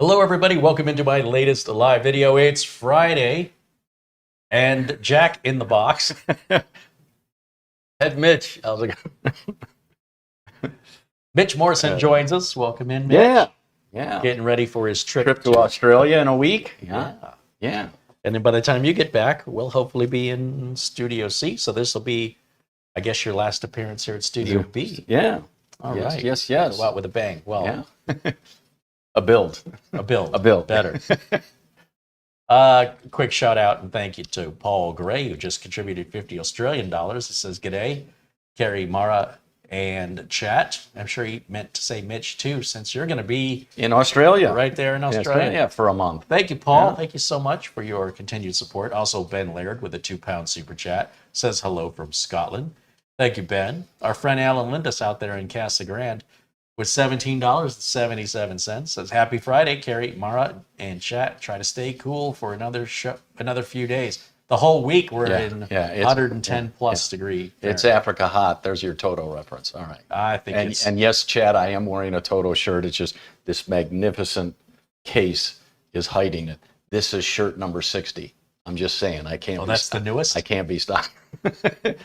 Hello, everybody. Welcome into my latest live video. It's Friday, and Jack in the box. Ed Mitch, how's it going? Mitch Morrison joins us. Welcome in, Mitch. Yeah. Getting ready for his trip to Australia in a week. Yeah. And then by the time you get back, we'll hopefully be in Studio C. So this will be, I guess, your last appearance here at Studio B. Yeah. All right. Yes. Go out with a bang. Well, Yeah. A build. Better. Quick shout out and thank you to Paul Gray, who just contributed 50 Australian dollars. It says, "G'day, Carey, Mara, and chat." I'm sure he meant to say Mitch too, since you're going to be in Australia. Right there in Australia. Yeah, for a month. Thank you, Paul. Yeah. Thank you so much for your continued support. Also, Ben Laird with a £2 super chat says hello from Scotland. Thank you, Ben. Our friend Alan Lindis out there in Casa Grande with $17.77 says, "Happy Friday, Carey, Mara, and chat. Try to stay cool for another few days." The whole week we're in 110 plus degree. It's Africa hot. There's your Toto reference. All right. I think and yes, Chad, I am wearing a Toto shirt. It's just this magnificent case is hiding it. This is shirt number 60. I'm just saying, I can't. Oh, that's the newest? I can't be stopped.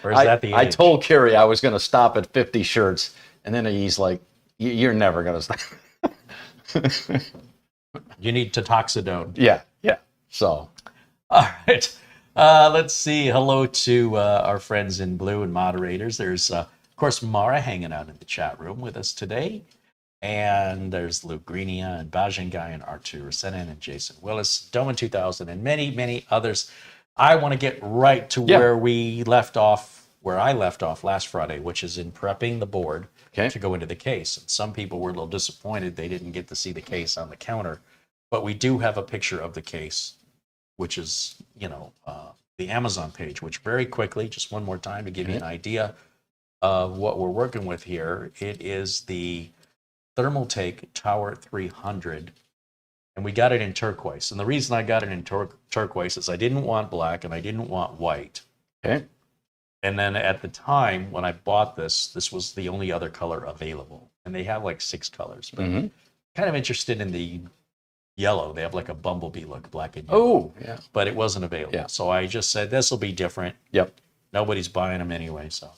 Or is that the age? I told Carey I was going to stop at 50 shirts, and then he's like, "You're never going to stop." You need Totoxidone. Yeah. So. All right. Let's see. Hello to our friends in blue and moderators. There's, of course, Mara hanging out in the chat room with us today. And there's Luke Greenia and Bajan Guy and Artur Senin and Jason Willis, Doman 2000, and many, many others. I want to get right to where I left off last Friday, which is in prepping the board to go into the case. And some people were a little disappointed they didn't get to see the case on the counter. But we do have a picture of the case, which is, the Amazon page, which very quickly, just one more time to give you an idea of what we're working with here. It is the Thermaltake Tower 300, and we got it in turquoise. And the reason I got it in turquoise is I didn't want black and I didn't want white. Okay. And then at the time when I bought this was the only other color available. And they have like 6 colors. But kind of interested in the yellow. They have like a bumblebee look, black and yellow. Oh, yeah. But it wasn't available. Yeah. So I just said, this will be different. Yep. Nobody's buying them anyway. So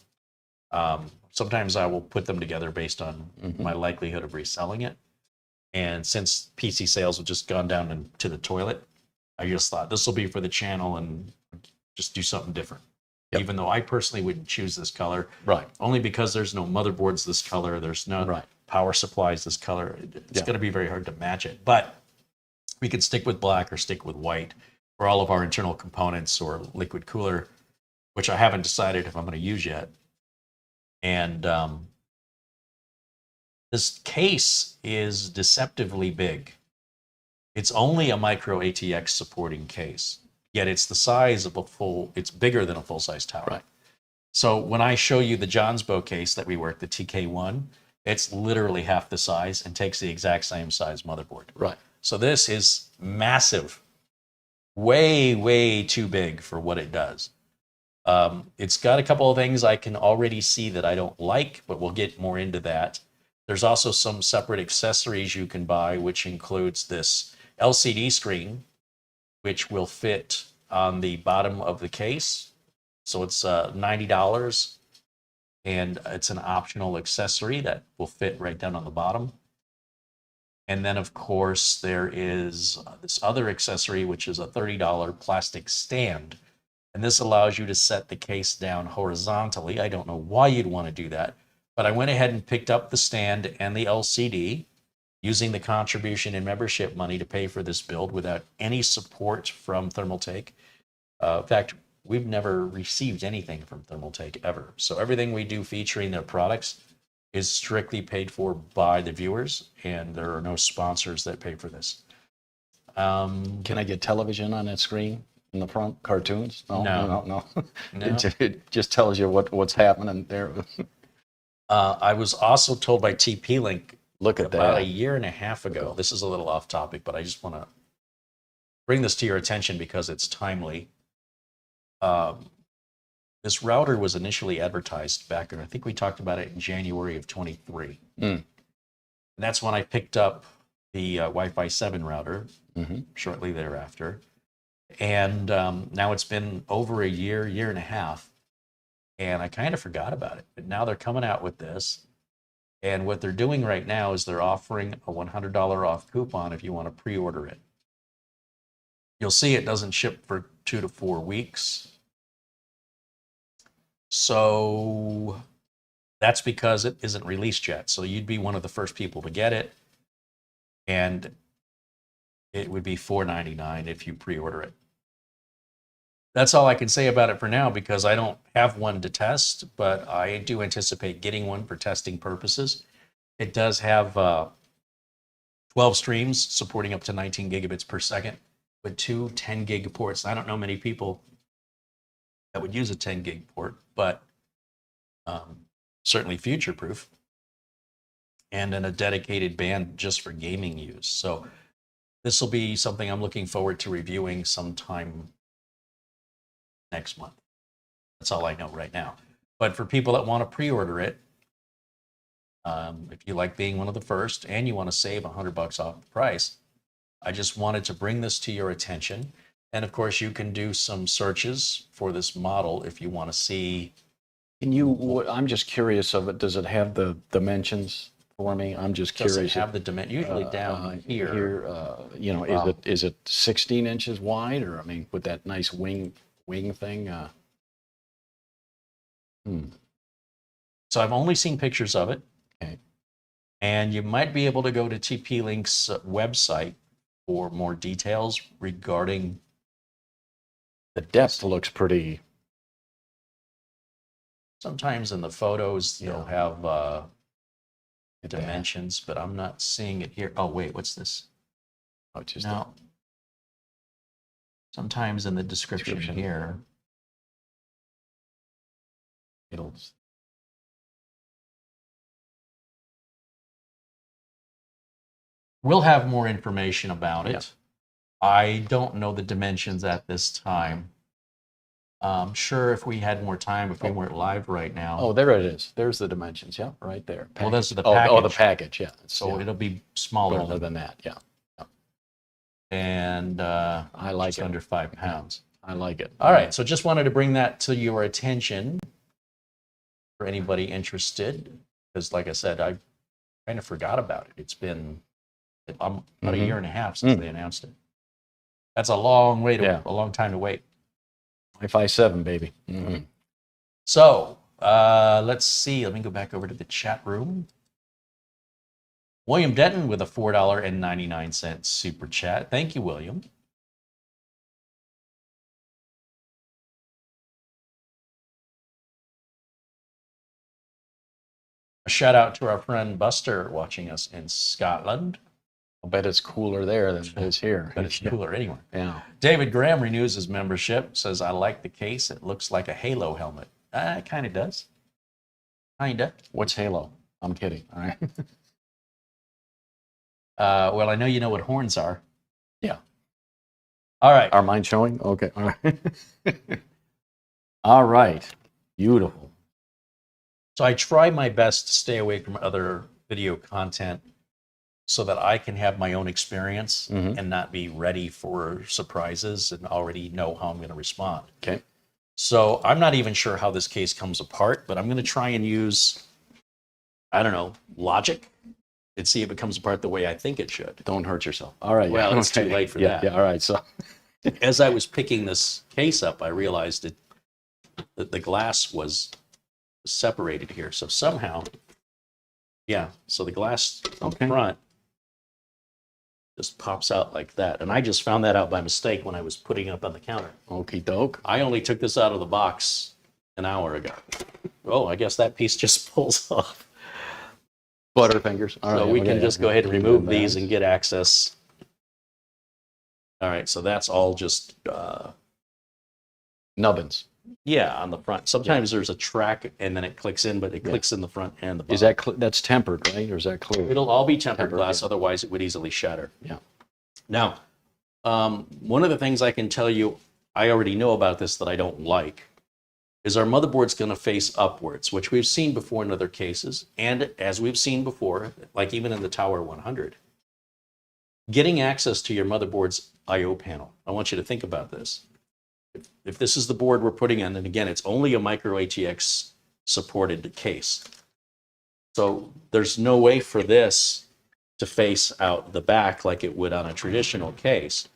sometimes I will put them together based on my likelihood of reselling it. And since PC sales have just gone down to the toilet, I just thought this will be for the channel and just do something different. Yep. Even though I personally wouldn't choose this color. Right. Only because there's no motherboards this color. There's no power supplies this color. It's going to be very hard to match it. But we could stick with black or stick with white for all of our internal components or liquid cooler, which I haven't decided if I'm going to use yet. And this case is deceptively big. It's only a micro ATX supporting case, yet it's the size of it's bigger than a full-size tower. Right. So when I show you the Johnsbow case that we work, the TK1, it's literally half the size and takes the exact same size motherboard. Right. So this is massive, way, way too big for what it does. It's got a couple of things I can already see that I don't like, but we'll get more into that. There's also some separate accessories you can buy, which includes this LCD screen, which will fit on the bottom of the case. So it's $90, and it's an optional accessory that will fit right down on the bottom. And then, of course, there is this other accessory, which is a $30 plastic stand. And this allows you to set the case down horizontally. I don't know why you'd want to do that, but I went ahead and picked up the stand and the LCD using the contribution and membership money to pay for this build without any support from Thermaltake. In fact, we've never received anything from Thermaltake ever. So everything we do featuring their products is strictly paid for by the viewers, and there are no sponsors that pay for this. Can I get television on that screen in the front? Cartoons? No. It just tells you what's happening there. I was also told by TP-Link about that. a year and a half ago. This is a little off topic, but I just want to bring this to your attention because it's timely. This router was initially advertised back in, I think we talked about it in January of 23. And that's when I picked up the Wi-Fi 7 router shortly thereafter. And now it's been over a year and a half, and I kind of forgot about it. But now they're coming out with this. And what they're doing right now is they're offering a $100 off coupon if you want to pre-order it. You'll see it doesn't ship for 2 to 4 weeks. So that's because it isn't released yet. So you'd be one of the first people to get it. And it would be $4.99 if you pre-order it. That's all I can say about it for now, because I don't have one to test, but I do anticipate getting one for testing purposes. It does have 12 streams supporting up to 19 gigabits per second with 2 10 gig ports. I don't know many people that would use a 10 gig port, but certainly future proof, and then a dedicated band just for gaming use. So this will be something I'm looking forward to reviewing sometime next month. That's all I know right now. But for people that want to pre-order it, if you like being one of the first and you want to save $100 off the price, I just wanted to bring this to your attention. And of course, you can do some searches for this model if you want to see. Can you, I'm just curious of it, does it have the dimensions for me? I'm just curious. Does it have the dimension? Usually down here. You know, Wow. is it 16 inches wide, or I mean, with that nice wing thing? So I've only seen pictures of it. Okay. And you might be able to go to TP-Link's website for more details regarding. The depth looks pretty. Sometimes in the photos, they'll have At dimensions, but I'm not seeing it here. Oh, wait, what's this? Oh, just No. Sometimes in the description here, it'll. we'll have more information about it. Yeah. I don't know the dimensions at this time. Sure, if we had more time, if we weren't live right now. Oh, there it is. There's the dimensions. Yeah, right there. Well, this is the package. Oh, the package. package. Yeah. So it'll be smaller than that. Yeah. And I like just it. under 5 pounds. I like it. All right, so just wanted to bring that to your attention for anybody interested, because like I said, I kind of forgot about it. It's been about a year and a half since they announced it. That's a long way to a long time to wait. Wi-Fi 7, baby. So let's see. Let me go back over to the chat room. William Denton with a $4.99 super chat. Thank you, William. A shout out to our friend Buster watching us in Scotland. I'll bet it's cooler there than it is here. But it's cooler anywhere. Yeah. David Graham renews his membership, says, I like the case. It looks like a Halo helmet. It kind of does. Kinda. What's Halo? I'm kidding. All right. Well, I know you know what horns are. Yeah. All right. Are mine showing? Okay. All right. All right. Beautiful. So I try my best to stay away from other video content so that I can have my own experience and not be ready for surprises and already know how I'm going to respond. Okay. So I'm not even sure how this case comes apart, but I'm going to try and use, I don't know, logic and see if it comes apart the way I think it should. Don't hurt yourself. All right. Well, it's too late for that. Yeah. All right. So as I was picking this case up, I realized that the glass was separated here. So somehow, so the glass up front just pops out like that. And I just found that out by mistake when I was putting it up on the counter. Okie doke. I only took this out of the box an hour ago. Oh, I guess that piece just pulls off. Butterfingers. All right. So we can just go ahead and remove these and get access. All right, so that's all just nubbins. Yeah, on the front. Sometimes there's a track and then it clicks in, but it clicks in the front and the bottom. Is that that's tempered, right? Or is that clear? It'll all be tempered glass, otherwise it would easily shatter. Yeah. Now, one of the things I can tell you, I already know about this that I don't like, is our motherboard's going to face upwards, which we've seen before in other cases. And as we've seen before, like even in the Tower 100, getting access to your motherboard's I/O panel. I want you to think about this. If this is the board we're putting in, and again, it's only a micro ATX supported case. So there's no way for this to face out the back like it would on a traditional case.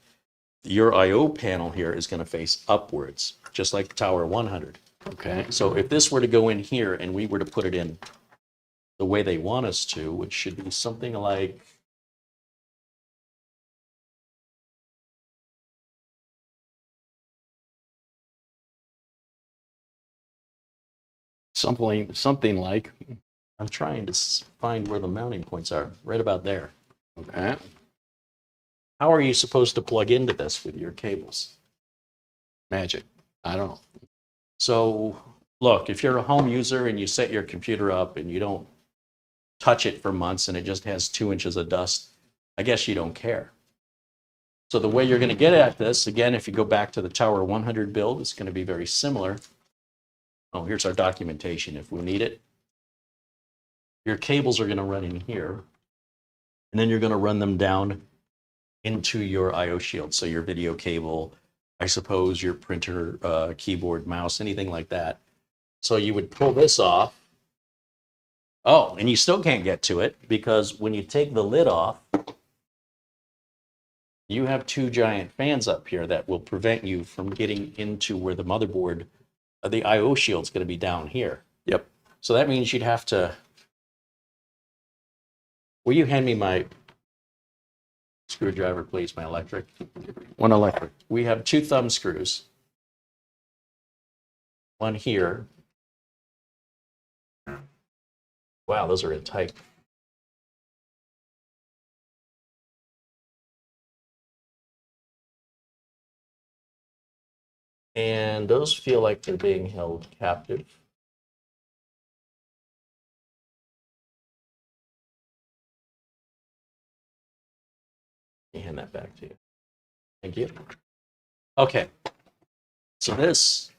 Your I/O panel here is going to face upwards, just like the Tower 100. Okay. So if this were to go in here and we were to put it in the way they want us to, which should be something like something like, I'm trying to find where the mounting points are, right about there. okay. How are you supposed to plug into this with your cables? Magic. I don't know. So look, if you're a home user and you set your computer up and you don't touch it for months and it just has 2 inches of dust, I guess you don't care. So the way you're going to get at this, again, if you go back to the Tower 100 build, it's going to be very similar. Oh, here's our documentation if we need it. Your cables are going to run in here, and then you're going to run them down into your I/O shield. So your video cable, I suppose your printer, keyboard, mouse, anything like that. So you would pull this off. Oh, and you still can't get to it because when you take the lid off, you have 2 giant fans up here that will prevent you from getting into where the motherboard, the I/O shield is going to be down here. Yep. So that means you'd have to. Will you hand me my screwdriver, please, my electric? One electric. We have 2 thumb screws. One here. Wow, those are in tight. And those feel like they're being held captive. Let me hand that back to you. Thank you. Okay. So this,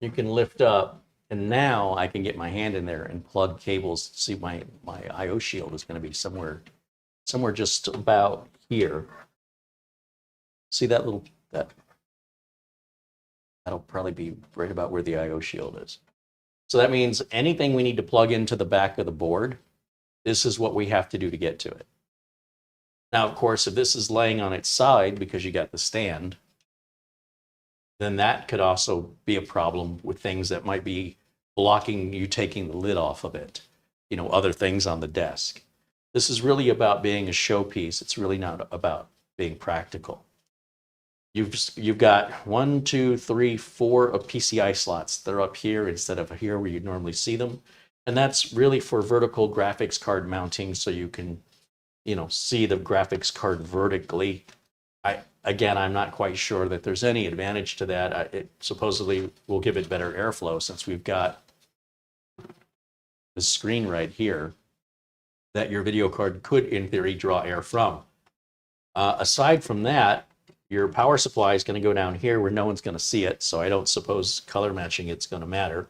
you can lift up, and now I can get my hand in there and plug cables. See, my I/O shield is going to be somewhere just about here. See that little, that'll probably be right about where the I/O shield is. So that means anything we need to plug into the back of the board, this is what we have to do to get to it. Now, of course, if this is laying on its side because you got the stand, then that could also be a problem with things that might be blocking you taking the lid off of it. You know, other things on the desk. This is really about being a showpiece. It's really not about being practical. You've got 1, 2, 3, 4 of PCI slots. They're up here instead of here where you normally see them. And that's really for vertical graphics card mounting so you can, you know, see the graphics card vertically. I'm not quite sure that there's any advantage to that. It supposedly will give it better airflow since we've got the screen right here that your video card could, in theory, draw air from. Aside from that, your power supply is going to go down here where no one's going to see it, so I don't suppose color matching it's going to matter.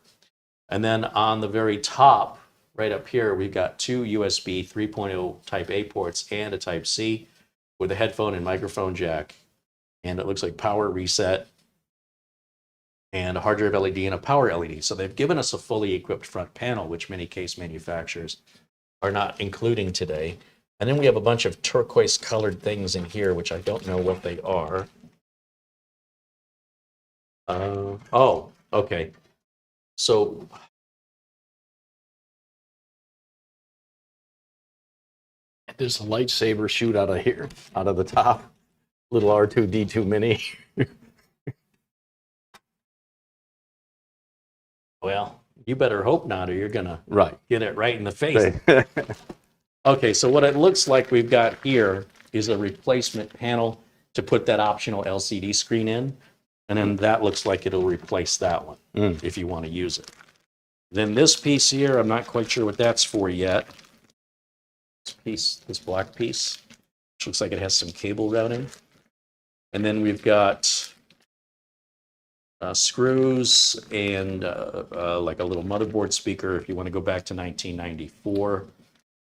And then on the very top, right up here, we've got 2 USB 3.0 Type A ports and a Type C with a headphone and microphone jack. And it looks like power reset and a hard drive LED and a power LED. So they've given us a fully equipped front panel, which many case manufacturers are not including today. And then we have a bunch of turquoise colored things in here, which I don't know what they are. Oh, okay. So There's a lightsaber shoot out of here, out of the top. Little R2-D2 mini. well, you better hope not, or you're gonna Right. get it right in the face. Okay, so what it looks like we've got here is a replacement panel to put that optional LCD screen in, and then that looks like it'll replace that one if you want to use it. Then this piece here, I'm not quite sure what that's for yet. This black piece, which looks like it has some cable routing. And then we've got screws and like a little motherboard speaker if you want to go back to 1994.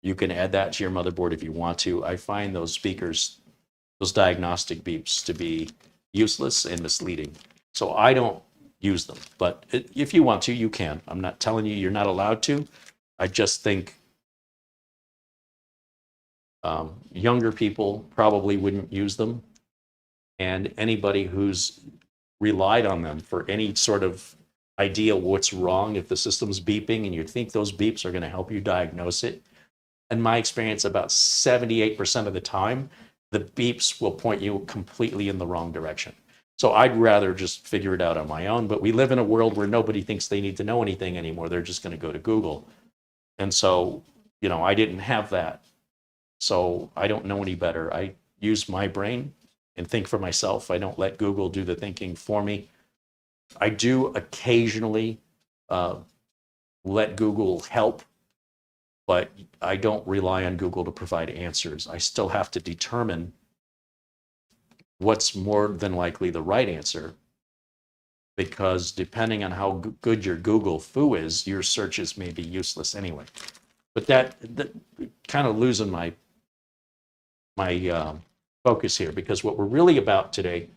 You can add that to your motherboard if you want to. I find those speakers, those diagnostic beeps, to be useless and misleading. So I don't use them. But if you want to, you can. I'm not telling you you're not allowed to. I just think younger people probably wouldn't use them. And anybody who's relied on them for any sort of idea what's wrong, if the system's beeping and you think those beeps are going to help you diagnose it, in my experience, about 78% of the time, the beeps will point you completely in the wrong direction. So I'd rather just figure it out on my own. But we live in a world where nobody thinks they need to know anything anymore. They're just going to go to Google. And so, you know, I didn't have that. So I don't know any better. I use my brain and think for myself. I don't let Google do the thinking for me. I do occasionally let Google help, but I don't rely on Google to provide answers. I still have to determine what's more than likely the right answer, because depending on how good your Google foo is, your searches may be useless anyway. But that kind of losing my focus here, because what we're really about today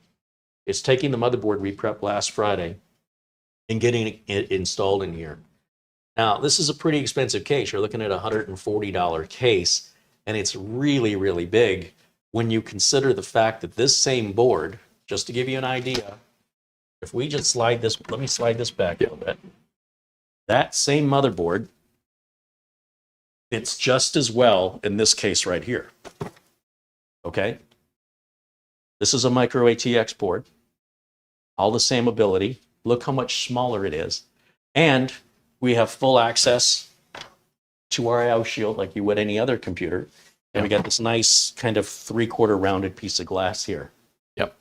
is taking the motherboard we prepped last Friday and getting it installed in here. Now, this is a pretty expensive case. You're looking at a $140 case, and it's really, really big when you consider the fact that this same board, just to give you an idea, if we just slide this, let me slide this back a little bit. That same motherboard, it's just as well in this case right here. Okay? This is a micro ATX board. All the same ability. Look how much smaller it is. And we have full access to our HomeShield like you would any other computer. And we got this nice kind of 3/4 rounded piece of glass here. Yep.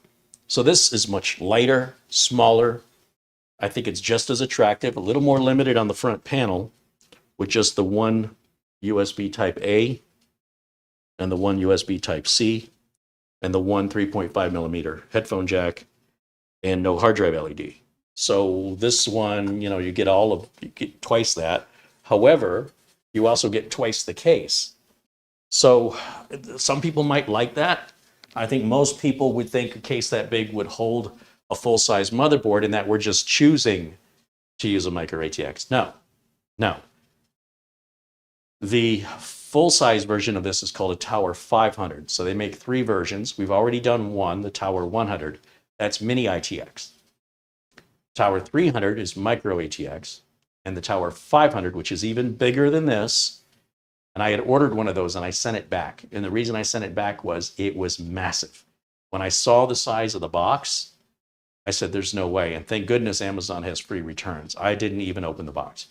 So this is much lighter, smaller. I think it's just as attractive, a little more limited on the front panel with just the one USB type A and the one USB type C and the one 3.5 millimeter headphone jack and no hard drive LED. So this one, you know, you get twice that. However, you also get twice the case. So some people might like that. I think most people would think a case that big would hold a full-size motherboard and that we're just choosing to use a micro ATX. No. The full-size version of this is called a Tower 500. So they make 3 versions. We've already done one, the Tower 100. That's mini ITX. Tower 300 is micro ATX. And the Tower 500, which is even bigger than this, and I had ordered one of those and I sent it back. And the reason I sent it back was it was massive. When I saw the size of the box, I said, there's no way. And thank goodness Amazon has free returns. I didn't even open the box.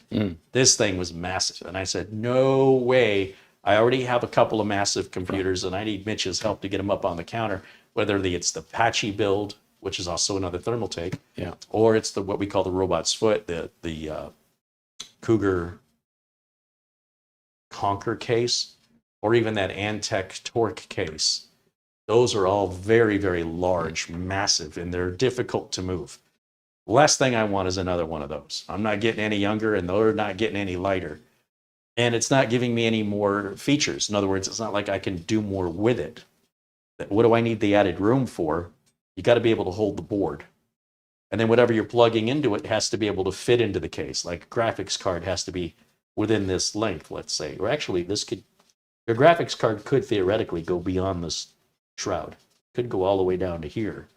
This thing was massive. And I said, no way. I already have a couple of massive computers and I need Mitch's help to get them up on the counter, whether it's the Patchy build, which is also another Thermaltake, or it's what we call the robot's foot, the Cougar Conquer case, or even that Antec Torque case. Those are all very, very large, massive, and they're difficult to move. Last thing I want is another one of those. I'm not getting any younger, and they're not getting any lighter. And it's not giving me any more features. In other words, it's not like I can do more with it. What do I need the added room for? You got to be able to hold the board. And then whatever you're plugging into it has to be able to fit into the case. Like a graphics card has to be within this length, let's say. Or actually, your graphics card could theoretically go beyond this shroud. Could go all the way down to here.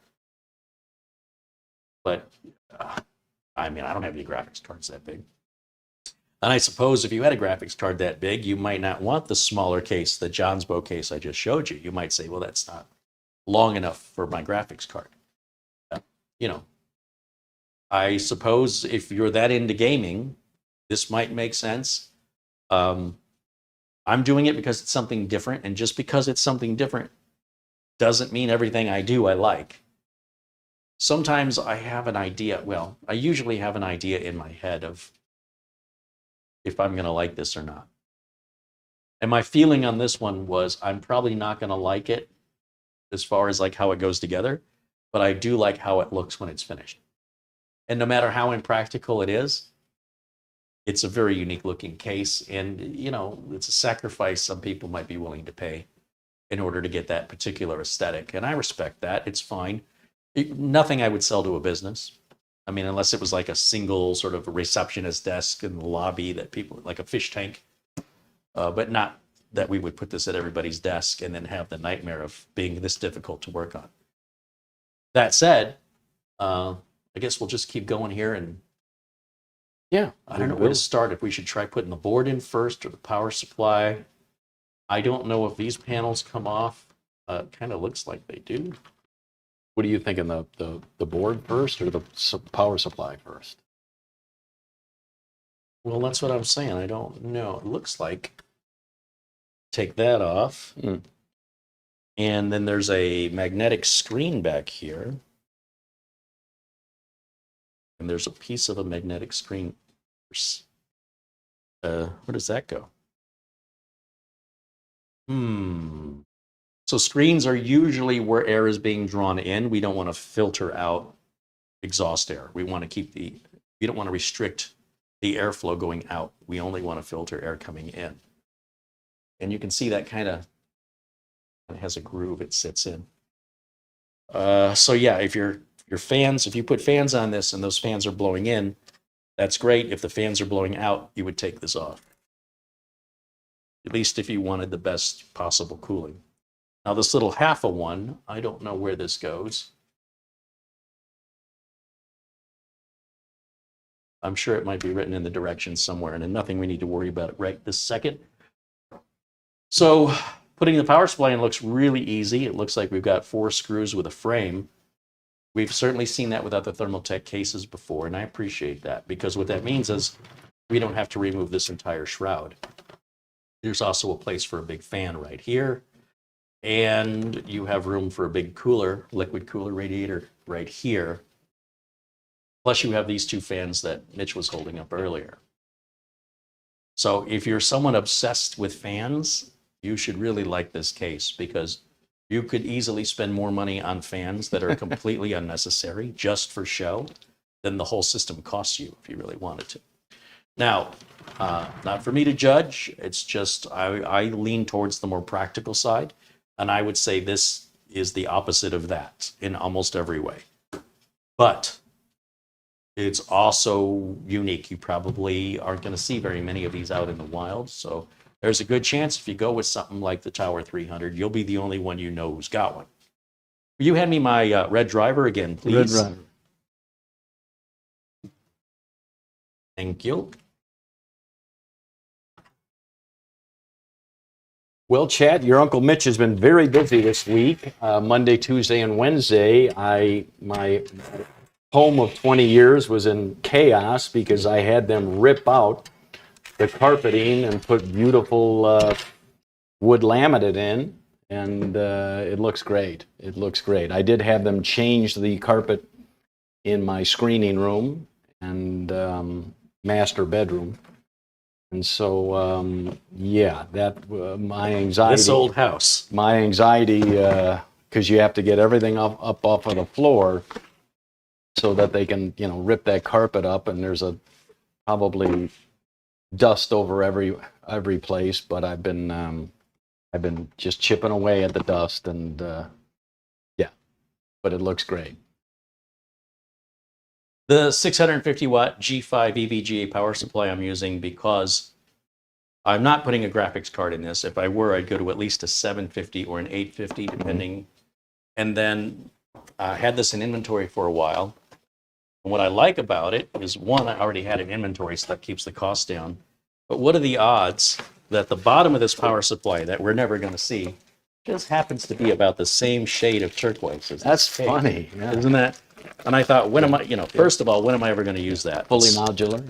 But, I mean, I don't have any graphics cards that big. And I suppose if you had a graphics card that big, you might not want the smaller case, the Johnsbow case I just showed you. You might say, well, that's not long enough for my graphics card. You know, I suppose if you're that into gaming, this might make sense. I'm doing it because it's something different, and just because it's something different doesn't mean everything I do I like. Sometimes I have an idea, well, I usually have an idea in my head of if I'm going to like this or not. And my feeling on this one was I'm probably not going to like it as far as like how it goes together, but I do like how it looks when it's finished. And no matter how impractical it is, it's a very unique looking case, and you know, it's a sacrifice some people might be willing to pay in order to get that particular aesthetic, and I respect that. It's fine. Nothing I would sell to a business. I mean, unless it was like a single sort of receptionist desk in the lobby that people, like a fish tank, but not that we would put this at everybody's desk and then have the nightmare of being this difficult to work on. That said, I guess we'll just keep going here, and Yeah. I don't know where to start. If we should try putting the board in first or the power supply. I don't know if these panels come off. Kind of looks like they do. What are you thinking, the board first or the power supply first? Well, that's what I'm saying. I don't know. It looks like, take that off. Mm. And then there's a magnetic screen back here. And there's a piece of a magnetic screen. Where does that go? So screens are usually where air is being drawn in. We don't want to filter out exhaust air. We want to keep we don't want to restrict the airflow going out. We only want to filter air coming in. And you can see that kind of has a groove it sits in. So yeah, if your fans, if you put fans on this and those fans are blowing in, that's great. If the fans are blowing out, you would take this off. At least if you wanted the best possible cooling. Now this little half of one, I don't know where this goes. I'm sure it might be written in the directions somewhere, and nothing we need to worry about right this second. So putting the power supply in looks really easy. It looks like we've got 4 screws with a frame. We've certainly seen that with other Thermaltake cases before, and I appreciate that, because what that means is we don't have to remove this entire shroud. There's also a place for a big fan right here, and you have room for a big cooler, liquid cooler radiator right here. Plus you have these 2 fans that Mitch was holding up earlier. So if you're someone obsessed with fans, you should really like this case, because you could easily spend more money on fans that are completely unnecessary just for show than the whole system costs you if you really wanted to. Now, not for me to judge, it's just I lean towards the more practical side, and I would say this is the opposite of that in almost every way. But it's also unique. You probably aren't going to see very many of these out in the wild, so there's a good chance if you go with something like the Tower 300, you'll be the only one you know who's got one. Will you hand me my red driver again, please? Red driver. Thank you. Well, Chad, your Uncle Mitch has been very busy this week. Monday, Tuesday, and Wednesday, my home of 20 years was in chaos because I had them rip out the carpeting and put beautiful wood laminate in, and it looks great. It looks great. I did have them change the carpet in my screening room and master bedroom. And so, yeah, that my anxiety. This old house. My anxiety, because you have to get everything up off of the floor, so that they can, rip that carpet up, and there's probably dust over every place. But I've been just chipping away at the dust, and yeah, but it looks great. The 650 watt G5 EVGA power supply I'm using because I'm not putting a graphics card in this. If I were, I'd go to at least a 750 or an 850, depending. And then I had this in inventory for a while. And what I like about it is, one, I already had an inventory, so that keeps the cost down. But what are the odds that the bottom of this power supply that we're never going to see just happens to be about the same shade of turquoise as That's this cake? funny, yeah. Isn't that? And I thought, when am I, first of all, when am I ever going to use that? Fully modular.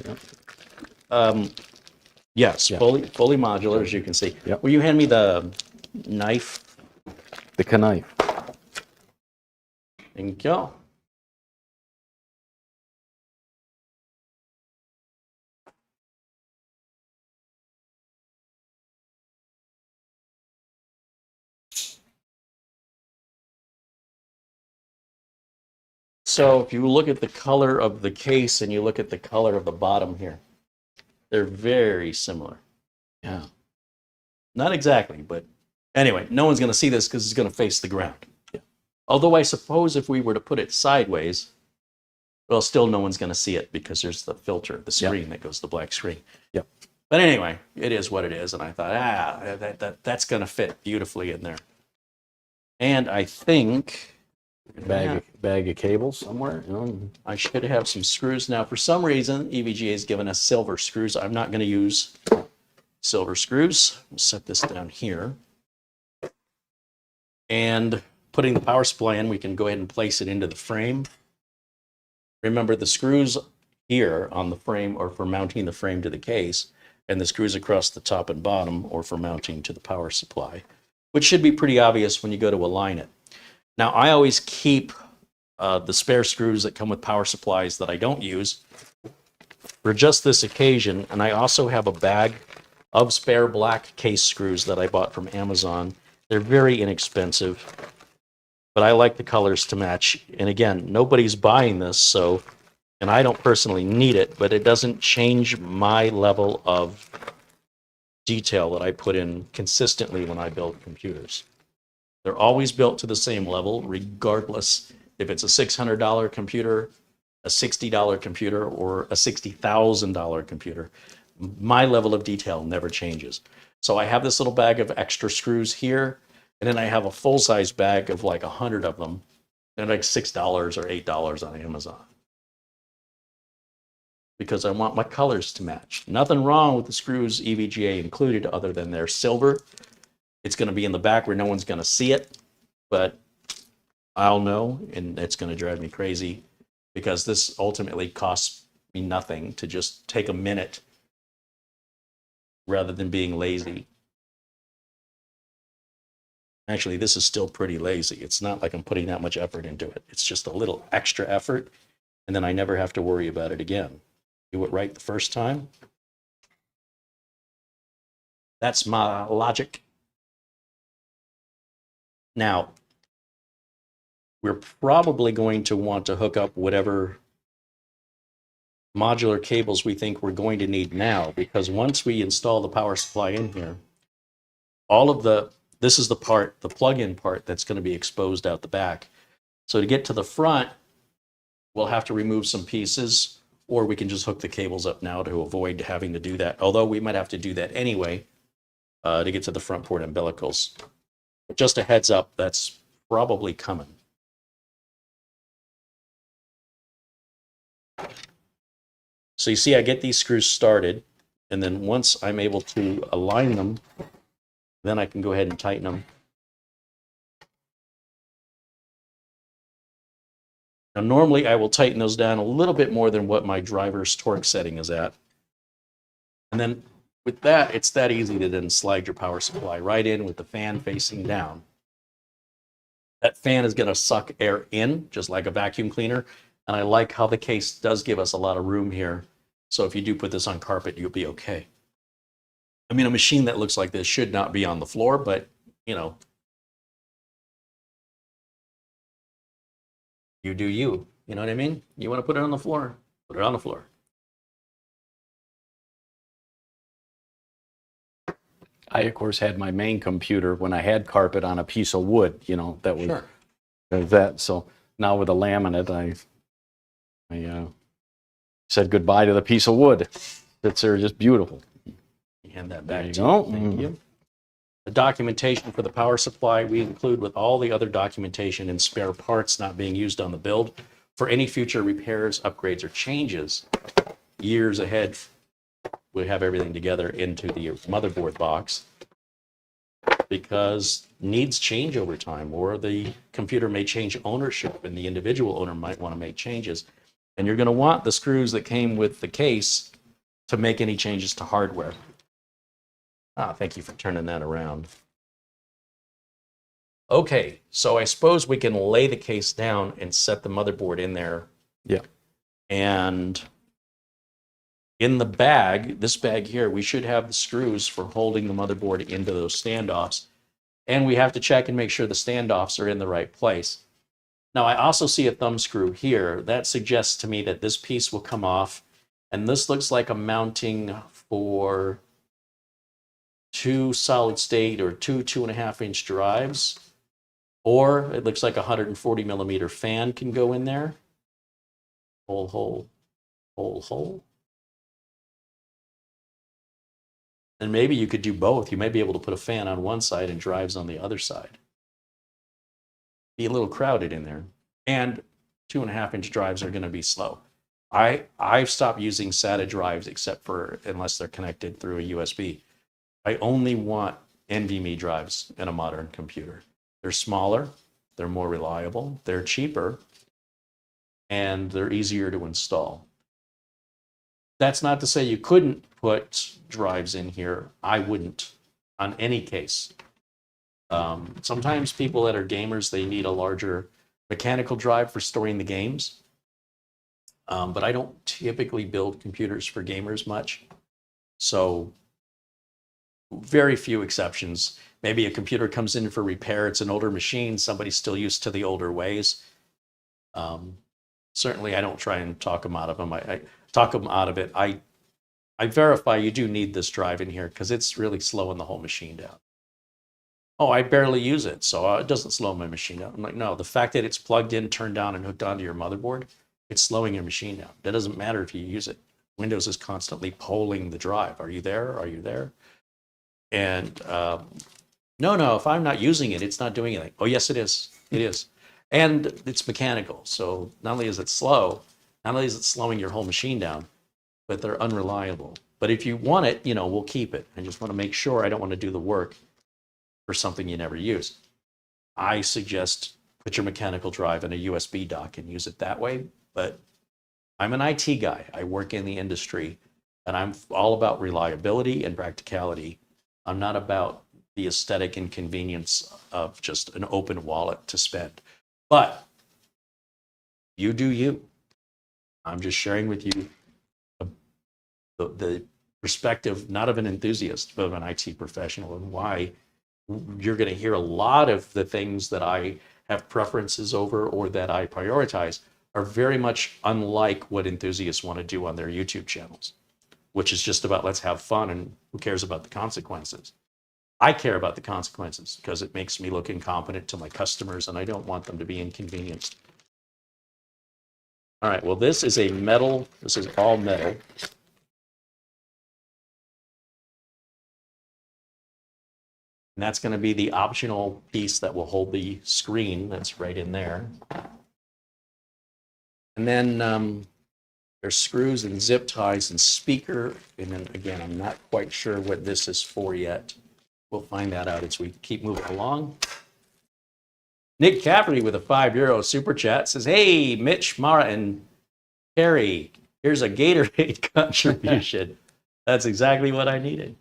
Yeah. Yes, Yeah. fully modular, as you can see. Yep. Will you hand me the knife? The knife. Thank you. So if you look at the color of the case and you look at the color of the bottom here, They're very similar. Yeah. Not exactly, but anyway, no one's going to see this because it's going to face the ground. Yeah. Although I suppose if we were to put it sideways, well, still no one's going to see it because there's the filter, the screen that goes, the black screen. Yep. But anyway, it is what it is. And I thought, that's going to fit beautifully in there. And I think Bag of cables somewhere. You know. I should have some screws. Now, for some reason, EVGA has given us silver screws. I'm not going to use silver screws. We'll set this down here. And putting the power supply in, we can go ahead and place it into the frame. Remember, the screws here on the frame are for mounting the frame to the case, and the screws across the top and bottom are for mounting to the power supply, which should be pretty obvious when you go to align it. Now, I always keep the spare screws that come with power supplies that I don't use for just this occasion, and I also have a bag of spare black case screws that I bought from Amazon. They're very inexpensive, but I like the colors to match. And again, nobody's buying this, so, and I don't personally need it, but it doesn't change my level of detail that I put in consistently when I build computers. They're always built to the same level, regardless if it's a $600 computer, a $60 computer, or a $60,000 computer. My level of detail never changes. So I have this little bag of extra screws here, and then I have a full-size bag of like 100 of them. They're like $6 or $8 on Amazon. Because I want my colors to match. Nothing wrong with the screws EVGA included other than they're silver. It's going to be in the back where no one's going to see it, but I'll know, and it's going to drive me crazy because this ultimately costs me nothing to just take a minute rather than being lazy. Actually, this is still pretty lazy. It's not like I'm putting that much effort into it. It's just a little extra effort, and then I never have to worry about it again. Do it right the first time. That's my logic. Now, we're probably going to want to hook up whatever modular cables we think we're going to need now, because once we install the power supply in here, this is the part, the plug-in part that's going to be exposed out the back. So to get to the front, we'll have to remove some pieces, or we can just hook the cables up now to avoid having to do that. Although we might have to do that anyway to get to the front port umbilicals. But just a heads up, that's probably coming. So you see, I get these screws started, and then once I'm able to align them, then I can go ahead and tighten them. Now, normally I will tighten those down a little bit more than what my driver's torque setting is at. And then with that, it's that easy to then slide your power supply right in with the fan facing down. That fan is going to suck air in, just like a vacuum cleaner. And I like how the case does give us a lot of room here. So if you do put this on carpet, you'll be okay. I mean, a machine that looks like this should not be on the floor, but, you know, you do you. You know what I mean? You want to put it on the floor, put it on the floor. I, of course, had my main computer when I had carpet on a piece of wood, you know, that was Sure. that. So now with a laminate, I said goodbye to the piece of wood. It's just beautiful. Hand that There back you to go. you. Thank you. The documentation for the power supply we include with all the other documentation and spare parts not being used on the build for any future repairs, upgrades, or changes years ahead. We have everything together into the motherboard box because needs change over time, or the computer may change ownership and the individual owner might want to make changes. And you're going to want the screws that came with the case to make any changes to hardware. Thank you for turning that around. Okay, so I suppose we can lay the case down and set the motherboard in there. Yeah. And in the bag, this bag here, we should have the screws for holding the motherboard into those standoffs. And we have to check and make sure the standoffs are in the right place. Now, I also see a thumb screw here. That suggests to me that this piece will come off. And this looks like a mounting for 2 solid state or 2.5 inch drives, or it looks like a 140 millimeter fan can go in there. Hole. And maybe you could do both. You may be able to put a fan on one side and drives on the other side. Be a little crowded in there. And 2.5 inch drives are going to be slow. I've stopped using SATA drives except for unless they're connected through a USB. I only want NVMe drives in a modern computer. They're smaller, they're more reliable, they're cheaper, and they're easier to install. That's not to say you couldn't put drives in here. I wouldn't on any case. Sometimes people that are gamers, they need a larger mechanical drive for storing the games. But I don't typically build computers for gamers much. So very few exceptions. Maybe a computer comes in for repair. It's an older machine. Somebody's still used to the older ways. Certainly, I don't try and talk them out of them. I talk them out of it. I verify you do need this drive in here because it's really slowing the whole machine down. Oh, I barely use it, so it doesn't slow my machine down. I'm like, no, the fact that it's plugged in, turned on, and hooked onto your motherboard, it's slowing your machine down. That doesn't matter if you use it. Windows is constantly polling the drive. Are you there? Are you there? And no, if I'm not using it, it's not doing anything. Oh, yes, it is. It is. And it's mechanical. So not only is it slow, not only is it slowing your whole machine down, but they're unreliable. But if you want it, we'll keep it. I just want to make sure I don't want to do the work for something you never use. I suggest put your mechanical drive in a USB dock and use it that way. But I'm an IT guy. I work in the industry, and I'm all about reliability and practicality. I'm not about the aesthetic and convenience of just an open wallet to spend. But you do you. I'm just sharing with you the perspective, not of an enthusiast, but of an IT professional, and why you're going to hear a lot of the things that I have preferences over or that I prioritize are very much unlike what enthusiasts want to do on their YouTube channels, which is just about let's have fun and who cares about the consequences. I care about the consequences because it makes me look incompetent to my customers, and I don't want them to be inconvenienced. All right, well, this is a metal, this is all metal. And that's going to be the optional piece that will hold the screen that's right in there. And then there's screws and zip ties and speaker. And then again, I'm not quite sure what this is for yet. We'll find that out as we keep moving along. Nick Cafferty with a €5 super chat says, hey, Mitch, Mara, and Carey, here's a Gatorade contribution. That's exactly what I needed.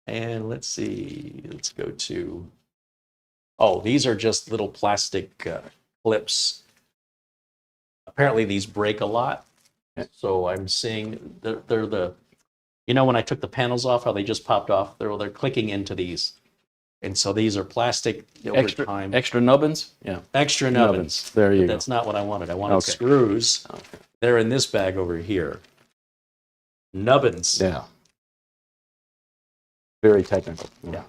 And let's see, let's go to, oh, these are just little plastic clips. Apparently these break a lot. So I'm seeing they're the, when I took the panels off, how they just popped off, they're clicking into these. And so these are plastic over time. Extra nubbins? Yeah. Extra nubbins. There you But go. that's not what I wanted. I wanted screws. Okay. They're in this bag over here. Nubbins. Yeah. Very technical. Yeah.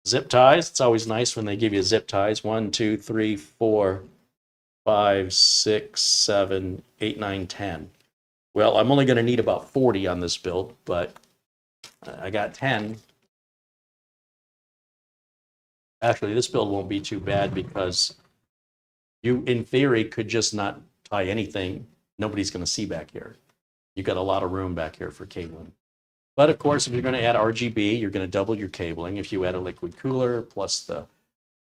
Zip ties. It's always nice when they give you zip ties. 1, 2, 3, 4, 5, 6, 7, 8, 9, 10. Well, I'm only going to need about 40 on this build, but I got 10. Actually, this build won't be too bad because you, in theory, could just not tie anything. Nobody's going to see back here. You've got a lot of room back here for cabling. But of course, if you're going to add RGB, you're going to double your cabling. If you add a liquid cooler plus the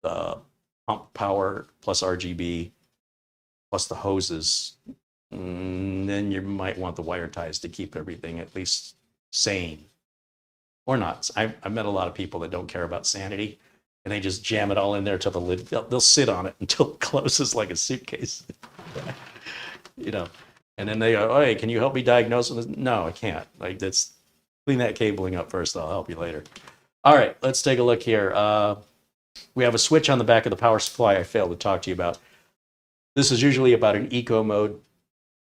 pump power plus RGB plus the hoses, then you might want the wire ties to keep everything at least sane. Or not. I've met a lot of people that don't care about sanity, and they just jam it all in there till the lid, they'll sit on it until it closes like a suitcase. And then they go, oh, hey, can you help me diagnose this? No, I can't. Like, that's, clean that cabling up first. I'll help you later. All right, let's take a look here. We have a switch on the back of the power supply I failed to talk to you about. This is usually about an eco mode.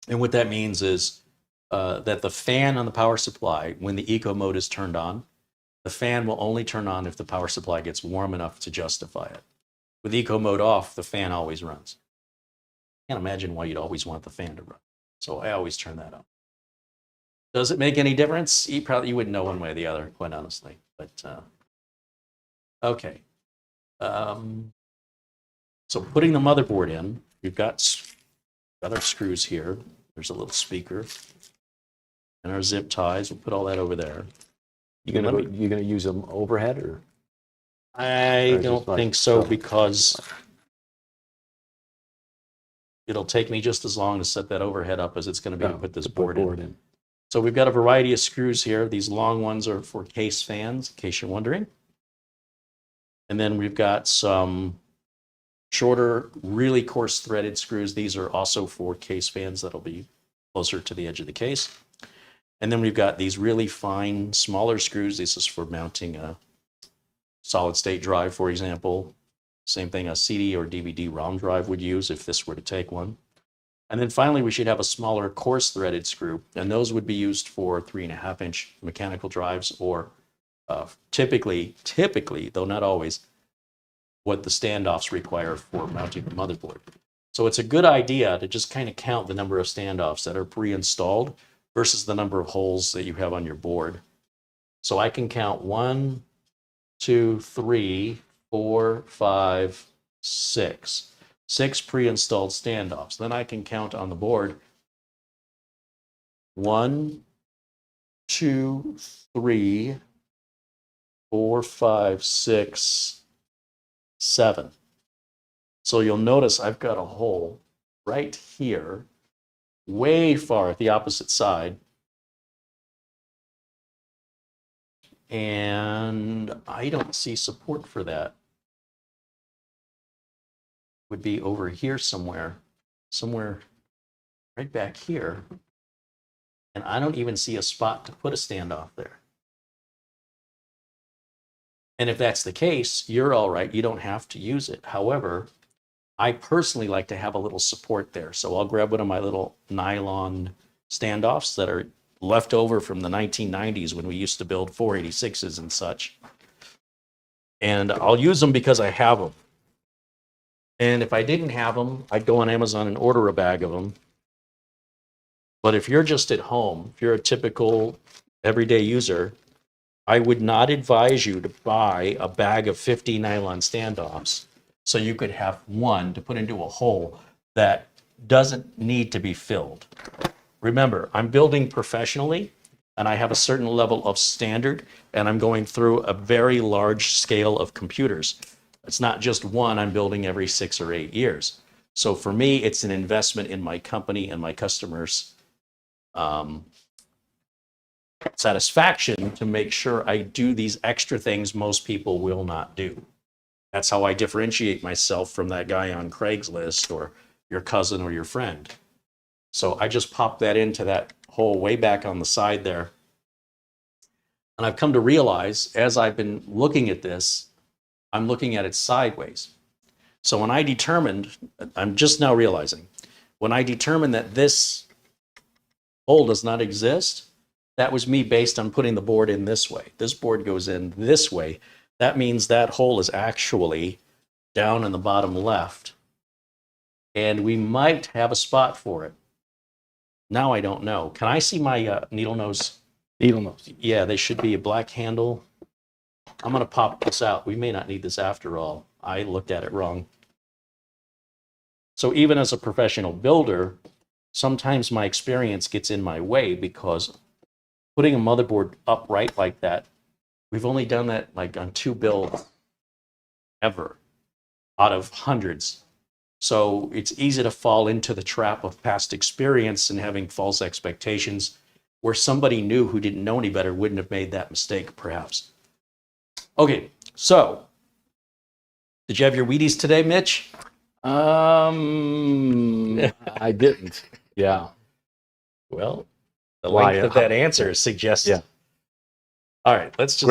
And what that means is that the fan on the power supply, when the eco mode is turned on, the fan will only turn on if the power supply gets warm enough to justify it. With eco mode off, the fan always runs. Can't imagine why you'd always want the fan to run. So I always turn that on. Does it make any difference? You wouldn't know one way or the other, quite honestly. But okay. So putting the motherboard in, we've got our screws here. There's a little speaker and our zip ties. We'll put all that over there. You gonna use them overhead or? I Or don't just think so because it'll take me just as long to set that overhead up as it's going to be to put this board in. So we've got a variety of screws here. These long ones are for case fans, in case you're wondering. And then we've got some shorter, really coarse threaded screws. These are also for case fans that'll be closer to the edge of the case. And then we've got these really fine, smaller screws. This is for mounting a solid state drive, for example. Same thing a CD or DVD ROM drive would use if this were to take one. And then finally, we should have a smaller coarse threaded screw, and those would be used for 3.5-inch mechanical drives or typically, though not always, what the standoffs require for mounting the motherboard. So it's a good idea to just kind of count the number of standoffs that are pre-installed versus the number of holes that you have on your board. So I can count 1, 2, 3, 4, 5, 6. 6 pre-installed standoffs. Then I can count on the board 1, 2, 3, 4, 5, 6, 7. So you'll notice I've got a hole right here, way far at the opposite side. And I don't see support for that. Would be over here somewhere right back here. And I don't even see a spot to put a standoff there. And if that's the case, you're all right. You don't have to use it. However, I personally like to have a little support there. So I'll grab one of my little nylon standoffs that are left over from the 1990s when we used to build 486s and such. And I'll use them because I have them. And if I didn't have them, I'd go on Amazon and order a bag of them. But if you're just at home, if you're a typical everyday user, I would not advise you to buy a bag of 50 nylon standoffs so you could have one to put into a hole that doesn't need to be filled. Remember, I'm building professionally and I have a certain level of standard and I'm going through a very large scale of computers. It's not just one I'm building every 6 or 8 years. So for me, it's an investment in my company and my customers' satisfaction to make sure I do these extra things most people will not do. That's how I differentiate myself from that guy on Craigslist or your cousin or your friend. So I just pop that into that hole way back on the side there. And I've come to realize as I've been looking at this, I'm looking at it sideways. So when I determined, I'm just now realizing, when I determined that this hole does not exist, that was me based on putting the board in this way. This board goes in this way. That means that hole is actually down in the bottom left. And we might have a spot for it. Now I don't know. Can I see my needle nose? Needle nose. Yeah, they should be a black handle. I'm going to pop this out. We may not need this after all. I looked at it wrong. So even as a professional builder, sometimes my experience gets in my way because putting a motherboard upright like that, we've only done that like on 2 builds ever out of hundreds. So it's easy to fall into the trap of past experience and having false expectations where somebody new who didn't know any better wouldn't have made that mistake, perhaps. Okay, so did you have your Wheaties today, Mitch? I didn't. Yeah. Well, the Why, length of that answer suggests. Yeah. All right, let's just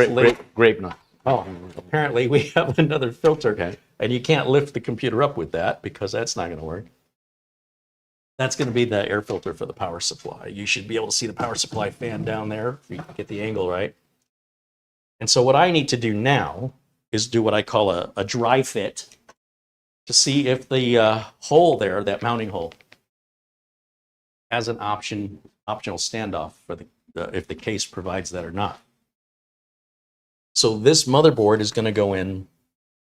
Grape nuts. Oh, Apparently we have another filter, okay. and you can't lift the computer up with that because that's not going to work. That's going to be the air filter for the power supply. You should be able to see the power supply fan down there if you get the angle right. And so what I need to do now is do what I call a dry fit to see if the hole there, that mounting hole, has an optional standoff for if the case provides that or not. So this motherboard is going to go in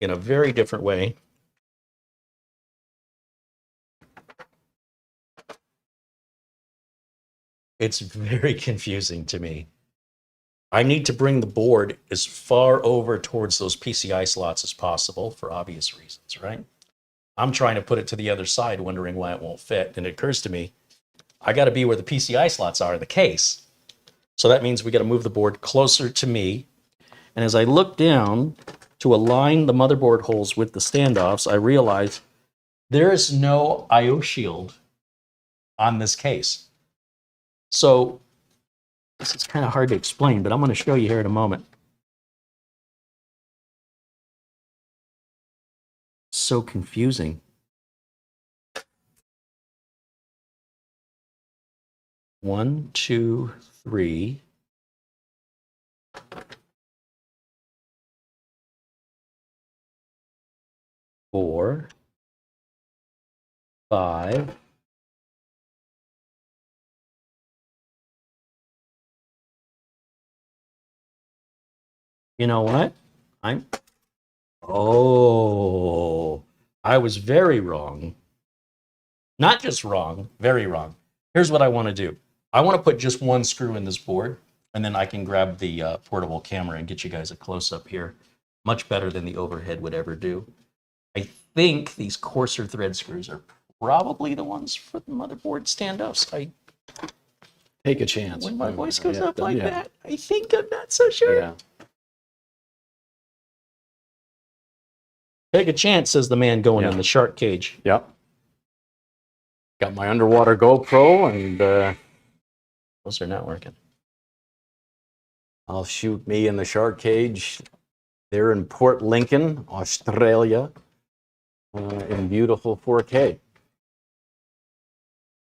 a very different way. It's very confusing to me. I need to bring the board as far over towards those PCI slots as possible for obvious reasons, right? I'm trying to put it to the other side, wondering why it won't fit. And it occurs to me, I got to be where the PCI slots are in the case. So that means we got to move the board closer to me. And as I look down to align the motherboard holes with the standoffs, I realize there is no I/O shield on this case. So this is kind of hard to explain, but I'm going to show you here in a moment. So confusing. One, two, three. Four, five. You know what? I was very wrong. Not just wrong, very wrong. Here's what I want to do. I want to put just one screw in this board, and then I can grab the portable camera and get you guys a close-up here. Much better than the overhead would ever do. I think these coarser thread screws are probably the ones for the motherboard standoffs. Take a chance. When my voice goes Yeah, up like yeah. that, I think I'm not so sure. Yeah. Take a chance, says the man going Yeah. in the shark cage. Yep. Got my underwater GoPro, and Those are not working. I'll shoot me in the shark cage there in Port Lincoln, Australia, in beautiful 4K.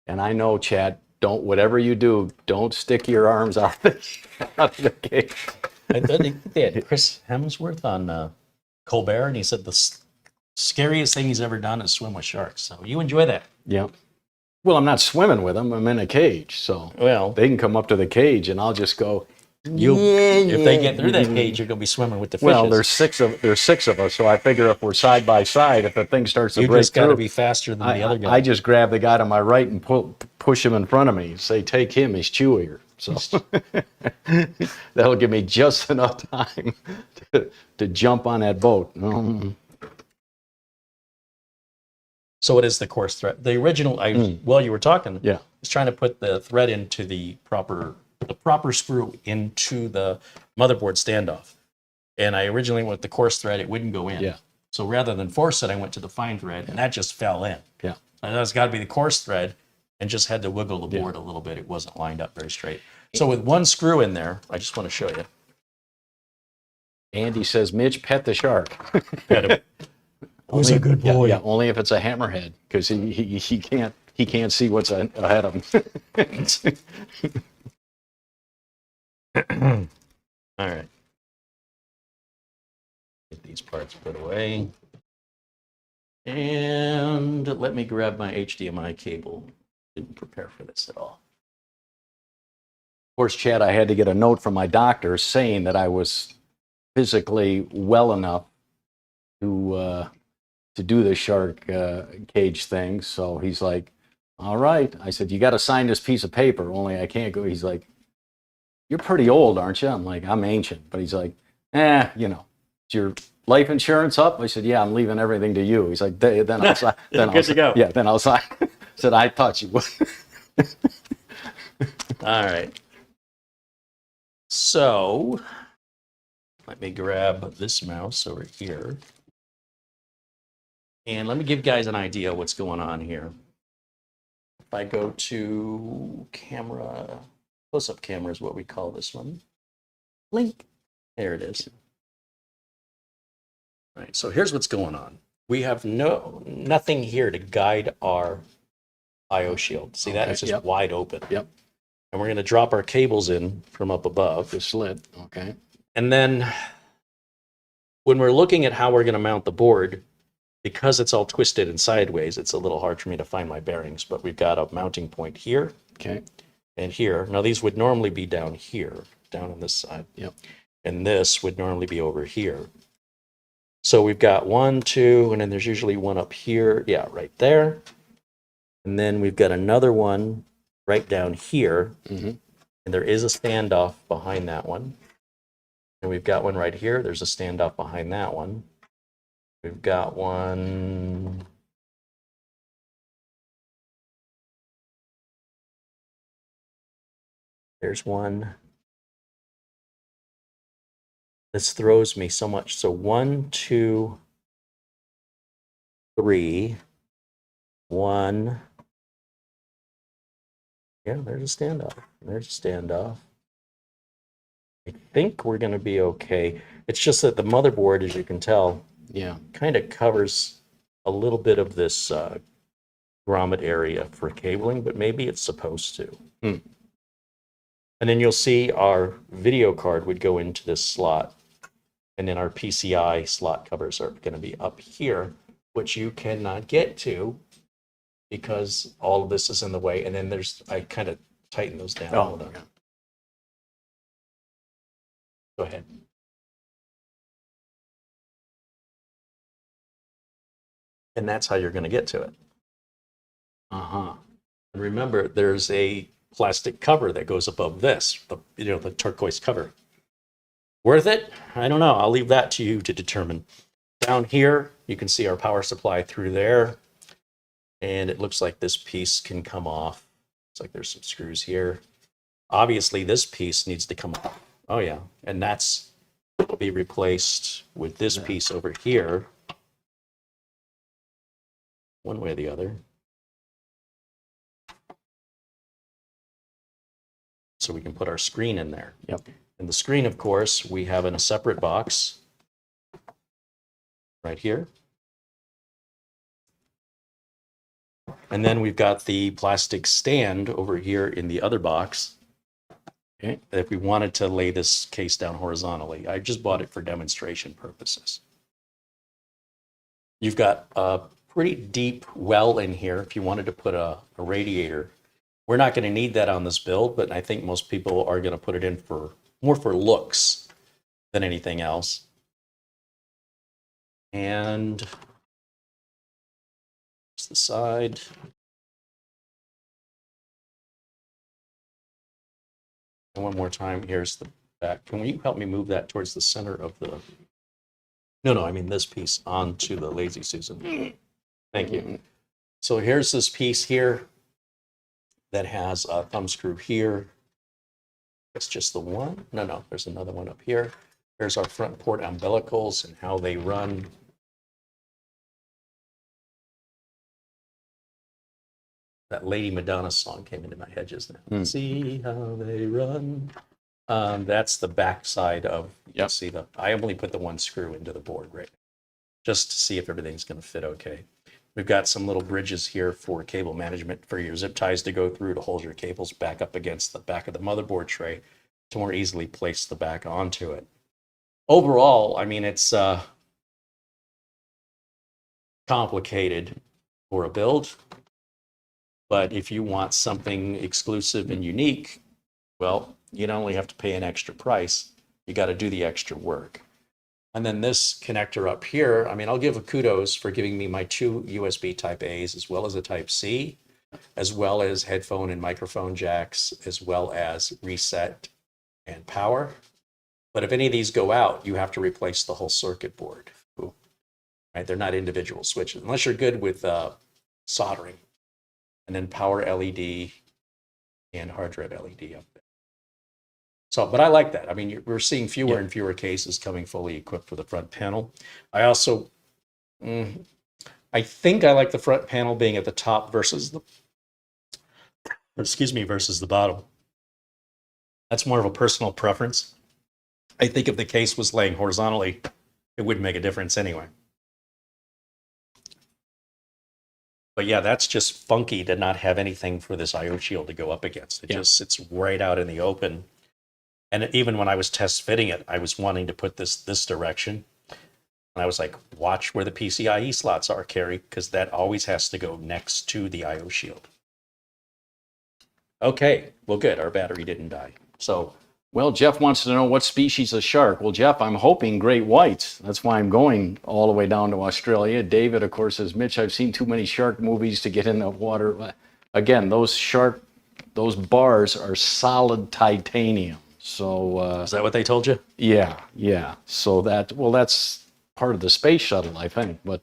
And I know, Chad, whatever you do, don't stick your arms out of the cage. I think they had Chris Hemsworth on Colbert, and he said the scariest thing he's ever done is swim with sharks. So you enjoy that. Yeah. Well, I'm not swimming with them. I'm in a cage, so Well, they can come up to the cage, and I'll just go. if they get through that cage, you're going to be swimming with the fishes. Well, there's six of us, so I figure if we're side by side, if the thing starts to you break just got to through, be faster than the other guy. I just grab the guy to my right and push him in front of me. Say, take him. He's chewier. So that'll give me just enough time to jump on that boat. So it is the coarse thread. The original, while you were talking, Yeah. was trying to put the thread into the proper screw into the motherboard standoff. And I originally went with the coarse thread; it wouldn't go in. Yeah. So rather than force it, I went to the fine thread, and that just fell in. Yeah. And that's got to be the coarse thread, and just had to wiggle the board a little bit. It wasn't lined up very straight. So with one screw in there, I just want to show you. Andy says, Mitch, pet the shark. Pet him. Who's a good boy? Yeah, only if it's a hammerhead, because he can't see what's ahead of him. All right. Get these parts put away. And let me grab my HDMI cable. Didn't prepare for this at all. Of course, Chad, I had to get a note from my doctor saying that I was physically well enough to do the shark cage thing. So he's like, all right. I said, you got to sign this piece of paper, only I can't go. He's like, you're pretty old, aren't you? I'm like, I'm ancient. But he's like, is your life insurance up? I said, yeah, I'm leaving everything to you. He's like, then I'll sign. Good to go. Yeah, then I'll sign. I said, I thought you would. All right. So let me grab this mouse over here. And let me give you guys an idea of what's going on here. If I go to camera, close-up camera is what we call this one. Blink. There it is. Right, so here's what's going on. We have nothing here to guide our IO shield. See that? Okay, It's just yep. wide open. Yep. And we're going to drop our cables in from up above. The slit. Okay. And then when we're looking at how we're going to mount the board, because it's all twisted and sideways, it's a little hard for me to find my bearings, but we've got a mounting point here Okay. and here. Now these would normally be down here, down on this side. Yep. And this would normally be over here. So we've got 1, 2, and then there's usually one up here. Yeah, right there. And then we've got another one right down here. Mm-hmm. And there is a standoff behind that one. And we've got one right here. There's a standoff behind that one. We've got one. There's one. This throws me so much. So 1, 2, 3, 1. Yeah, there's a standoff. There's a standoff. I think we're going to be okay. It's just that the motherboard, as you can tell, Yeah. kind of covers a little bit of this grommet area for cabling, but maybe it's supposed to. Hmm. And then you'll see our video card would go into this slot, and then our PCI slot covers are going to be up here, which you cannot get to because all of this is in the way. And then I kind of tighten those down. Oh, Hold on. okay. Go ahead. And that's how you're going to get to it. Uh-huh. And remember, there's a plastic cover that goes above this, the turquoise cover. Worth it? I don't know. I'll leave that to you to determine. Down here, you can see our power supply through there. And it looks like this piece can come off. It's like there's some screws here. Obviously, this piece needs to come off. Oh, yeah. And that's will be replaced with this piece over here. One way or the other. So we can put our screen in there. Yep. And the screen, of course, we have in a separate box right here. And then we've got the plastic stand over here in the other box. Okay. If we wanted to lay this case down horizontally, I just bought it for demonstration purposes. You've got a pretty deep well in here if you wanted to put a radiator. We're not going to need that on this build, but I think most people are going to put it in for more for looks than anything else. And just the side. And one more time, here's the back. Can you help me move that towards the center of the... No, I mean this piece onto the Lazy Susan. Thank you. So here's this piece here that has a thumb screw here. It's just the one. No, there's another one up here. There's our front port umbilicals and how they run. That Lady Madonna song came into my head just now. See how they run. That's the back side of, Yep. See I only put the one screw into the board right now, just to see if everything's going to fit okay. We've got some little bridges here for cable management for your zip ties to go through to hold your cables back up against the back of the motherboard tray to more easily place the back onto it. Overall, I mean, it's complicated for a build, but if you want something exclusive and unique, well, you not only have to pay an extra price, you got to do the extra work. And then this connector up here, I mean, I'll give a kudos for giving me my 2 USB type A's as well as a type C, as well as headphone and microphone jacks, as well as reset and power. But if any of these go out, you have to replace the whole circuit board. Right? They're not individual switches, unless you're good with soldering. And then power LED and hard drive LED up there. So, but I like that. I mean, we're seeing fewer and fewer cases coming fully equipped with the front panel. I also, I think I like the front panel being at the top versus the, versus the bottom. That's more of a personal preference. I think if the case was laying horizontally, it wouldn't make a difference anyway. But yeah, that's just funky to not have anything for this IO shield to go up against. It just sits right out in the open. And even when I was test fitting it, I was wanting to put this direction. And I was like, watch where the PCIe slots are, Carey, because that always has to go next to the IO shield. Okay, well, good. Our battery didn't die. So, Well, Jeff wants to know what species of shark. Well, Jeff, I'm hoping great whites. That's why I'm going all the way down to Australia. David, of course, says, Mitch, I've seen too many shark movies to get in the water. Again, those bars are solid titanium. So, is that what they told you? yeah. So that's part of the space shuttle, I think. But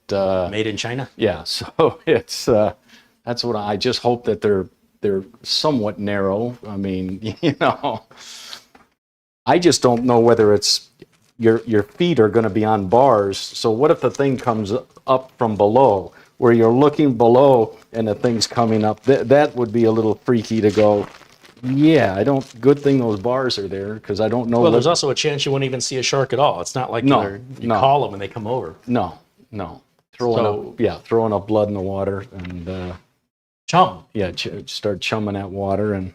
Made in China? yeah, so it's that's what I just hope that they're somewhat narrow. I mean, I just don't know whether it's your feet are going to be on bars. So what if the thing comes up from below, where you're looking below and the thing's coming up? That would be a little freaky to go. Yeah, I don't. Good thing those bars are there because I don't know. Well, there's also a chance you won't even see a shark at all. It's not like you call them and they come over. No. Throwing up blood in the water and Chum. start chumming that water and.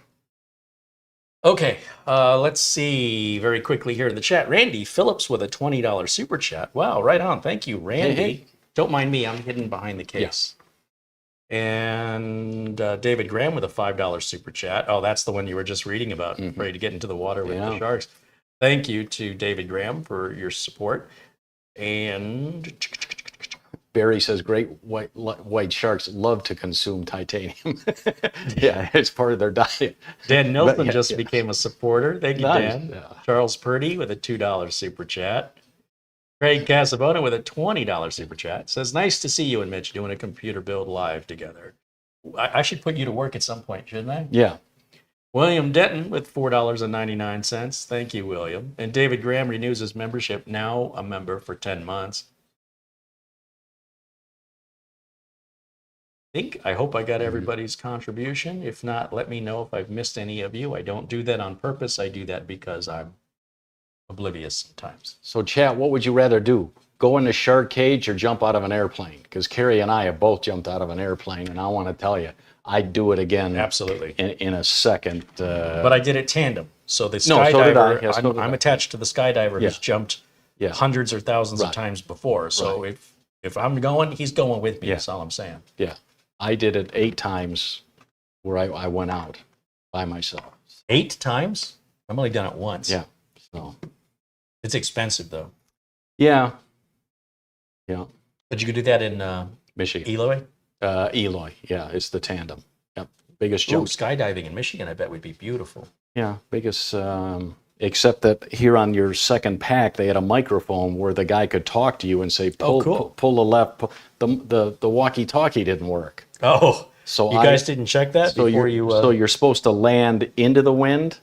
Okay, let's see very quickly here in the chat. Randy Phillips with a $20 super chat. Wow, right on. Thank you, Randy. Hey. Don't mind me. I'm hidden behind the case. And David Graham with a $5 super chat. Oh, that's the one you were just reading about. Ready to get into the water with the sharks. Thank you to David Graham for your support. And Barry says, great white sharks love to consume titanium. Yeah, it's part of their diet. Dan Nilsson became a supporter. Thank you, Nice. Dan. Yeah. Charles Purdy with a $2 super chat. Craig Casabona with a $20 super chat. Says, nice to see you and Mitch doing a computer build live together. I should put you to work at some point, shouldn't I? Yeah. William Denton with $4.99. Thank you, William. And David Graham renews his membership, now a member for 10 months. I hope I got everybody's contribution. If not, let me know if I've missed any of you. I don't do that on purpose. I do that because I'm oblivious sometimes. So, chat, what would you rather do? Go in the shark cage or jump out of an airplane? Because Carey and I have both jumped out of an airplane, and I want to tell you, I'd do it again. Absolutely. In a second. But I did it tandem. So the No, so did I. skydiver, Yes, so did I'm I. attached to the skydiver who's jumped Yeah. hundreds or thousands of Right. times before. So Right. if I'm going, he's going with me. Yeah. That's all I'm saying. Yeah. I did it 8 times where I went out by myself. 8 times? I've only done it once. Yeah. So, It's expensive, though. yeah. But you could do that in Michigan. Eloy? Eloy. Yeah, it's the tandem. Yep. Biggest Ooh, jump. skydiving in Michigan, I bet would be beautiful. Yeah, biggest. Except that here on your second pack, they had a microphone where the guy could talk to you and say, "Pull, cool. pull the left." The walkie-talkie didn't work. Oh, So you guys didn't check that before you... So you're supposed to land into the wind.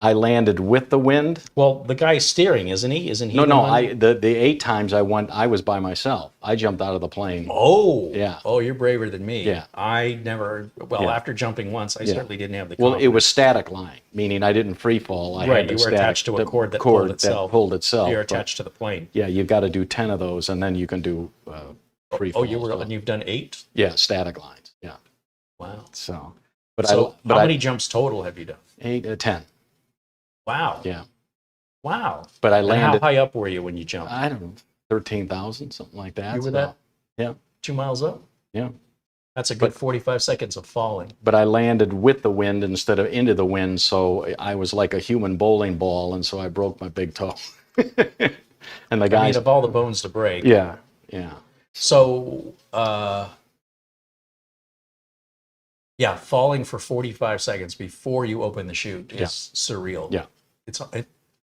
I landed with the wind. Well, the guy's steering, isn't he? Isn't he? No. the one- The 8 times I went, I was by myself. I jumped out of the plane. Oh. Yeah. Oh, you're braver than me. Yeah. I never... Well, Yeah. after jumping once, I certainly didn't have the Well, it confidence. was static line, meaning I didn't free fall. I Right, had the you were static- attached to a the cord that pulled itself. pulled itself. You're but attached to the plane. yeah, you've got to do 10 of those, and then you can do free fall. Oh, and you've done 8? Yeah, static lines. Yeah. Wow. So, How many jumps total have you done? 8 10. Wow. Yeah. Wow. But I And how landed. high up were you when you jumped? I don't know, 13,000, something like that. You were So, that? Yeah. 2 miles up? Yeah. That's a good 45 seconds of falling. But I landed with the wind instead of into the wind, so I was like a human bowling ball, and so I broke my big toe. And the I mean, guys, of all the bones to break. yeah. So, falling for 45 seconds before you open the chute is surreal. Yeah.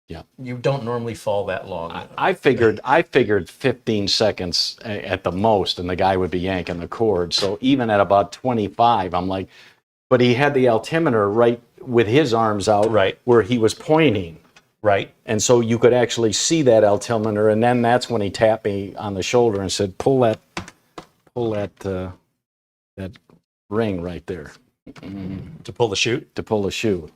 Yeah. You don't normally fall that long. I figured 15 seconds at the most, and the guy would be yanking the cord. So even at about 25, I'm like, but he had the altimeter right with his arms out, Right. where he was pointing. Right. And so you could actually see that altimeter, and then that's when he tapped me on the shoulder and said, "Pull that ring right there To pull the chute? to pull the shoe."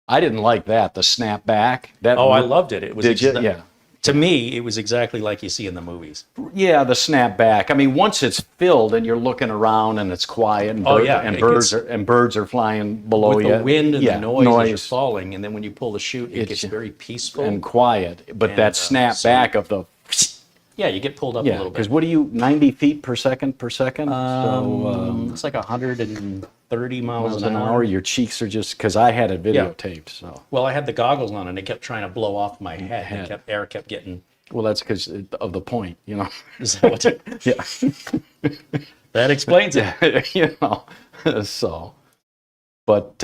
I didn't like that. The snap back. That Oh, I loved it. It was Did you? Yeah. To me, it was exactly like you see in the movies. Yeah, the snap back. I mean, once it's filled and you're looking around and it's quiet and, birds are flying below With you. the wind and yeah, the noise as you're falling, and then when you pull the chute, it gets very peaceful. and quiet. But that snap back of the... Yeah, you get pulled up a little bit. Because what are you, 90 feet per second per second? It's like 130 miles an an hour. hour. Your cheeks are just... Because I had it videotaped, so... Well, I had the goggles on, and it kept trying to blow off my head. Air kept getting... Well, that's because of the point, you know. Is that what Yeah. That explains it. You know, so... But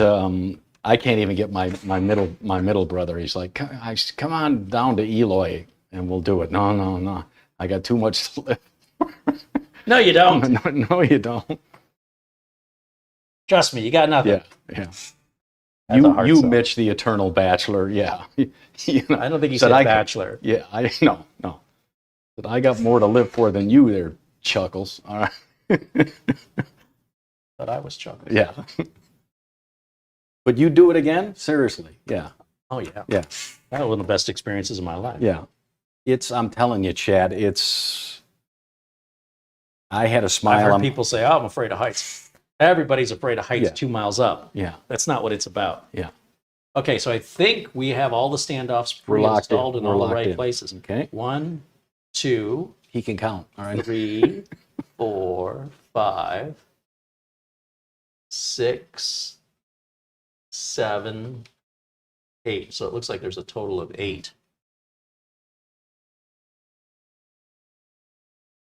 I can't even get my middle brother. He's like, come on down to Eloy, and we'll do it. No. I got too much to live. No, you don't. No, you don't. Trust me, you got nothing. Yeah. That's a hard You, sell. Mitch, the eternal bachelor. Yeah. You know, I don't think you said bachelor. Yeah, no. But I got more to live for than you there, Chuckles. All right. But I was chuckling. Yeah. But you do it again? Seriously. Yeah. Oh, yeah. Yeah. That was one of the best experiences of my life. Yeah. I'm telling you, Chad, I had a I've smile. heard people say, oh, I'm afraid of heights. Everybody's afraid of heights Yeah. 2 miles up. Yeah. That's not what it's about. Yeah. Okay, so I think we have all the standoffs We're locked pre-installed in We're all the locked right in. places. Okay. 1, 2, He can count. All right. 3, 4, 5, 6, 7, 8. So it looks like there's a total of 8.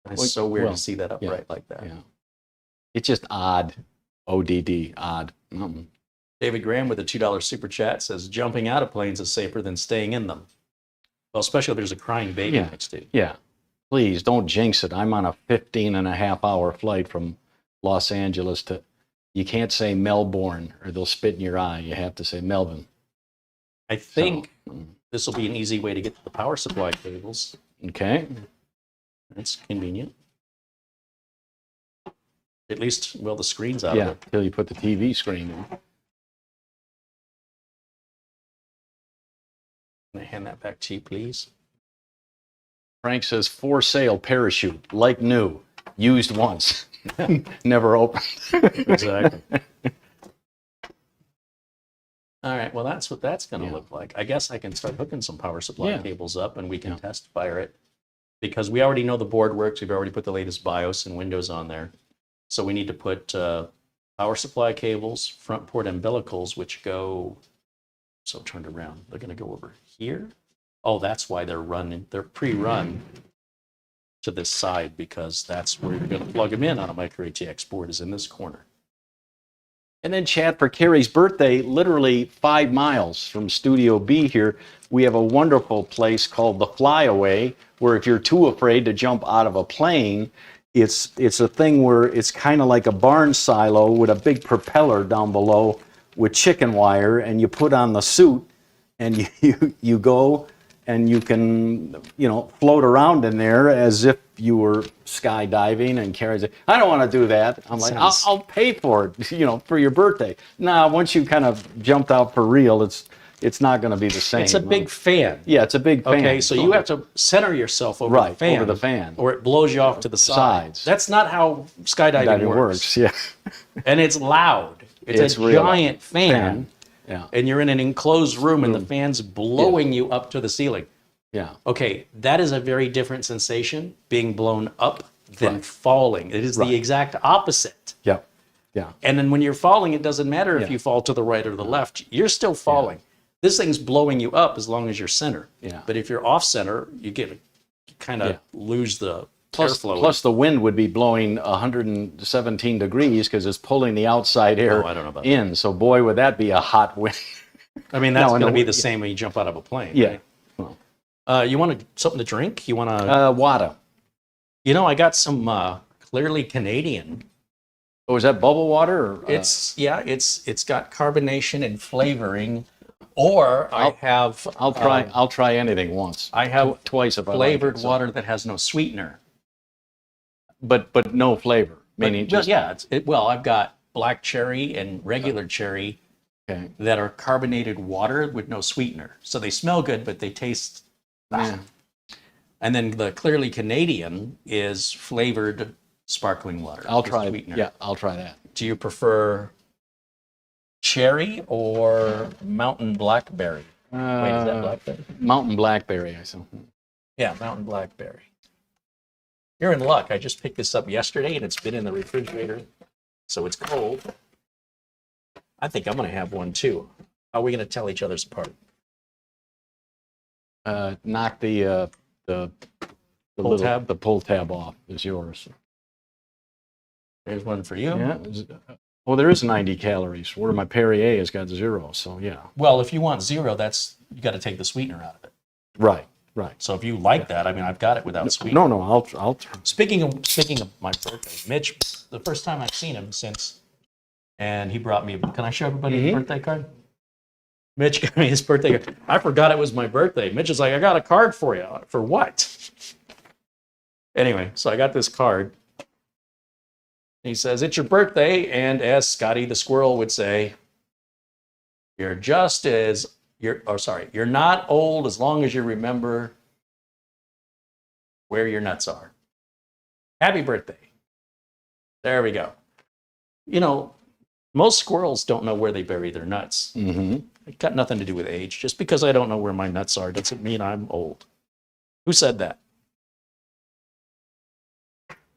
It's so weird to see that upright like that. Yeah. It's just odd. ODD. Odd. David Graham with a $2 super chat says, jumping out of planes is safer than staying in them. Well, especially if there's a crying baby next to you. Yeah. Please don't jinx it. I'm on a 15-and-a-half-hour flight from Los Angeles to, you can't say Melbourne or they'll spit in your eye. You have to say Melbourne. I think this will be an easy way to get to the power supply cables. Okay. It's convenient. At least, well, the screen's out of Yeah, it. until you put the TV screen in. Can I hand that back to you, please? Frank says, for sale parachute, like new, used once, never opened. Exactly. All right, well, that's what that's going to look like. I guess I can start hooking some power supply cables up and we can test fire it. Because we already know the board works. We've already put the latest BIOS and Windows on there. So we need to put power supply cables, front port umbilicals, which go, so turned around. They're going to go over here. Oh, that's why they're pre-run to this side, because that's where you're going to plug them in on a micro ATX board, is in this corner. And then, Chad, for Carey's birthday, literally 5 miles from Studio B here, we have a wonderful place called The Flyaway, where if you're too afraid to jump out of a plane, it's a thing where it's kind of like a barn silo with a big propeller down below with chicken wire, and you put on the suit, and you go, and you can, float around in there as if you were skydiving. And Carey's like, I don't want to do that. I'm like, I'll pay for it, for your birthday. Nah, once you kind of jumped out for real, it's not going to be the same. It's a big fan. Yeah, it's a big fan. Okay, so you have to center yourself over the fan. Or it blows you off to the sides. That's not how skydiving works. Yeah. And it's loud. It's a giant fan. Yeah. And you're in an enclosed room and the fan's blowing you up to the ceiling. Yeah. Okay, that is a very different sensation, being blown up than falling. It is the exact opposite. Yeah. Yeah. And then when you're falling, it doesn't matter if you fall to the right or the left. You're still falling. This thing's blowing you up as long as you're center. Yeah. But if you're off center, you kind of lose the airflow. Plus the wind would be blowing 117 degrees because it's pulling the outside air I don't know about in. So boy, would that be a hot wind. I mean, that's going to be the same when you jump out of a plane. Yeah. Right? You want something to drink? You want to? Water. I got some clearly Canadian. Oh, is that bubble water? Or, it's got carbonation and flavoring. Or I'll try anything once. I have twice if I flavored water that has no sweetener. But no flavor. Meaning I've got black cherry and regular cherry that are carbonated water with no sweetener. So they smell good, but they taste. Yeah. And then the clearly Canadian is flavored sparkling water. I'll with try. sweetener. Yeah, I'll try that. Do you prefer cherry or mountain blackberry? Wait, is that blackberry? Mountain blackberry, I saw. Yeah, mountain blackberry. You're in luck. I just picked this up yesterday and it's been in the refrigerator, so it's cold. I think I'm going to have one too. How are we going to tell each other's apart? Knock the Pull tab? The pull tab off is yours. There's one for you. Yeah. Well, there is 90 calories. Where my Perrier has got 0, so yeah. Well, if you want 0, that's you got to take the sweetener out of it. Right. So if you like that, I mean, I've got it without sweetener. No, I'll. Speaking of my birthday, Mitch, the first time I've seen him since, and he brought me. Can I show everybody his birthday card? Mitch gave me his birthday card. I forgot it was my birthday. Mitch is like, I got a card for you. For what? Anyway, so I got this card. He says, it's your birthday, and as Scotty the squirrel would say, you're not old as long as you remember where your nuts are. Happy birthday. There we go. You know, most squirrels don't know where they bury their nuts. Mm-hmm. It got nothing to do with age. Just because I don't know where my nuts are doesn't mean I'm old. Who said that?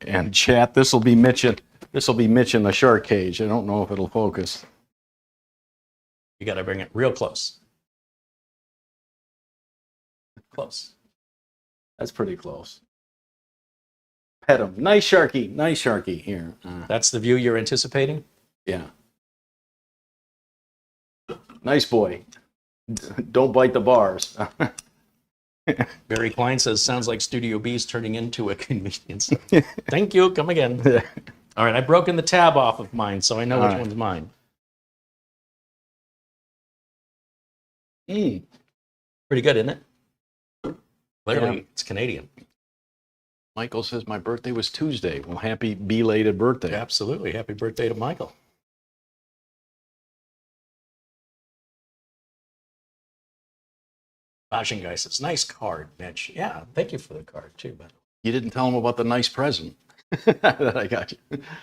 And chat, this will be Mitch in the shark cage. I don't know if it'll focus. You got to bring it real close. Close. That's pretty close. Pet him. Nice sharky here. That's the view you're anticipating? Yeah. Nice boy. Don't bite the bars. Barry Klein says, sounds like Studio B is turning into a convenience. Thank you. Come again. All right. I've broken the tab off of mine, so I know which one's mine. Pretty good, isn't it? Clearly, it's Canadian. Michael says my birthday was Tuesday. Well, happy belated birthday. Absolutely. Happy birthday to Michael. Bashing guy says, nice card, Mitch. Yeah, thank you for the card, too. But You didn't tell him about the nice present that I got you.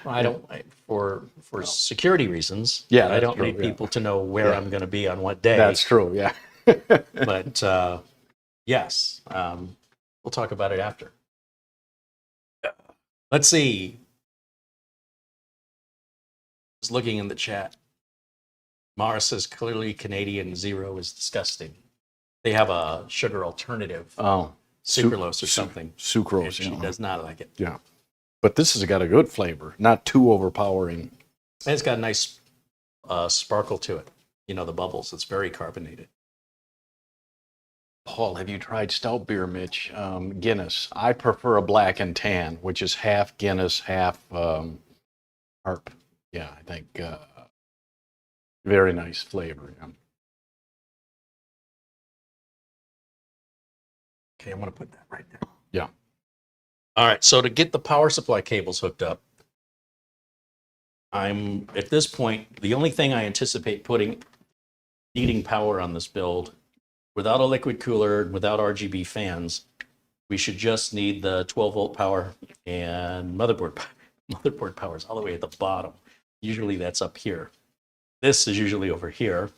I don't, for security reasons, Yeah, I that's don't true, need yeah. people to know where I'm going to be on what day. That's true, yeah. But yes, we'll talk about it after. Let's see. Just looking in the chat. Mara says clearly Canadian 0 is disgusting. They have a sugar alternative, Oh, sucralose or something. sucrose. And she does not like it. Yeah. But this has got a good flavor, not too overpowering. And it's got a nice sparkle to it. You know, the bubbles. It's very carbonated. Paul, have you tried stout beer, Mitch? Guinness. I prefer a black and tan, which is half Guinness, half Harp. Yeah, I think very nice flavor. Yeah. Okay, I'm going to put that right there. Yeah. All right, so to get the power supply cables hooked up, I'm, at this point, the only thing I anticipate needing power on this build, without a liquid cooler, without RGB fans, we should just need the 12-volt power and motherboard power is all the way at the bottom. Usually that's up here. This is usually over here,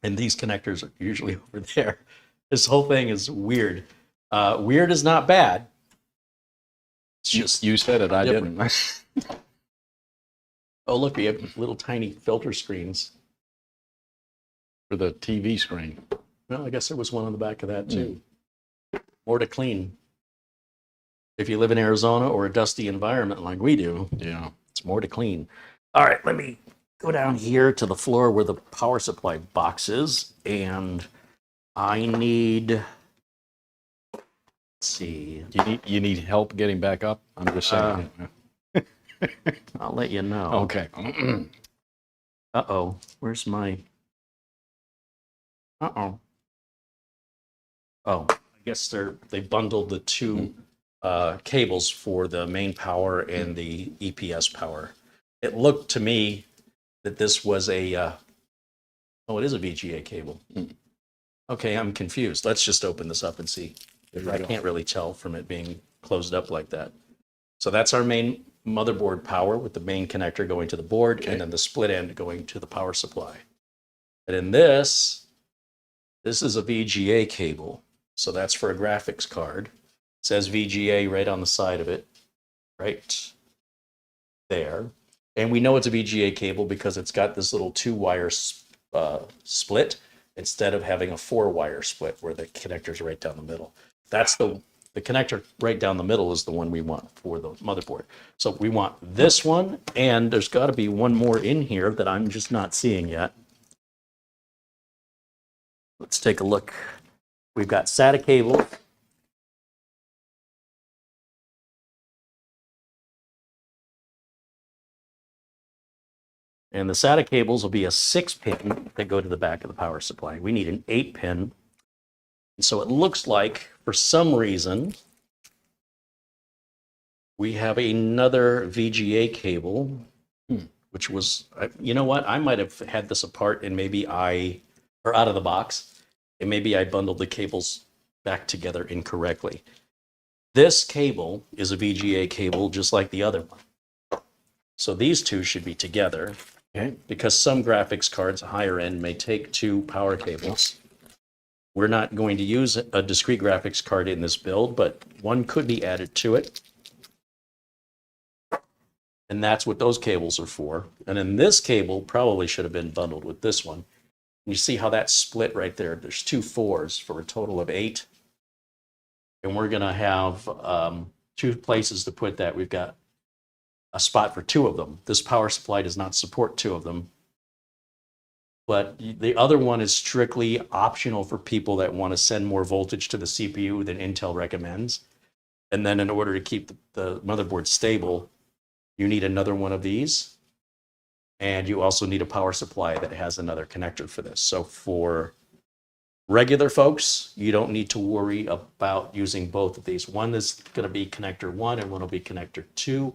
and these connectors are usually over there. This whole thing is weird. Weird is not bad. It's just You said it, I different. didn't. Oh, look, we have little tiny filter screens. For the TV screen. Well, I guess there was one on the back of that too. More to clean. If you live in Arizona or a dusty environment like we do, Yeah. it's more to clean. All right, let me go down here to the floor where the power supply box is, and I need. Let's see. You need help getting back up? I'm just saying. I'll let you know. Okay. Uh-oh. Where's my... Uh-oh. Oh, I guess they bundled the two cables for the main power and the EPS power. It looked to me that this was a... oh, it is a VGA cable. Okay, I'm confused. Let's just open this up and see. I can't really tell from it being closed up like that. So that's our main motherboard power with the main connector going to the board and then the split end going to the power supply. And in this is a VGA cable. So that's for a graphics card. It says VGA right on the side of it, right there. And we know it's a VGA cable because it's got this little 2-wire split instead of having a 4-wire split where the connector's right down the middle. That's the connector right down the middle is the one we want for the motherboard. So we want this one, and there's got to be one more in here that I'm just not seeing yet. Let's take a look. We've got SATA cable. And the SATA cables will be a 6-pin that go to the back of the power supply. We need an 8-pin. And so it looks like, for some reason, we have another VGA cable, which was, you know what? I might have had this apart and maybe or out of the box, and maybe I bundled the cables back together incorrectly. This cable is a VGA cable just like the other one. So these two should be together. Okay. Because some graphics cards, higher end, may take 2 power cables. We're not going to use a discrete graphics card in this build, but one could be added to it. And that's what those cables are for. And then this cable probably should have been bundled with this one. You see how that's split right there. There's 2 4s for a total of 8. And we're going to have 2 places to put that. We've got a spot for 2 of them. This power supply does not support 2 of them. But the other one is strictly optional for people that want to send more voltage to the CPU than Intel recommends. And then in order to keep the motherboard stable, you need another one of these. And you also need a power supply that has another connector for this. So for regular folks, you don't need to worry about using both of these. One is going to be connector 1 and one will be connector 2.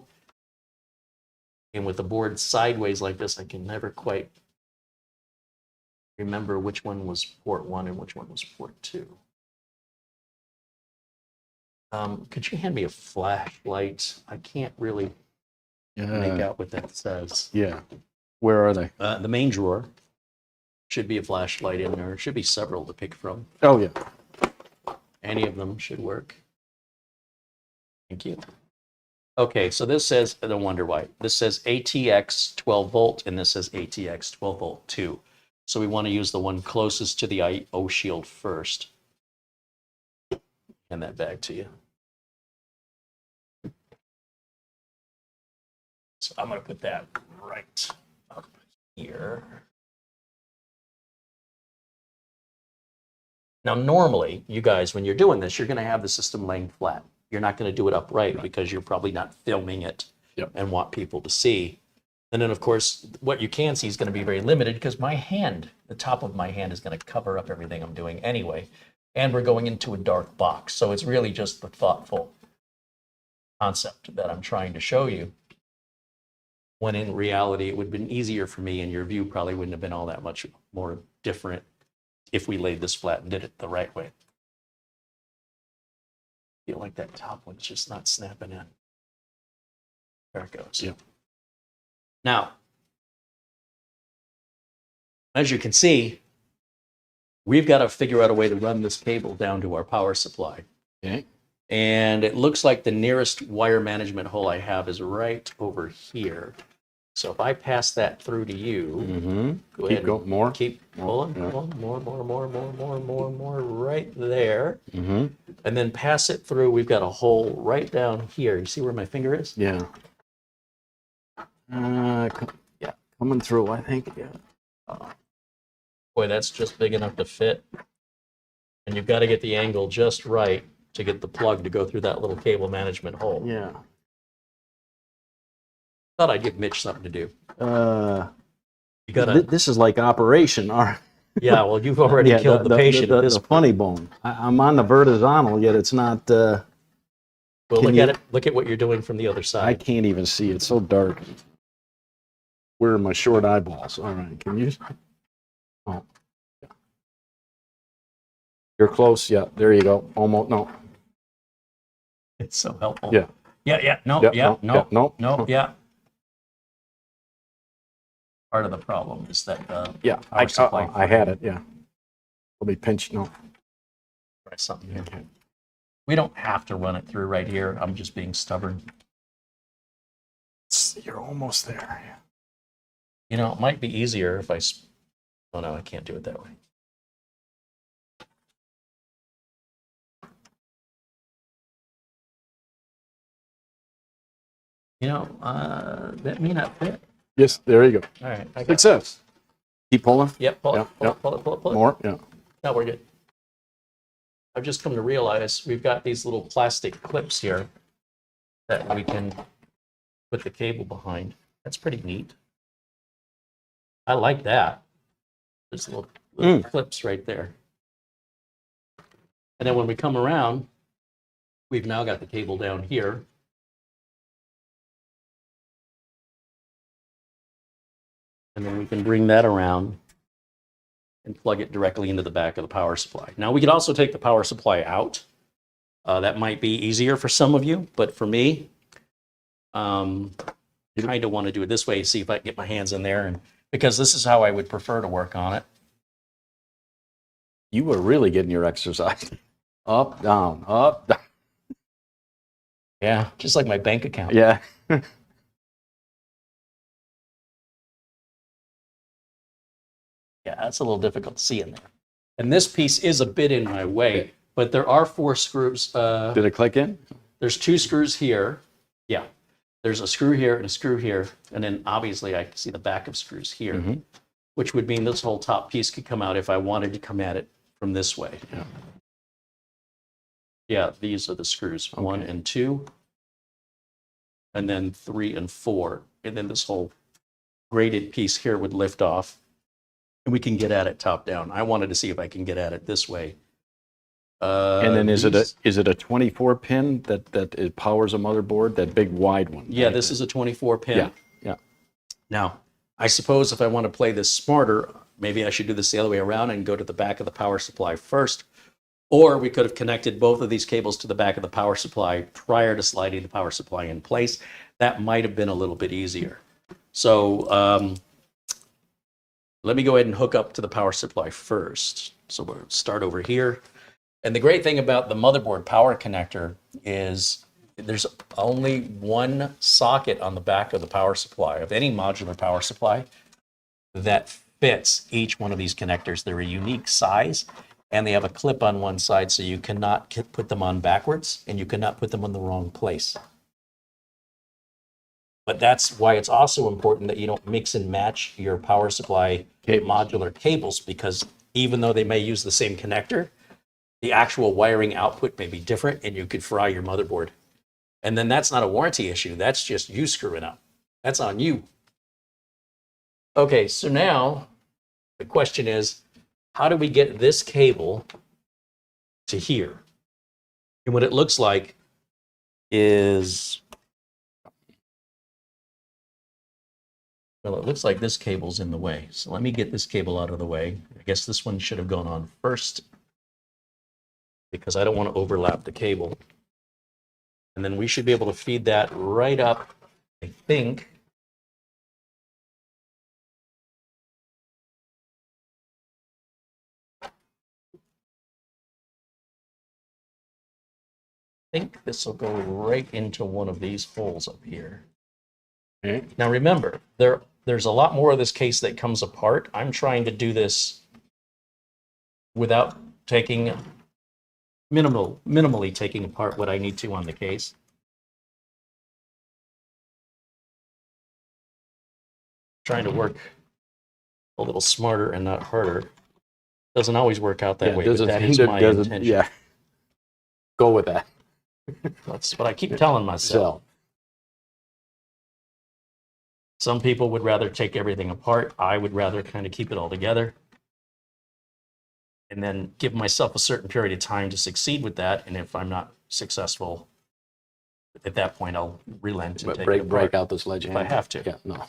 And with the board sideways like this, I can never quite remember which one was port 1 and which one was port 2. Could you hand me a flashlight? I can't really make out what that says. Yeah. Where are they? The main drawer. Should be a flashlight in there. Should be several to pick from. Oh, yeah. Any of them should work. Thank you. Okay, so this says, I don't wonder why. This says ATX 12 volt, and this says ATX 12 volt 2. So we want to use the one closest to the I/O shield first. Hand that back to you. So I'm going to put that right up here. Now, normally, you guys, when you're doing this, you're going to have the system laying flat. You're not going to do it upright because you're probably not filming it and want people to see. And then, of course, what you can see is going to be very limited because my hand, the top of my hand is going to cover up everything I'm doing anyway. And we're going into a dark box. So it's really just the thoughtful concept that I'm trying to show you. When in reality, it would have been easier for me and your view probably wouldn't have been all that much more different if we laid this flat and did it the right way. I feel like that top one's just not snapping in. There it goes. Yeah. Now, as you can see, we've got to figure out a way to run this cable down to our power supply. Okay. And it looks like the nearest wire management hole I have is right over here. So if I pass that through to you, go ahead. More. Keep pulling, more, right there. And then pass it through. We've got a hole right down here. You see where my finger is? Yeah. Yeah, coming through, I think. Yeah. Boy, that's just big enough to fit. And you've got to get the angle just right to get the plug to go through that little cable management hole. Yeah. Thought I'd give Mitch something to do. You gotta. This is like Operation R. Yeah, well, you've already killed the patient. The funny bone. I'm on the vertical, yet it's not. Well, look at it. Look at what you're doing from the other side. I can't even see. It's so dark. Where are my short eyeballs? All right, can you? Oh, yeah. You're close. Yeah, there you go. Almost. No, It's so helpful. Yeah. Yeah. No. Yeah, Yeah. no, No. yeah, no. No. Yeah. Part of the problem is that Yeah, power supply. I had it, yeah. Let me pinch, no. Try something here. We don't have to run it through right here. I'm just being stubborn. You're almost there. Yeah. You know, it might be easier if I. Oh no, I can't do it that way. You know, that may not fit. Yes, there you go. All right. I got Success. Keep pulling. Yep. Pull Yeah, it. Pull yeah. it. Pull it. Pull it. Pull it. More, yeah. No, we're good. I've just come to realize we've got these little plastic clips here that we can put the cable behind. That's pretty neat. I like that. There's little clips right there. And then when we come around, we've now got the cable down here. And then we can bring that around and plug it directly into the back of the power supply. Now, we could also take the power supply out. That might be easier for some of you, but for me, kind of want to do it this way, see if I can get my hands in there, and because this is how I would prefer to work on it. You were really getting your exercise. Up, down, up, down. Yeah, just like my bank account. Yeah. Yeah, that's a little difficult to see in there. And this piece is a bit in my way, but there are 4 screws. Did it click in? There's 2 screws here. Yeah. There's a screw here and a screw here. And then obviously I can see the back of screws here, which would mean this whole top piece could come out if I wanted to come at it from this way. Yeah. Yeah, these are the screws, 1 and 2. And then 3 and 4. And then this whole braided piece here would lift off. And we can get at it top down. I wanted to see if I can get at it this way. And then is it a 24 pin that it powers a motherboard? That big wide one? Yeah, this is a 24 pin. Yeah, yeah. Now, I suppose if I want to play this smarter, maybe I should do this the other way around and go to the back of the power supply first. Or we could have connected both of these cables to the back of the power supply prior to sliding the power supply in place. That might have been a little bit easier. So let me go ahead and hook up to the power supply first. So we'll start over here. And the great thing about the motherboard power connector is there's only one socket on the back of the power supply, of any modular power supply, that fits each one of these connectors. They're a unique size, and they have a clip on one side, so you cannot put them on backwards, and you cannot put them in the wrong place. But that's why it's also important that you don't mix and match your power supply modular cables, because even though they may use the same connector, the actual wiring output may be different and you could fry your motherboard. And then that's not a warranty issue. That's just you screwing up. That's on you. Okay, so now the question is, how do we get this cable to here? And what it looks like is, well, it looks like this cable's in the way. So let me get this cable out of the way. I guess this one should have gone on first, because I don't want to overlap the cable. And then we should be able to feed that right up, I think. I think this will go right into one of these holes up here. Okay. Now remember, there's a lot more of this case that comes apart. I'm trying to do this without taking minimally taking apart what I need to on the case. Trying to work a little smarter and not harder. Doesn't always work out that way, but that is my intention. Yeah. Go with that. That's what I keep telling myself. Some people would rather take everything apart. I would rather kind of keep it all together and then give myself a certain period of time to succeed with that. And if I'm not successful, at that point, I'll relent and take it apart. Break out the sledgehammer. If I have to. Yeah, no.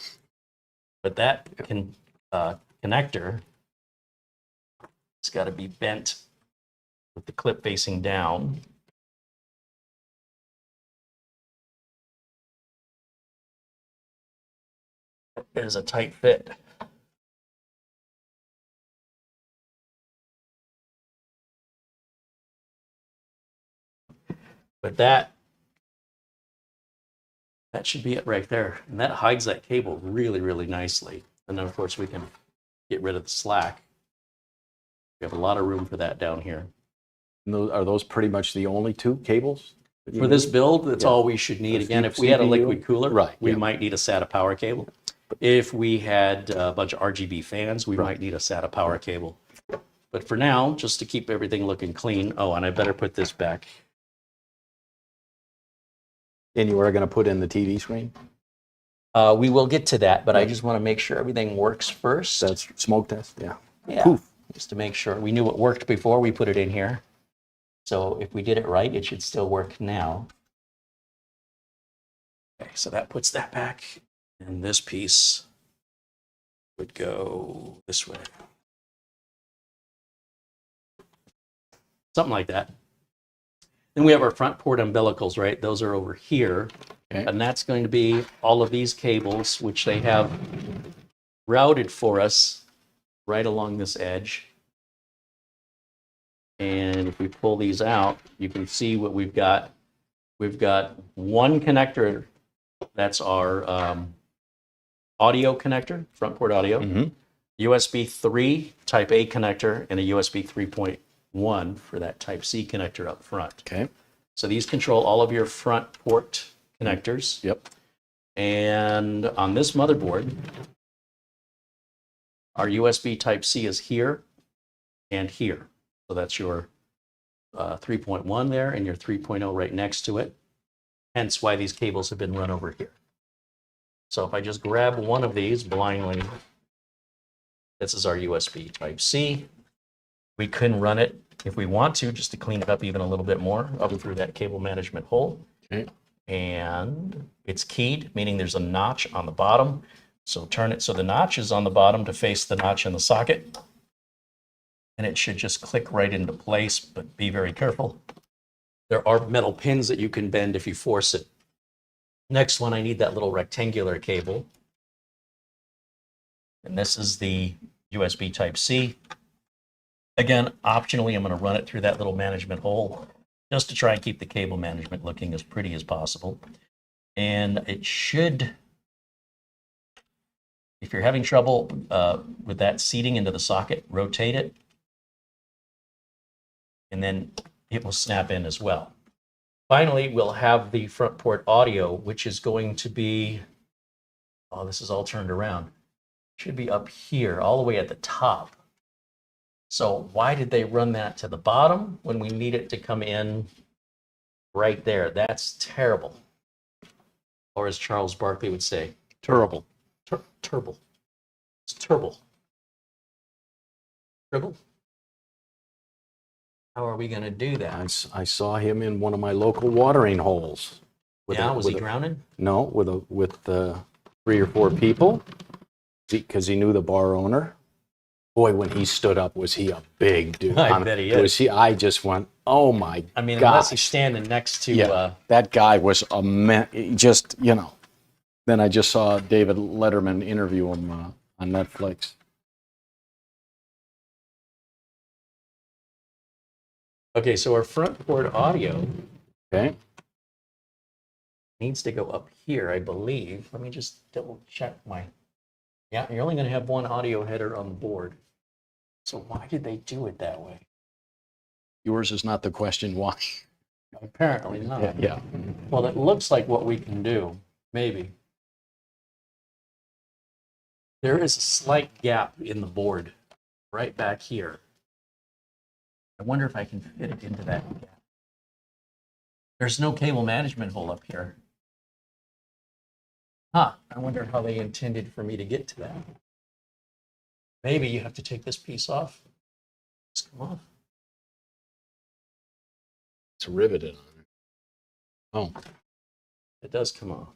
But that connector, it's got to be bent with the clip facing down. It is a tight fit. But that should be it right there. And that hides that cable really, really nicely. And then of course we can get rid of the slack. We have a lot of room for that down here. And are those pretty much the only two cables? For this build, that's all we should need. Again, if we had a liquid cooler, Right, we yeah. might need a SATA power cable. If we had a bunch of RGB fans, we might need a SATA power cable. But for now, just to keep everything looking clean. Oh, and I better put this back. And you are going to put in the TV screen? We will get to that, but I just want to make sure everything works first. That's smoke test, yeah. Yeah, Poof. just to make sure. We knew it worked before we put it in here. So if we did it right, it should still work now. Okay, so that puts that back. And this piece would go this way. Something like that. Then we have our front port umbilicals, right? Those are over here. Okay. And that's going to be all of these cables, which they have routed for us right along this edge. And if we pull these out, you can see what we've got. We've got one connector. That's our audio connector, front port audio. Mm-hmm. USB 3 Type A connector and a USB 3.1 for that Type C connector up front. Okay. So these control all of your front port connectors. Yep. And on this motherboard, our USB Type C is here and here. So that's your 3.1 there and your 3.0 right next to it. Hence why these cables have been run over here. So if I just grab one of these blindly, this is our USB Type C. We can run it if we want to, just to clean it up even a little bit more, up through that cable management hole. Okay. And it's keyed, meaning there's a notch on the bottom. So turn it so the notch is on the bottom to face the notch in the socket. And it should just click right into place, but be very careful. There are metal pins that you can bend if you force it. Next one, I need that little rectangular cable. And this is the USB Type C. Again, optionally, I'm going to run it through that little management hole just to try and keep the cable management looking as pretty as possible. And it should, if you're having trouble with that seating into the socket, rotate it. And then it will snap in as well. Finally, we'll have the front port audio, which is going to be, oh, this is all turned around. Should be up here, all the way at the top. So why did they run that to the bottom when we need it to come in right there? That's terrible. Or as Charles Barkley would say, Terrible. turble. It's turble. Turble? How are we going to do that? I saw him in one of my local watering holes. Yeah, was he drowning? No, with 3 or 4 people, because he knew the bar owner. Boy, when he stood up, was he a big dude? I bet he is. I just went, oh my I mean, gosh. unless he's standing next to, Yeah, that guy was just, you know. Then I just saw David Letterman interview him on Netflix. okay, so our front port audio Okay. needs to go up here, I believe. Let me just double check my, yeah, you're only going to have one audio header on the board. So why did they do it that way? Yours is not the question why. Apparently not. Yeah. Well, it looks like what we can do, maybe. There is a slight gap in the board right back here. I wonder if I can fit it into that gap. There's no cable management hole up here. Huh, I wonder how they intended for me to get to that. Maybe you have to take this piece off. Just come off. It's riveted on it. Oh, It does come off.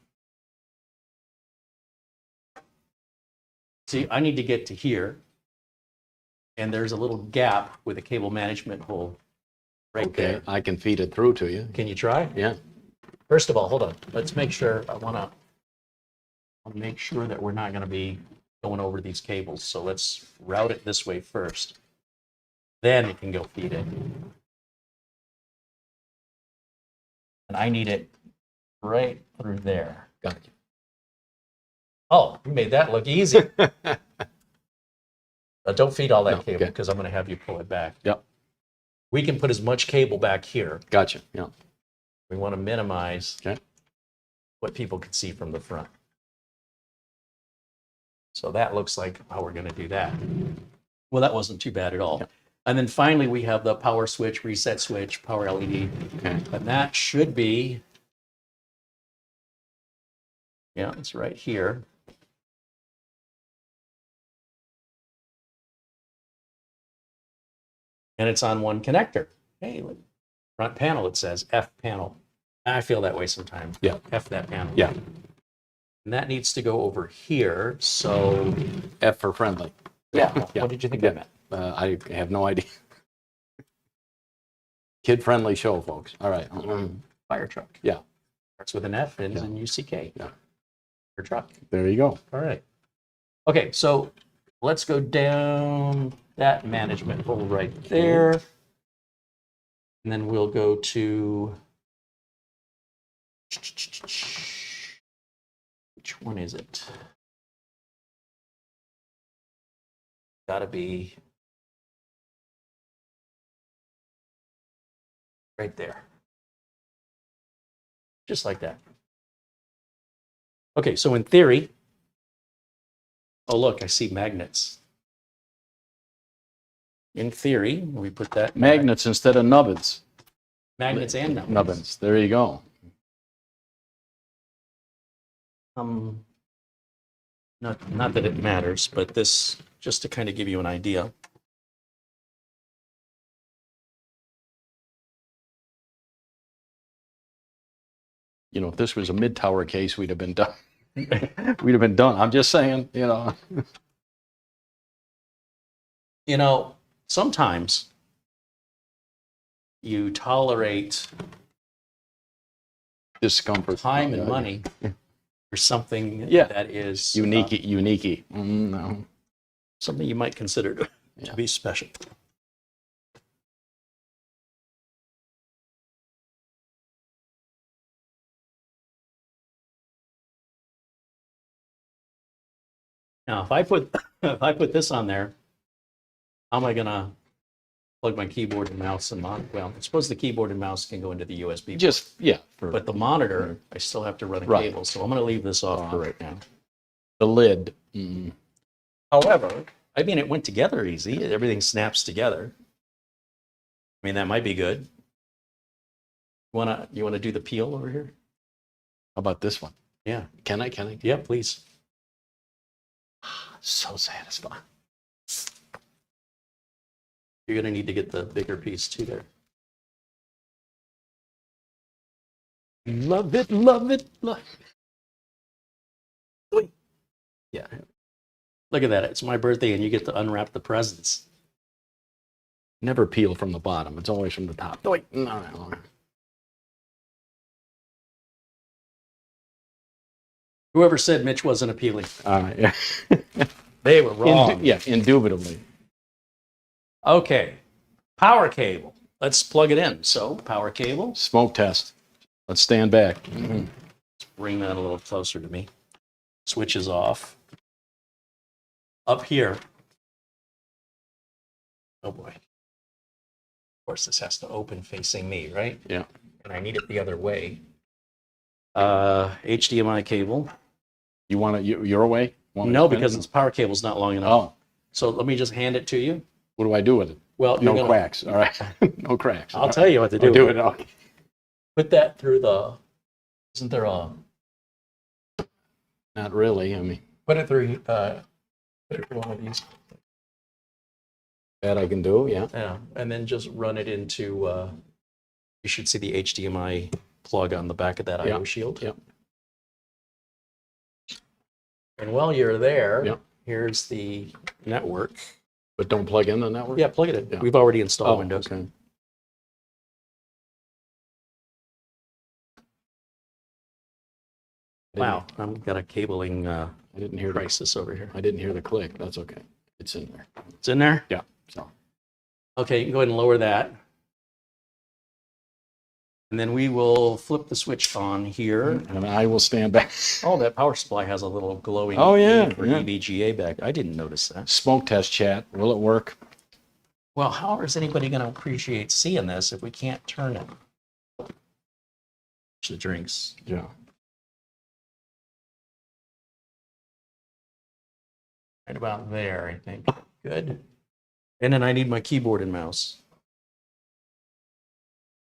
See, I need to get to here. And there's a little gap with a cable management hole right okay. there. I can feed it through to you. Can you try? Yeah. First of all, hold on. Let's make sure I want to I'll make sure that we're not going to be going over these cables. So let's route it this way first. Then it can go feed it. And I need it right through there. Got it. Oh, you made that look easy. Don't feed all that No, cable okay. because I'm going to have you pull it back. Yep. We can put as much cable back here. Gotcha. Yeah. We want to minimize Okay. what people can see from the front. So that looks like how we're going to do that. Well, that wasn't too bad at all. Yep. And then finally, we have the power switch, reset switch, power LED. Okay. And that should be, yeah, it's right here. And it's on one connector. Hey, look, front panel, it says F panel. I feel that way sometimes. Yeah. F that panel. Yeah. And that needs to go over here. So, F for friendly. yeah. Yeah. What did you think Yeah. I meant? I have no idea. Kid-friendly show, folks. All right. Fire truck. Yeah. Starts with an F, ends Yeah. in UCK. Yeah. Fire truck. There you go. All right. Okay, so let's go down that management hole right there. And then we'll go to, which one is it? Gotta be right there. Just like that. Okay, so in theory, oh look, I see magnets. In theory, we put that Magnets instead of nubbins. magnets and numbers. Nubbins. There you go. Not that it matters, but this just to kind of give you an idea. You know, if this was a mid-tower case, we'd have been done. We'd have been done. I'm just saying, you know. You know, sometimes you tolerate Discomfort. time and money for something Yeah. that is Unique. No. something you might consider to Yeah. be special. Now, if I put this on there, how am I gonna plug my keyboard and mouse and monitor? Well, I suppose the keyboard and mouse can go into the USB. Just, yeah. For But the monitor, I still have to run a Right. cable, so I'm going to leave this off for right now. the lid. However, I mean, it went together easy. Everything snaps together. I mean, that might be good. You wanna do the peel over here? How about this one? Yeah. Can I? Yeah, please. So satisfying. You're going to need to get the bigger piece too there. Love it. Yeah. Look at that. It's my birthday and you get to unwrap the presents. Never peel from the bottom. It's always from the top. No. Whoever said Mitch wasn't appealing, Yeah. they were wrong. Yeah, indubitably. Okay. Power cable. Let's plug it in. So, power cable. Smoke test. Let's stand back. Let's bring that a little closer to me. Switch is off. Up here. Oh boy. Of course, this has to open facing me, right? Yeah. And I need it the other way. HDMI cable. You want it your way? Want me No, to spin because it? its power cable's not long enough. Oh, So let me just hand it to you. what do I do with it? Well, No you're gonna, cracks. All right. No cracks. I'll tell you what to do. I'll do it. Okay. Put that through the. Isn't there a? Not really. I mean, Put it through. Put it through one of these. that I can do. Yeah. Yeah, and then just run it into. You should see the HDMI plug on the back of that Yeah. I/O shield. Yep. And while you're there, Yep. here's the network. But don't plug in the network. Yeah, plug it in. Yeah. We've already installed Oh, Windows. okay. Wow, I've got a cabling I didn't hear the crisis over here. I didn't hear the click. That's okay. It's in there. It's in there? Yeah. So Okay, you can go ahead and lower that. And then we will flip the switch on here. and I will stand back. Oh, that power supply has a little glowing Oh, yeah, E for yeah. EVGA back. I didn't notice that. Smoke test chat. Will it work? Well, how is anybody going to appreciate seeing this if we can't turn it? The drinks. Yeah. Right about there, I think. Good. And then I need my keyboard and mouse.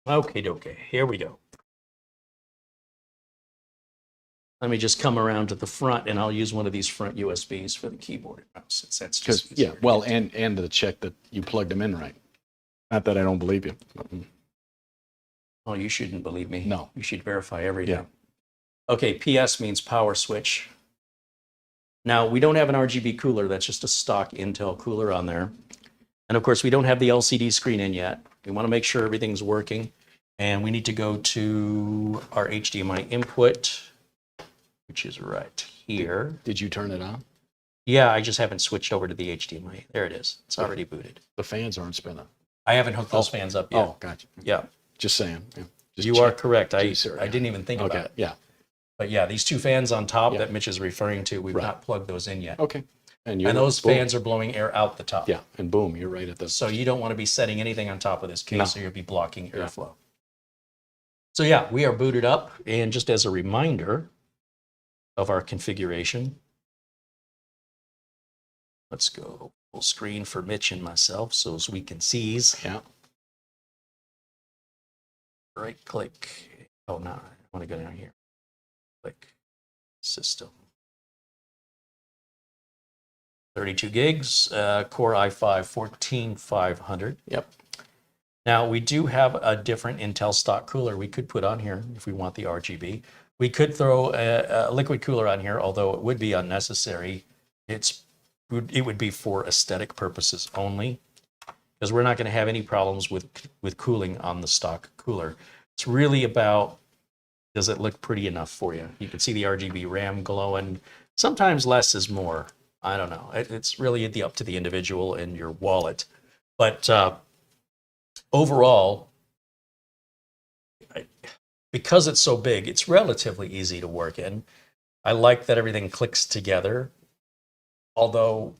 Okay, here we go. Let me just come around to the front and I'll use one of these front USBs for the keyboard and mouse. Since that's just Yeah. easier. Well, and to check that you plugged them in right. Not that I don't believe you. Oh, you shouldn't believe me. No. You should verify everything. Yeah. Okay, PS means power switch. Now, we don't have an RGB cooler. That's just a stock Intel cooler on there. And of course, we don't have the LCD screen in yet. We want to make sure everything's working. And we need to go to our HDMI input, which is right here. Did you turn it on? Yeah, I just haven't switched over to the HDMI. There it is. It's already booted. The fans aren't spinning. I haven't hooked those fans up yet. Oh, gotcha. Yeah, Just saying. Yeah. Just you check. are correct. I sir, yeah. didn't even think Okay. about it. Yeah. But yeah, these two fans on top Yeah. that Mitch is referring to, we've Right. not plugged those in yet. Okay. And And those boom. fans are blowing air out the top. Yeah. And boom, you're right at the. So you don't want to be setting anything on top of this case, No. or you'll be blocking airflow. So yeah, we are booted up. And just as a reminder of our configuration, let's go full screen for Mitch and myself so as we can seize. Yeah. Right click. Oh, no, I want to go down here. Click system. 32 gigs, Core i5 14500. Yep. Now, we do have a different Intel stock cooler we could put on here if we want the RGB. We could throw a liquid cooler on here, although it would be unnecessary. It would be for aesthetic purposes only, because we're not going to have any problems with cooling on the stock cooler. It's really about, does it look pretty enough for you? You can see the RGB RAM glowing. Sometimes less is more. I don't know. It's really up to the individual and your wallet. But overall, because it's so big, it's relatively easy to work in. I like that everything clicks together. Although,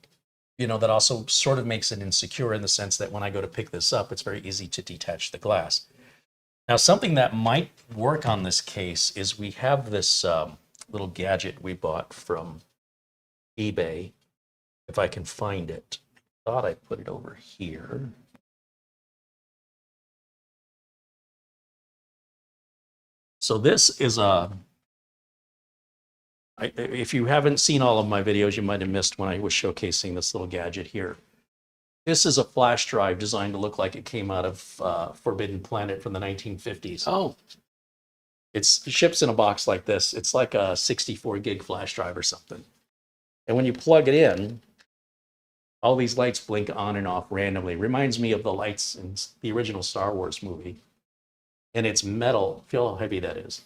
that also sort of makes it insecure in the sense that when I go to pick this up, it's very easy to detach the glass. Now, something that might work on this case is we have this little gadget we bought from eBay, if I can find it. I thought I put it over here. So this is if you haven't seen all of my videos, you might have missed when I was showcasing this little gadget here. This is a flash drive designed to look like it came out of Forbidden Planet from the 1950s. Oh. It ships in a box like this. It's like a 64 gig flash drive or something. And when you plug it in, all these lights blink on and off randomly. Reminds me of the lights in the original Star Wars movie. And it's metal. Feel how heavy that is.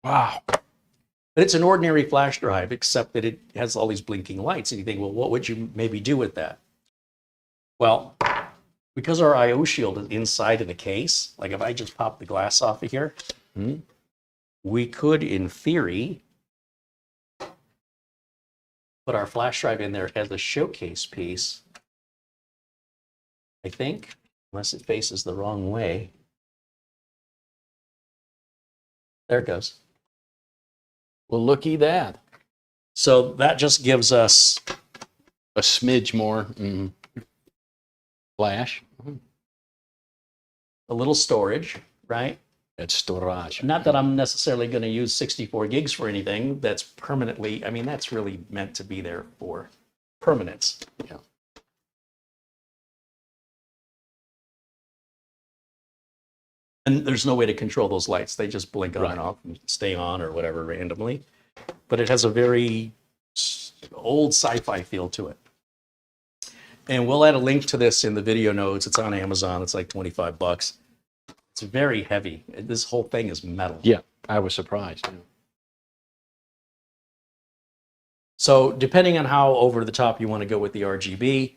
Wow. But it's an ordinary flash drive, except that it has all these blinking lights. And you think, well, what would you maybe do with that? Well, because our I/O shield is inside of the case, like if I just pop the glass off of here, we could, in theory, put our flash drive in there. It has a showcase piece, I think, unless it faces the wrong way. There it goes. Well, looky that. So that just gives us A smidge more. Flash. a little storage, right? That's storage. Not that I'm necessarily going to use 64 gigs for anything that's permanently, that's really meant to be there for permanence. Yeah. And there's no way to control those lights. They just blink on Right. and off and stay on or whatever randomly. But it has a very old sci-fi feel to it. And we'll add a link to this in the video notes. It's on Amazon. It's like $25. It's very heavy. This whole thing is metal. Yeah, I was surprised. Yeah. So depending on how over the top you want to go with the RGB,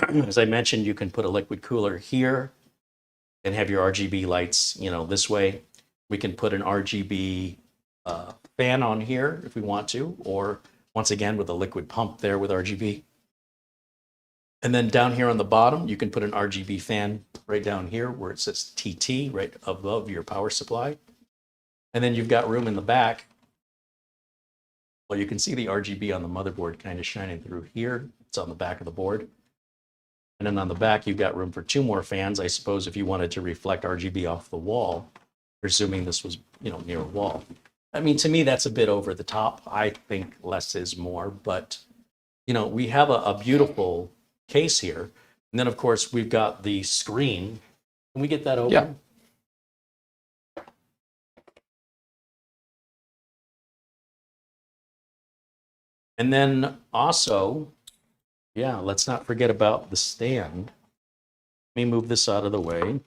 as I mentioned, you can put a liquid cooler here and have your RGB lights, you know, this way. We can put an RGB fan on here if we want to, or once again with a liquid pump there with RGB. And then down here on the bottom, you can put an RGB fan right down here where it says TT, right above your power supply. And then you've got room in the back. Well, you can see the RGB on the motherboard kind of shining through here. It's on the back of the board. And then on the back, you've got room for 2 more fans. I suppose if you wanted to reflect RGB off the wall, presuming this was, you know, near a wall. I mean, to me, that's a bit over the top. I think less is more, but, you know, we have a beautiful case here. And then, of course, we've got the screen. Can we get that open? Yeah. And then also, yeah, let's not forget about the stand. Let me move this out of the way.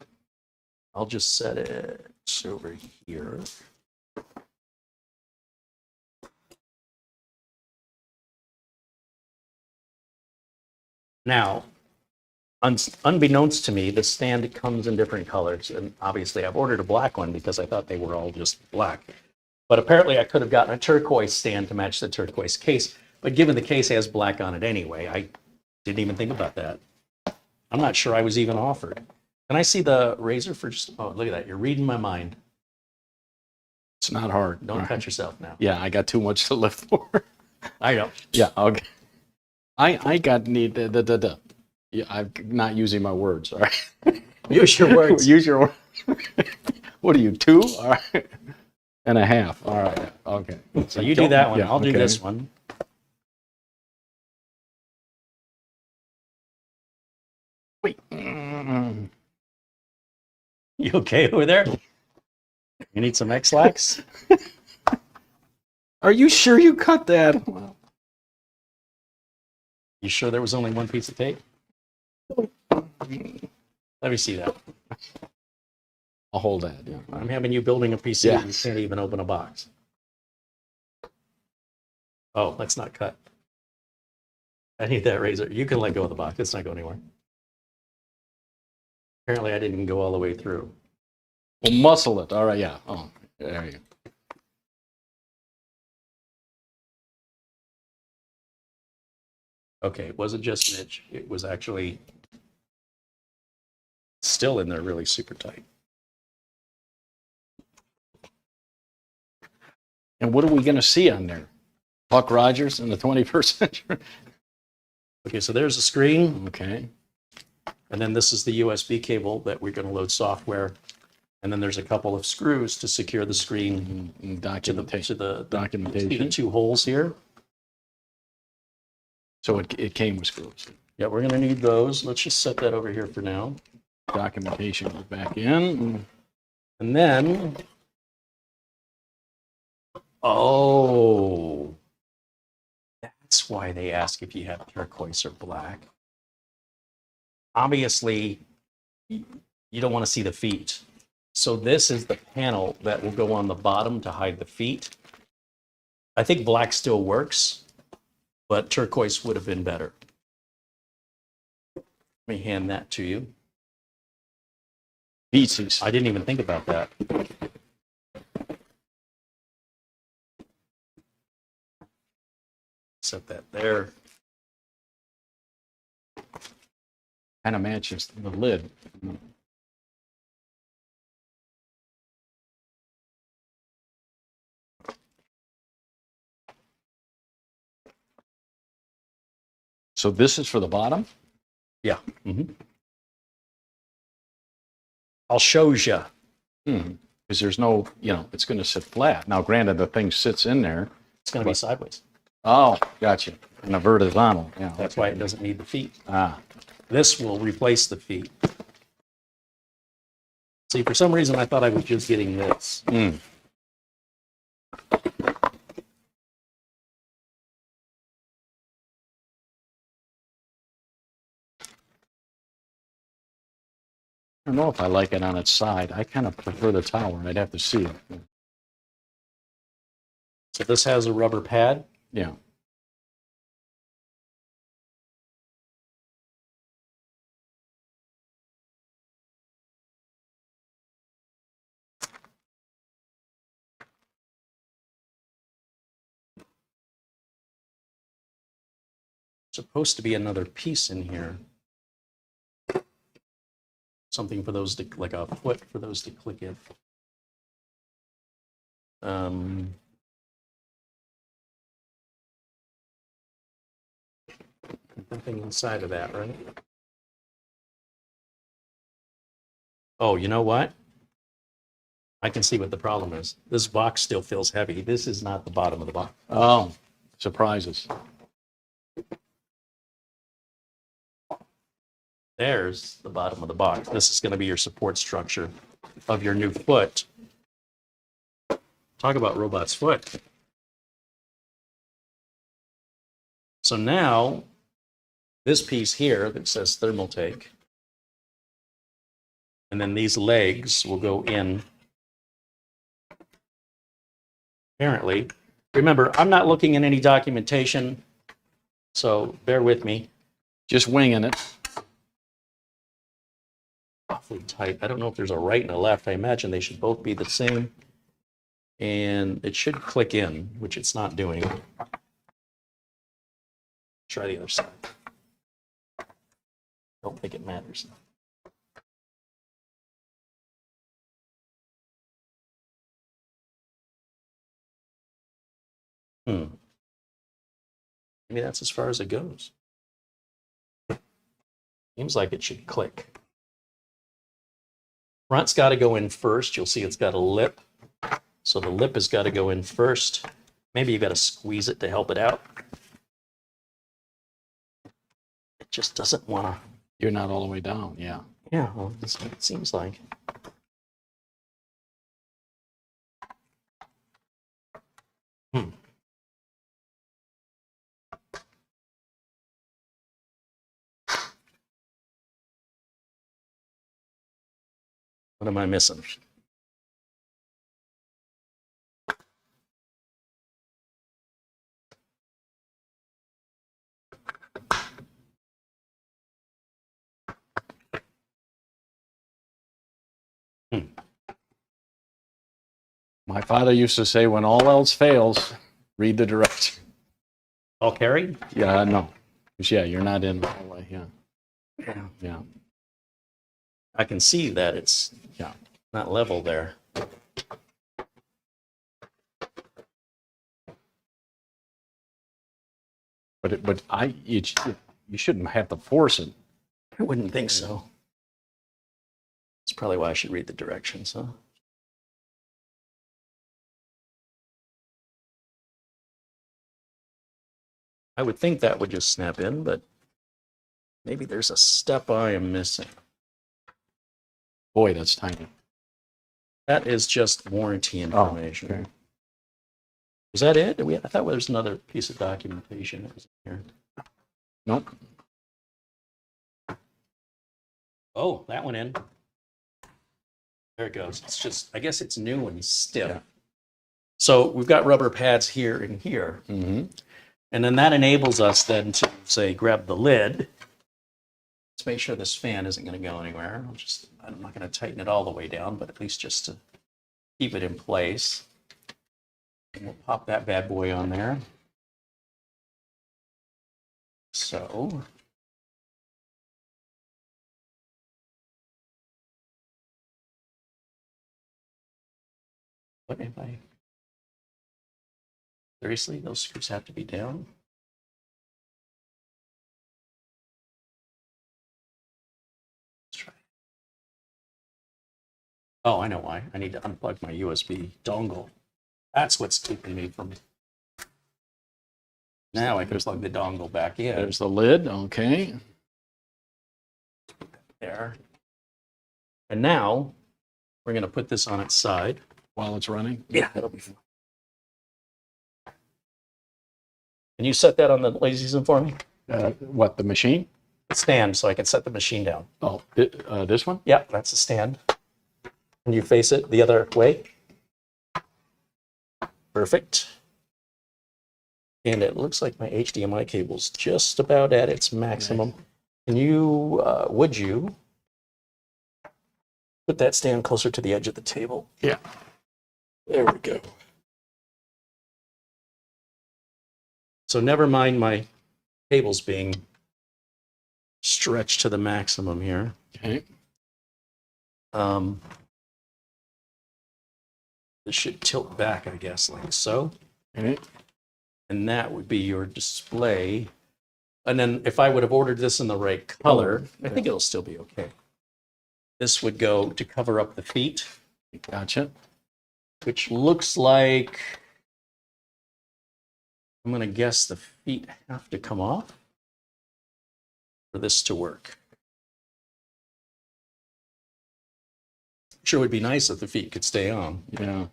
I'll just set it over here. Now, unbeknownst to me, the stand comes in different colors. And obviously, I've ordered a black one because I thought they were all just black. But apparently, I could have gotten a turquoise stand to match the turquoise case. But given the case has black on it anyway, I didn't even think about that. I'm not sure I was even offered. Can I see the razor for just, oh, look at that. You're reading my mind. It's not hard. Don't cut yourself now. Yeah, I got too much to lift for. I know. Yeah, okay. I got need the. Yeah, I'm not using my words. All right. Use your words. Use your words. What are you, 2? All right. And a half. All right. Okay. So you do that one. Yeah, I'll do okay. this one. Wait. You okay over there? You need some X-Lax? Are you sure you cut that? You sure there was only one piece of tape? Let me see that. I'll hold that. Yeah. I'm having you building a PC. Yeah. You can't even open a box. Oh, let's not cut. I need that razor. You can let go of the box. It's not going anywhere. Apparently, I didn't even go all the way through. We'll muscle it. All right. Yeah. Oh, there you go. Okay, it wasn't just an itch. It was actually still in there really super tight. And what are we going to see on there? Buck Rogers in the 21st century? Okay, so there's the screen. Okay. And then this is the USB cable that we're going to load software. And then there's a couple of screws to secure the screen And to the documentation. 2 holes here. So it came with screws. Yeah, we're going to need those. Let's just set that over here for now. Documentation goes back in. And then, oh, that's why they ask if you have turquoise or black. Obviously, you don't want to see the feet. So this is the panel that will go on the bottom to hide the feet. I think black still works, but turquoise would have been better. Let me hand that to you. Pieces. I didn't even think about that. Set that there. Kind of matches the lid. So this is for the bottom? Yeah. I'll show you. Because there's no, it's going to sit flat. Now, granted, the thing sits in there. It's going to be sideways. Oh, gotcha. And a vertical. Yeah. That's why it doesn't need the feet. Ah. This will replace the feet. See, for some reason, I thought I was just getting this. I don't know if I like it on its side. I kind of prefer the tower. I'd have to see it. So this has a rubber pad. Yeah. supposed to be another piece in here. Something for those to, like a foot for those to click in. Nothing inside of that, right? Oh, you know what? I can see what the problem is. This box still feels heavy. This is not the bottom of the box. Oh, surprises. There's the bottom of the box. This is going to be your support structure of your new foot. Talk about robot's foot. So now, this piece here that says Thermaltake, and then these legs will go in. Apparently, remember, I'm not looking at any documentation, so bear with me. Just winging it. Awfully tight. I don't know if there's a right and a left. I imagine they should both be the same. And it should click in, which it's not doing. Try the other side. Don't think it matters. Maybe that's as far as it goes. Seems like it should click. Front's got to go in first. You'll see it's got a lip. So the lip has got to go in first. Maybe you got to squeeze it to help it out. It just doesn't want to. You're not all the way down, yeah. Yeah, well, that's what it seems like. What am I missing? My father used to say, when all else fails, read the direction. All carried? Yeah, no. 'Cause, yeah, you're not in all the way, yeah. Yeah. Yeah. I can see that it's Yeah. not level there. But you shouldn't have to force it. I wouldn't think so. That's probably why I should read the directions, huh? I would think that would just snap in, but maybe there's a step I am missing. Boy, that's tiny. That is just warranty information. Okay. Was that it? I thought there was another piece of documentation that was in here. Nope. Oh, that went in. There it goes. It's just, I guess it's new and stiff. Yeah. So we've got rubber pads here and here. Mm-hmm. And then that enables us then to, say, grab the lid. Let's make sure this fan isn't going to go anywhere. I'm not going to tighten it all the way down, but at least just to keep it in place. And we'll pop that bad boy on there. So. What am I? Seriously, those screws have to be down? Let's try. Oh, I know why. I need to unplug my USB dongle. That's what's keeping me from. Now I can plug the dongle back in. There's the lid, okay. There. And now we're going to put this on its side. While it's running? Yeah, that'll be fine. Can you set that on the LazyZoom for me? What, the machine? The stand, so I can set the machine down. Oh, this one? Yep, that's a stand. Can you face it the other way? Perfect. And it looks like my HDMI cable's just about at its maximum. Can you, would you put that stand closer to the edge of the table? Yeah. There we go. So never mind my cable's being stretched to the maximum here. Okay. This should tilt back, I guess, like so. Okay. And that would be your display. And then if I would have ordered this in the right color, I think it'll still be okay. This would go to cover up the feet, Gotcha. which looks like, I'm going to guess the feet have to come off for this to work. Sure would be nice if the feet could stay on. Yeah.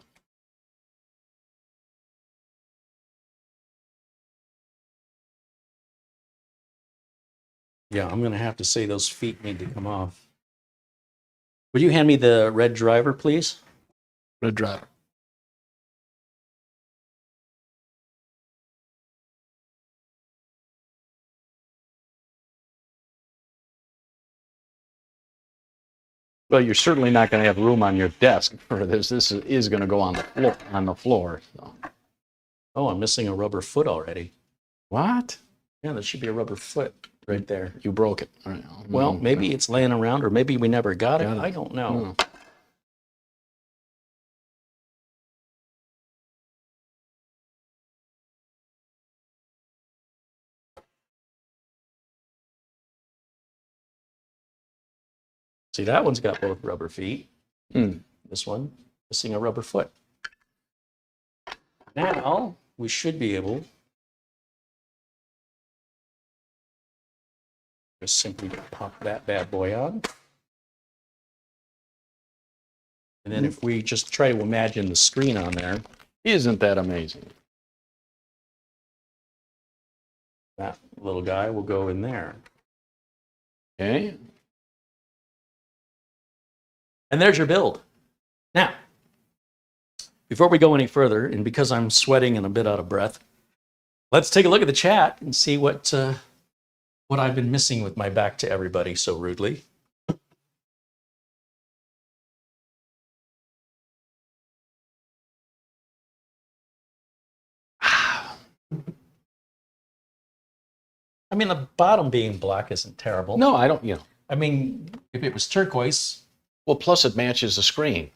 Yeah, I'm going to have to say those feet need to come off. Would you hand me the red driver, please? Red driver. Well, you're certainly not going to have room on your desk for this. This is going to go on the floor. So. Oh, I'm missing a rubber foot already. What? Yeah, there should be a rubber foot right there. You broke it. All right. Well, maybe it's laying around, or maybe we never got it. Got it. I don't know. Oh. See, that one's got both rubber feet. Hmm. This one missing a rubber foot. Now we should be able just simply pop that bad boy on. And then if we just try to imagine the screen on there, Isn't that amazing? that little guy will go in there. Okay. And there's your build. Now, before we go any further, and because I'm sweating and a bit out of breath, let's take a look at the chat and see what I've been missing with my back to everybody so rudely. I mean, the bottom being black isn't terrible. No, I don't, you know. I mean, if it was turquoise, Well, plus it matches the screen.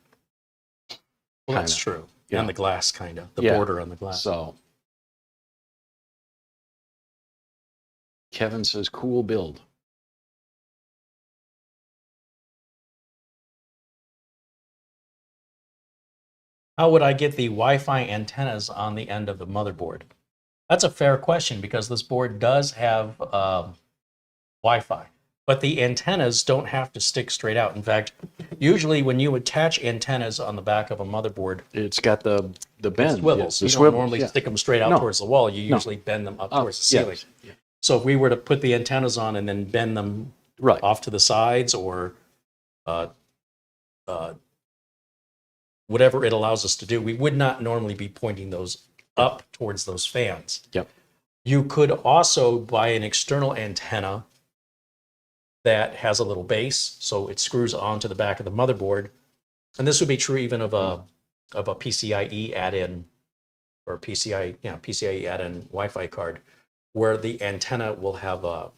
well, that's Kinda. true. Yeah. And the glass, kind of. The Yeah. border on the glass. So. Kevin says, cool build. How would I get the Wi-Fi antennas on the end of the motherboard? That's a fair question because this board does have Wi-Fi, but the antennas don't have to stick straight out. In fact, usually when you attach antennas on the back of a motherboard, It's got the bend. swivels. The You swivel, don't normally yeah. stick them straight out No. towards the wall. You No. usually bend them up Oh, towards the ceiling. yes. Yeah. So if we were to put the antennas on and then bend them Right. off to the sides or whatever it allows us to do, we would not normally be pointing those up towards those fans. Yep. You could also buy an external antenna that has a little base, so it screws onto the back of the motherboard. And this would be true even of a PCIe add-in or PCIe add-in Wi-Fi card, where the antenna will have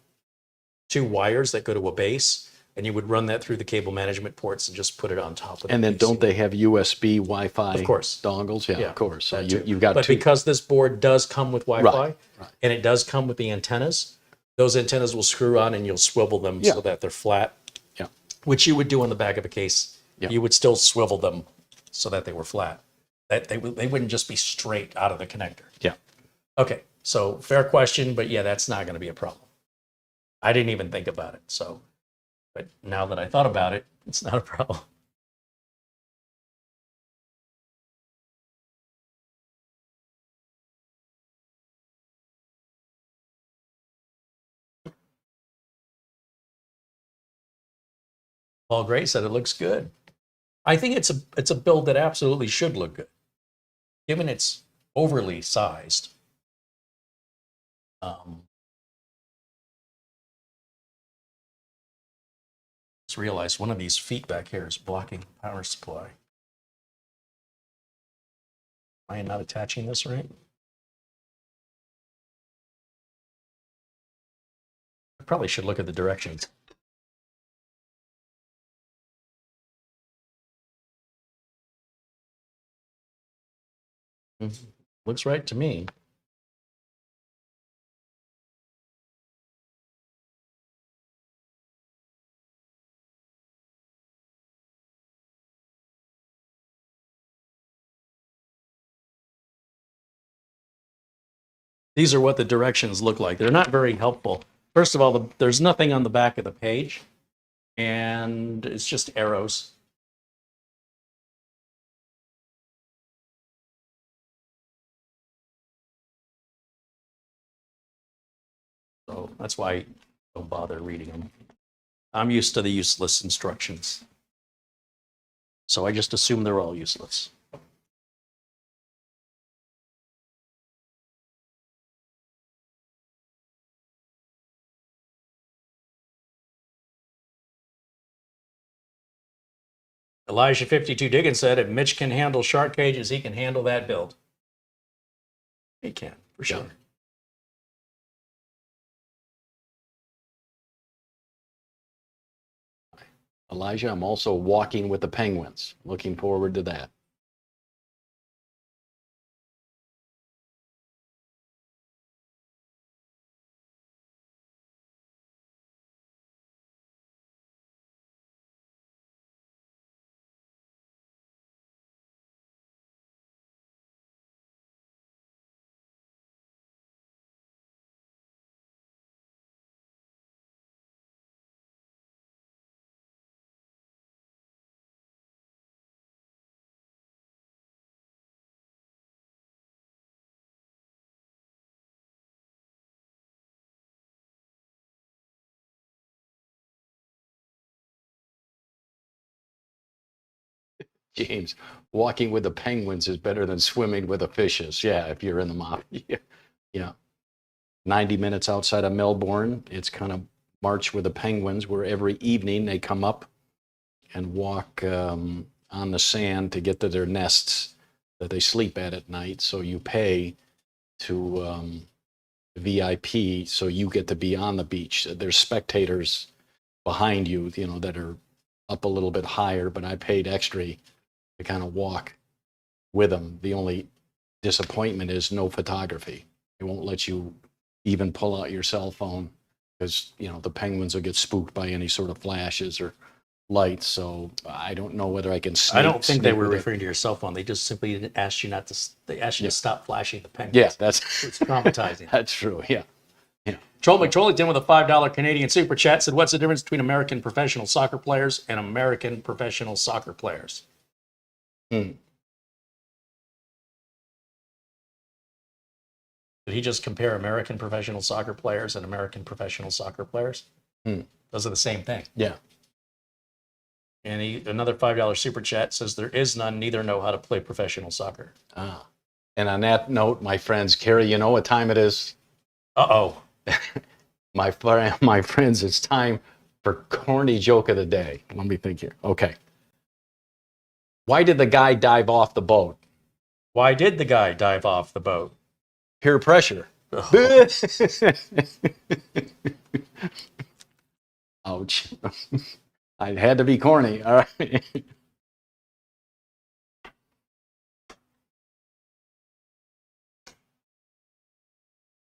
two wires that go to a base, and you would run that through the cable management ports and just put it on top of the And then PC. don't they have USB Wi-Fi Of course. dongles? Yeah, Yeah, of course. So that too. you've got But two. because this board does come with Wi-Fi, right. and it does come with the antennas, those antennas will screw on and you'll swivel them Yeah. so that they're flat. Yeah. Which you would do on the back of a case. Yeah. You would still swivel them so that they were flat. That they wouldn't just be straight out of the connector. Yeah. Okay, so fair question, but yeah, that's not going to be a problem. I didn't even think about it, so. But now that I thought about it, it's not a problem. Paul Gray said it looks good. I think it's a build that absolutely should look good, given it's overly sized. Just realized one of these feet back here is blocking power supply. Am I not attaching this right? Probably should look at the directions. Looks right to me. These are what the directions look like. They're not very helpful. First of all, there's nothing on the back of the page, and it's just arrows. So that's why I don't bother reading them. I'm used to the useless instructions. So I just assume they're all useless. Elijah 52 Diggins said, if Mitch can handle shark cages, he can handle that build. He can, for sure. Elijah, I'm also walking with the penguins. Looking forward to that. James, walking with the penguins is better than swimming with the fishes. Yeah, if you're in the mafia. Yeah. 90 minutes outside of Melbourne. It's kind of March with the Penguins, where every evening they come up and walk on the sand to get to their nests that they sleep at night. So you pay to VIP, so you get to be on the beach. There's spectators behind you, you know, that are up a little bit higher, but I paid extra to kind of walk with them. The only disappointment is no photography. They won't let you even pull out your cell phone because, you know, the penguins will get spooked by any sort of flashes or lights. So I don't know whether I can I don't think they sneak were with it. referring to your cell phone. They just simply asked you not to. They asked you to stop flashing the penguins. Yeah, that's It's traumatizing. that's true. Yeah. Troll McTrollington with a $5 Canadian super chat said, "What's the difference between American professional soccer players and American professional soccer players?" Did he just compare American professional soccer players and American professional soccer players? Those are the same thing. Yeah. And another $5 super chat says, "There is none, neither know how to play professional soccer." And on that note, my friends, Carey, you know what time it is? Uh-oh. My friends, it's time for corny joke of the day. Let me think here. Okay. Why did the guy dive off the boat? Why did the guy dive off the boat? Peer pressure. Ouch. I had to be corny. All right.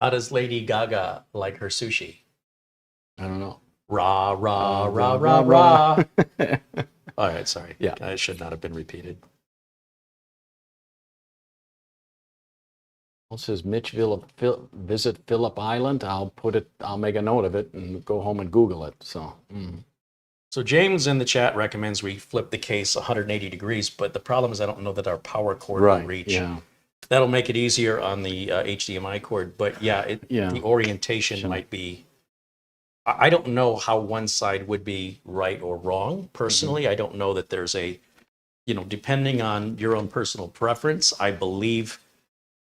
How does Lady Gaga like her sushi? I don't know. Rah, rah, rah, rah, rah. All right, sorry. Yeah. It should not have been repeated. Well, says Mitch visit Phillip Island. I'll make a note of it and go home and Google it. So, So James in the chat recommends we flip the case 180 degrees, but the problem is I don't know that our power cord will reach. Yeah. That'll make it easier on the HDMI cord, but the orientation might be. I don't know how one side would be right or wrong. Personally, I don't know that there's a, depending on your own personal preference, I believe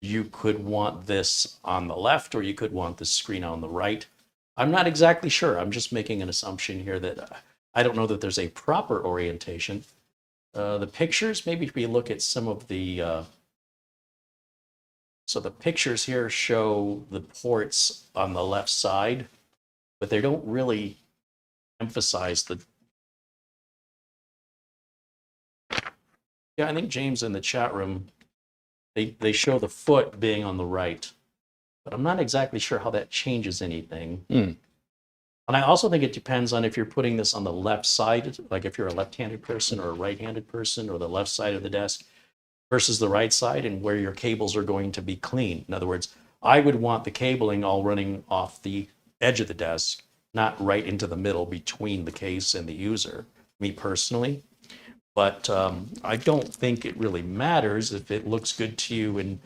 you could want this on the left or you could want the screen on the right. I'm not exactly sure. I'm just making an assumption here that I don't know that there's a proper orientation. The pictures, maybe if we look at some of the, so the pictures here show the ports on the left side. but they don't really emphasize the. Yeah, I think James in the chat room, they show the foot being on the right, but I'm not exactly sure how that changes anything. And I also think it depends on if you're putting this on the left side, like if you're a left-handed person or a right-handed person, or the left side of the desk versus the right side, and where your cables are going to be clean. In other words, I would want the cabling all running off the edge of the desk, not right into the middle between the case and the user, me personally. But I don't think it really matters if it looks good to you in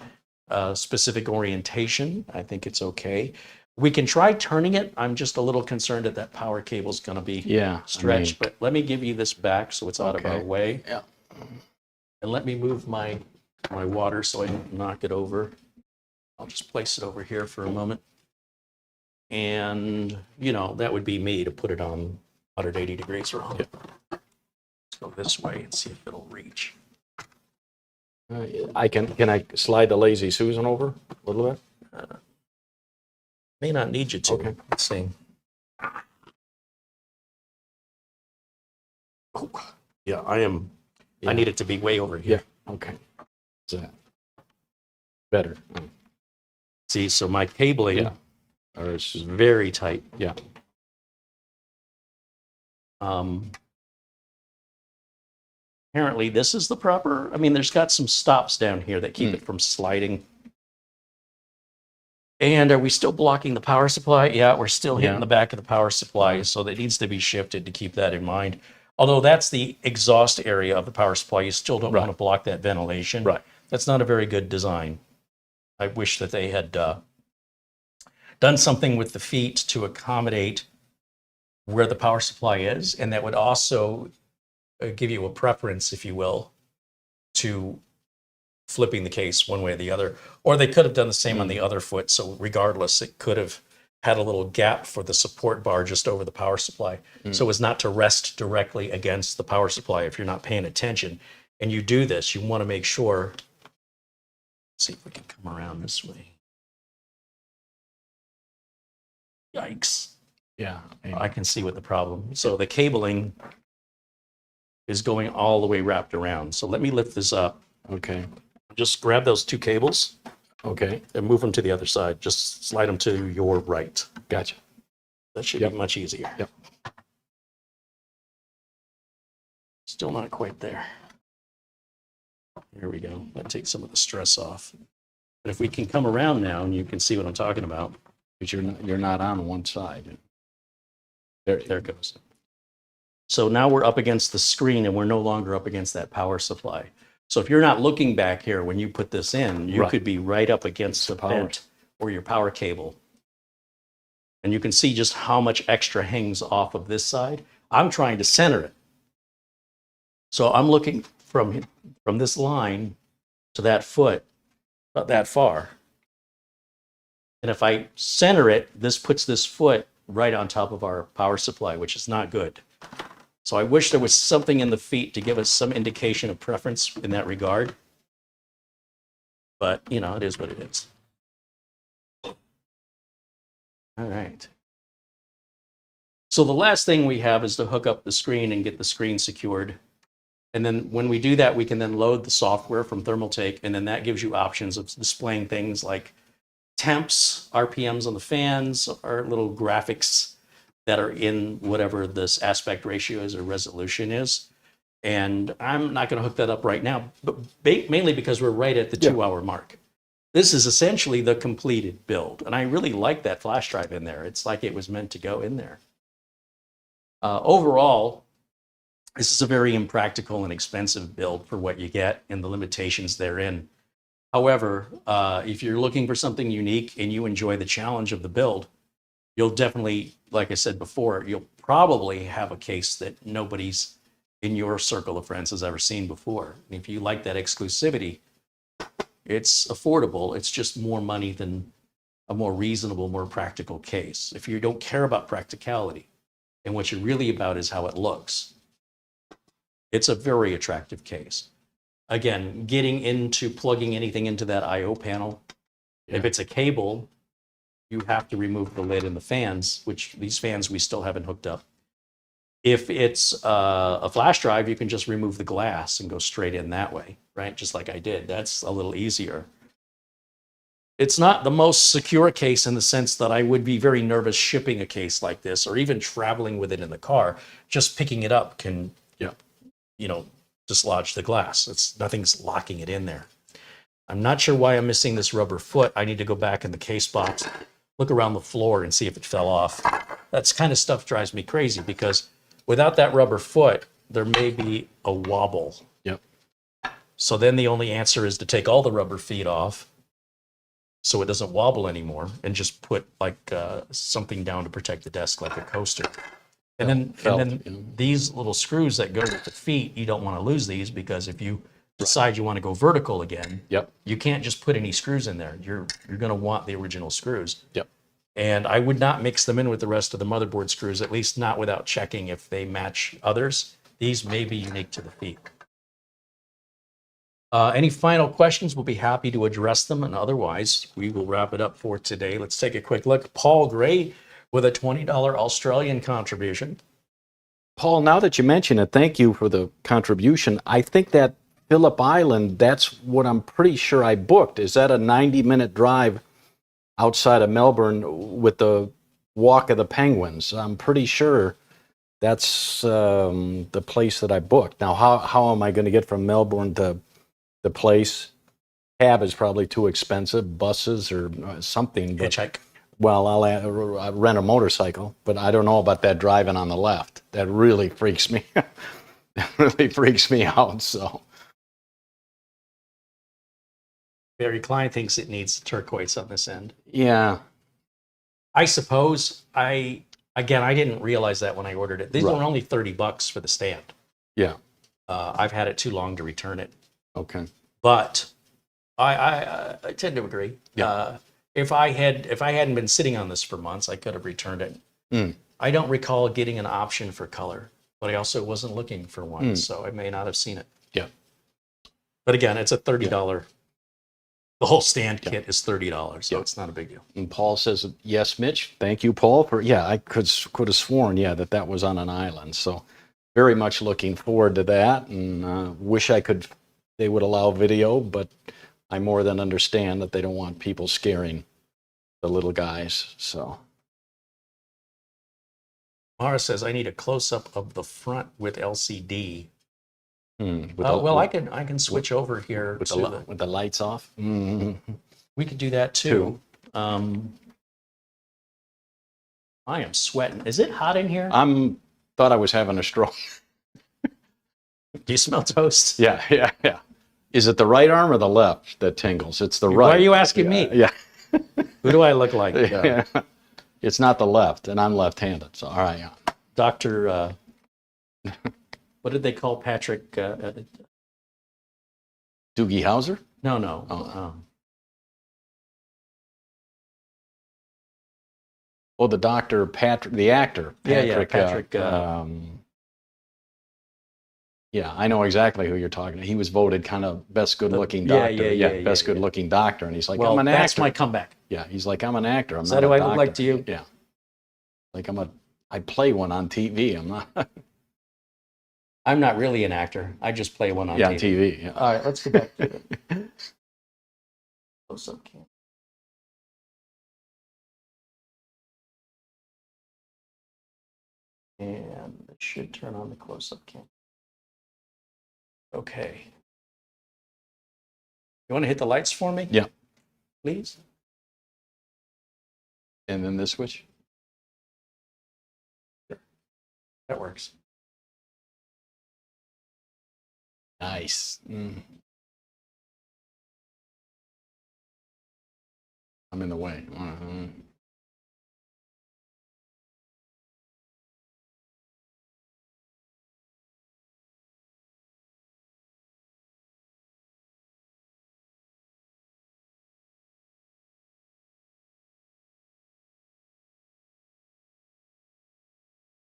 specific orientation. I think it's okay. We can try turning it. I'm just a little concerned that that power cable is going to be stretched. But let me give you this back so it's out of our way. Yeah. And let me move my water so I don't knock it over. I'll just place it over here for a moment. And, you know, that would be me to put it on 180 degrees wrong. Let's go this way and see if it'll reach. Can I slide the Lazy Susan over a little bit? May not need you to. Okay. Let's see. Oh, yeah, I am. Yeah. I need it to be way over here. Yeah. Okay. Is that better? See, so my cabling Yeah. is very tight. Yeah. Apparently, this is the proper. I mean, there's got some stops down here that keep it from sliding. And are we still blocking the power supply? Yeah, we're still hitting the back of the power supply, so that needs to be shifted to keep that in mind. Although that's the exhaust area of the power supply, you still don't want to block that ventilation. Right. That's not a very good design. I wish that they had done something with the feet to accommodate where the power supply is, and that would also give you a preference, if you will, to flipping the case one way or the other. Or they could have done the same on the other foot, so regardless, it could have had a little gap for the support bar just over the power supply, so as not to rest directly against the power supply if you're not paying attention. And you do this, you want to make sure. Let's see if we can come around this way. Yikes. Yeah. I can see what the problem. So the cabling is going all the way wrapped around. So let me lift this up. Okay. Just grab those two cables Okay. and move them to the other side. Just slide them to your right. Gotcha. That should be much easier. Yep. Still not quite there. Here we go. That takes some of the stress off. But if we can come around now and you can see what I'm talking about. Because you're not on one side. There it goes. So now we're up against the screen and we're no longer up against that power supply. So if you're not looking back here when you put this in, you could be right up against the vent or your power cable. And you can see just how much extra hangs off of this side. I'm trying to center it. So I'm looking from this line to that foot, about that far. And if I center it, this puts this foot right on top of our power supply, which is not good. So I wish there was something in the feet to give us some indication of preference in that regard. But, you know, it is what it is. All right. So the last thing we have is to hook up the screen and get the screen secured. And then when we do that, we can then load the software from Thermaltake, and then that gives you options of displaying things like temps, RPMs on the fans, or little graphics that are in whatever this aspect ratio is or resolution is. And I'm not going to hook that up right now, but mainly because we're right at the 2-hour mark. This is essentially the completed build. And I really like that flash drive in there. It's like it was meant to go in there. Overall, this is a very impractical and expensive build for what you get and the limitations therein. However, if you're looking for something unique and you enjoy the challenge of the build, you'll definitely, like I said before, you'll probably have a case that nobody's in your circle of friends has ever seen before. And if you like that exclusivity, it's affordable. It's just more money than a more reasonable, more practical case. If you don't care about practicality and what you're really about is how it looks, it's a very attractive case. Again, getting into plugging anything into that I/O panel, if it's a cable, you have to remove the lid and the fans, which these fans we still haven't hooked up. If it's a flash drive, you can just remove the glass and go straight in that way, right? Just like I did. That's a little easier. It's not the most secure case in the sense that I would be very nervous shipping a case like this or even traveling with it in the car. Just picking it up can, dislodge the glass. Nothing's locking it in there. I'm not sure why I'm missing this rubber foot. I need to go back in the case box, look around the floor and see if it fell off. That's kind of stuff drives me crazy because without that rubber foot, there may be a wobble. Yep. So then the only answer is to take all the rubber feet off so it doesn't wobble anymore and just put like something down to protect the desk like a coaster. And then these little screws that go with the feet, you don't want to lose these because if you decide you want to go vertical again, you can't just put any screws in there. You're going to want the original screws. Yep. And I would not mix them in with the rest of the motherboard screws, at least not without checking if they match others. These may be unique to the feet. Any final questions? We'll be happy to address them, and otherwise, we will wrap it up for today. Let's take a quick look. Paul Gray with a $20 Australian contribution. Paul, now that you mention it, thank you for the contribution. I think that Phillip Island, that's what I'm pretty sure I booked. Is that a 90-minute drive outside of Melbourne with the Walk of the Penguins? I'm pretty sure that's the place that I booked. Now, how am I going to get from Melbourne to the place? Cab is probably too expensive, buses or something. Hitchhike. Well, I'll rent a motorcycle, but I don't know about that driving on the left. That really freaks me. That really freaks me out. So, Barry Klein thinks it needs turquoise on this end. yeah. I suppose I didn't realize that when I ordered it. These were only $30 for the stand. Yeah. I've had it too long to return it. Okay. But I tend to agree. Yeah. If I hadn't been sitting on this for months, I could have returned it. I don't recall getting an option for color, but I also wasn't looking for one, so I may not have seen it. Yeah. But again, it's a $30. The whole stand kit is $30, so it's not a big deal. And Paul says, yes, Mitch. Thank you, Paul. For I could have sworn, that was on an island. So very much looking forward to that, and wish they would allow video, but I more than understand that they don't want people scaring the little guys. So Mara says, I need a close-up of the front with LCD. I can switch over here with the lights off. Mm-hmm. We could do that too. I am sweating. Is it hot in here? Thought I was having a stroke. Do you smell toast? Yeah. Is it the right arm or the left that tingles? It's the right. Why are you asking me? Yeah. Who do I look like? Yeah. It's not the left, and I'm left-handed. So all right. Yeah. Dr. What did they call Patrick? Doogie Howser? No. The doctor, Patrick, the actor. Patrick, Patrick. I know exactly who you're talking to. He was voted kind of best good-looking doctor. Best good-looking doctor. And he's like, I'm an actor. That's my comeback. Yeah, he's like, I'm an actor. I'm Is not that a who I doctor. look like to you? Yeah. Like I play one on TV. I'm not. I'm not really an actor. I just play one on TV. TV. Yeah. All right, let's go back to it. Close-up cam. And it should turn on the close-up cam. Okay. You want to hit the lights for me? Yeah. Please? And then this switch? That works. Nice. I'm in the way.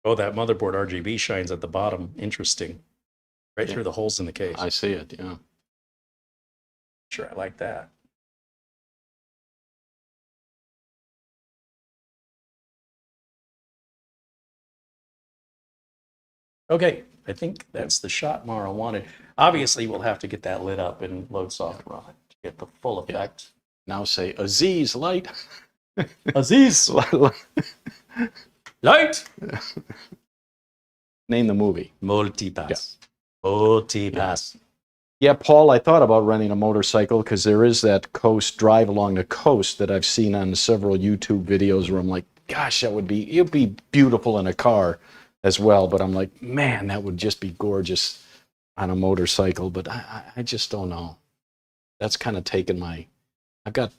Oh, that motherboard RGB shines at the bottom. Interesting. Right through the holes in the case. I see it, yeah. Sure, I like that. Okay, I think that's the shot Mara wanted. Obviously, we'll have to get that lit up in load software on it to get the full effect. Now say Aziz light. Aziz, light. Name the movie. Multipass. Multipass. Yeah, Paul, I thought about renting a motorcycle because there is that coast drive along the coast that I've seen on several YouTube videos where I'm like, gosh, it'd be beautiful in a car as well. But I'm like, man, that would just be gorgeous on a motorcycle. But I just don't know. That's kind of taken I've got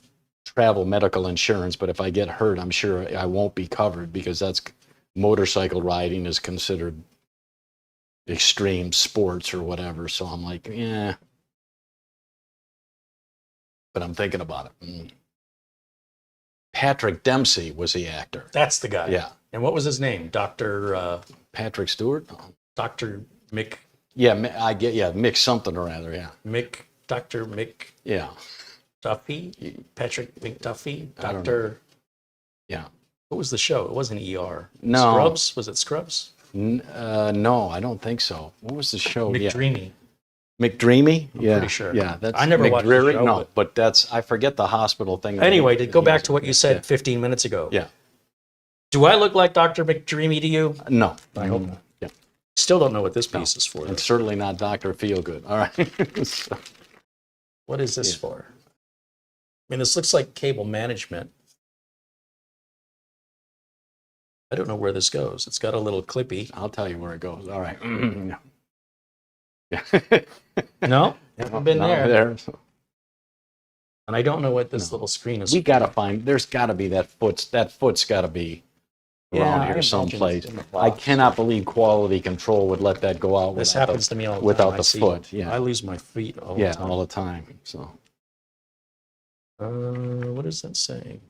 travel medical insurance, but if I get hurt, I'm sure I won't be covered because motorcycle riding is considered extreme sports or whatever. So I'm like, yeah. But I'm thinking about it. Patrick Dempsey was the actor. That's the guy. Yeah. And what was his name? Dr. Patrick Stewart? Dr. Mick. Yeah, Mick something or other, yeah. Dr. Mick Yeah. Duffy? Patrick McDuffie? I don't Dr. Yeah. What was the show? It wasn't ER. No. Scrubs? Was it Scrubs? No, I don't think so. What was the show? McDreamy. McDreamy? I'm pretty sure. Yeah, that's I never watched the McDreary? show, No, but I forget the hospital thing. Anyway, to go back to what you said Yeah. 15 minutes ago. Yeah. Do I look like Dr. McDreamy to you? No. I hope not. Yeah. Still don't know what this piece is for. though. It's certainly not Dr. Feelgood. All right. So, What is this for? I mean, this looks like cable management. I don't know where this goes. It's got a little clippy. I'll tell you where it goes. All right. Yeah. No, haven't been No, there. And I don't know what this little screen is. We gotta find. There's gotta be that foot's gotta be Yeah, I around imagine here it's someplace. in the I box. cannot believe quality control would let that go out. This without happens to me all the time. without I the see- foot. Yeah. I lose my feet all the Yeah, time. all the time. So What does that say?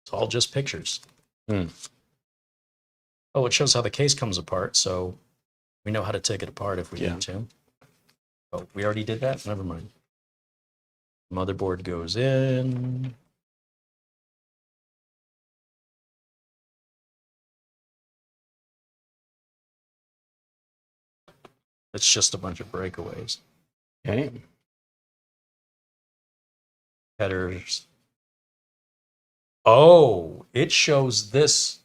It's all just pictures. Hmm. Oh, it shows how the case comes apart, so we know how to take it apart if we Yeah. need to. Oh, we already did that? Never mind. Motherboard goes in. It's just a bunch of breakaways. okay. Headers. Oh, it shows this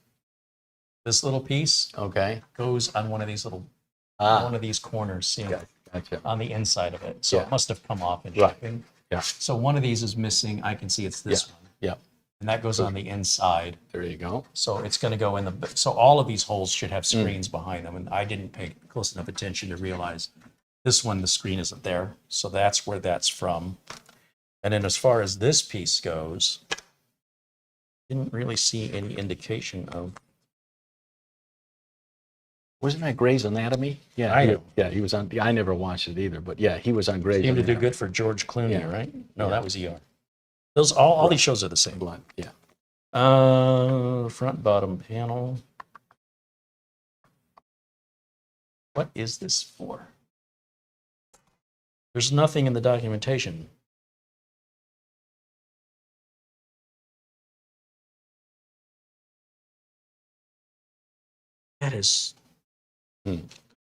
little piece Okay. goes on one of these one of these corners, see, Gotcha. on the inside of it. So Yeah. it must have come off in Right. shipping. Yeah. So one of these is missing. I can see it's this one. Yeah. And that goes on the inside. There you go. So it's going to go in so all of these holes should have screens behind them. And I didn't pay close enough attention to realize this one, the screen isn't there. So that's where that's from. And then as far as this piece goes, didn't really see any indication of. Wasn't that Grey's Anatomy? Yeah. I know. Yeah, he was on. I never watched it either, but yeah, he was on Grey's Seemed to Anatomy. do good for George Clooney, Yeah. right? No, Yeah. that was ER. Those all these shows are the same. Blood. Yeah. Front bottom panel. What is this for? There's nothing in the documentation. That is.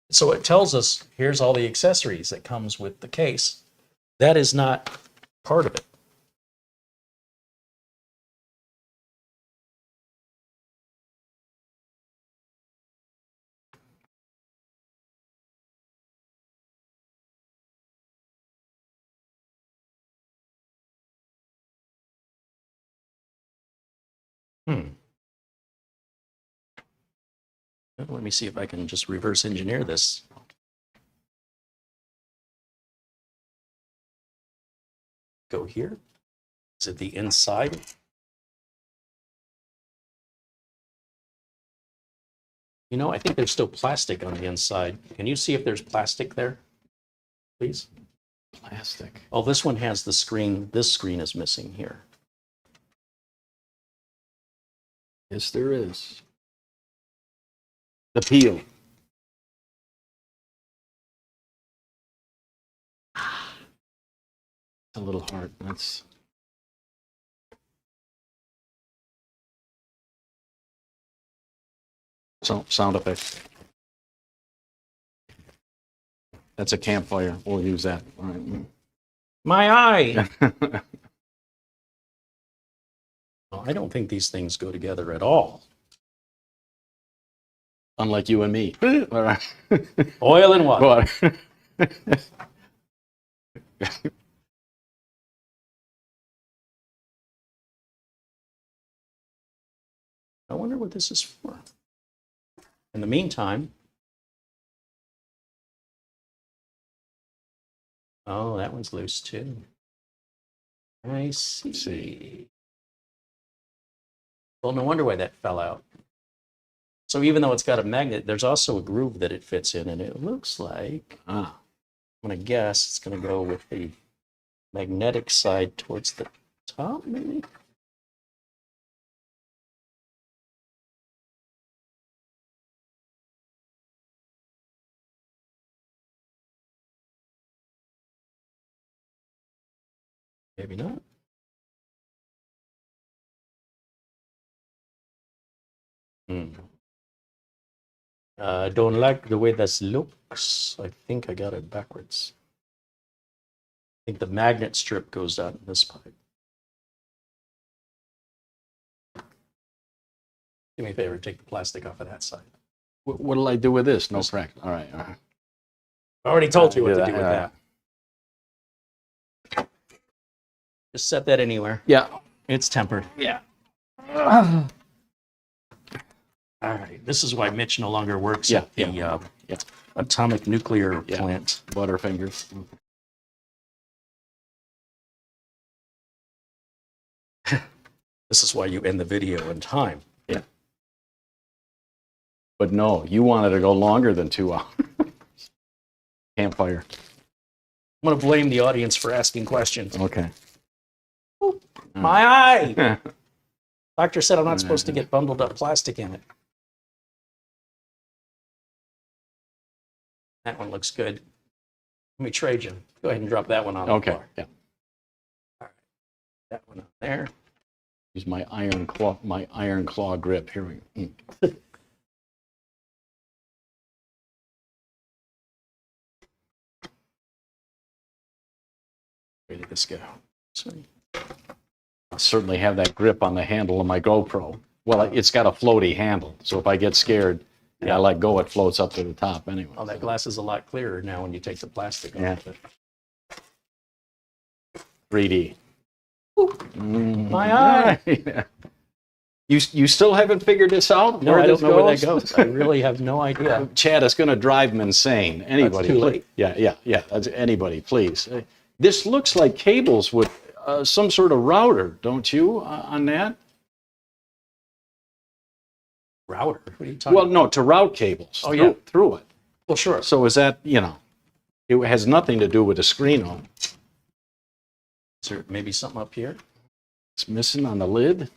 So it tells us here's all the accessories that comes with the case. That is not part of it. Let me see if I can just reverse engineer this. Go here. Is it the inside? You know, I think there's still plastic on the inside. Can you see if there's plastic there, please? Plastic. Oh, this one has the screen. This screen is missing here. Yes, there is. The peel. a little hard. That's sound effects. That's a campfire. We'll use that. All right. My eye! Well, I don't think these things go together at all. Unlike you and me. All right. Oil and water. I wonder what this is for. In the meantime, oh, that one's loose too. I see. Well, no wonder why that fell out. So even though it's got a magnet, there's also a groove that it fits in, and it looks like, I'm gonna guess it's gonna go with the magnetic side towards the top, maybe? Maybe not. I don't like the way this looks. I think I got it backwards. I think the magnet strip goes down this pipe. Do me a favor, take the plastic off of that side. What'll I do with this? No crack. All right. All right. I already told you what to do with Yeah. that. Just set that anywhere. Yeah. It's tempered. Yeah. All right. This is why Mitch no longer works Yeah, at the yeah. atomic nuclear Yeah. plant. Butterfingers. This is why you end the video in time. Yeah. But no, you wanted to go longer than 2 hours. Campfire. I'm going to blame the audience for asking questions. Okay. My eye! Doctor said I'm not supposed to get bundled up plastic in it. That one looks good. Let me trade you. Go ahead and drop that one on the Okay. floor. Yeah. All right. That one up there. Use my iron claw grip. Here we go. Where did this go? Sorry. I'll certainly have that grip on the handle of my GoPro. Well, it's got a floaty handle, so if I get scared and I let go, it floats up to the top anyway. Oh, that glass is a lot clearer now when you take the plastic Yeah. off it. 3D. My eye! Yeah. You still haven't figured this out? No, where I don't this know where that goes. I really have no idea. Chad, it's going to drive him insane. Anybody, too please. late. Yeah. That's anybody, please. This looks like cables with some sort of router, don't you, on that? Router? What are you talking Well, about? no, to route cables through it. Well, sure. So is that, it has nothing to do with the screen on. Is there maybe something up here? It's missing on the lid.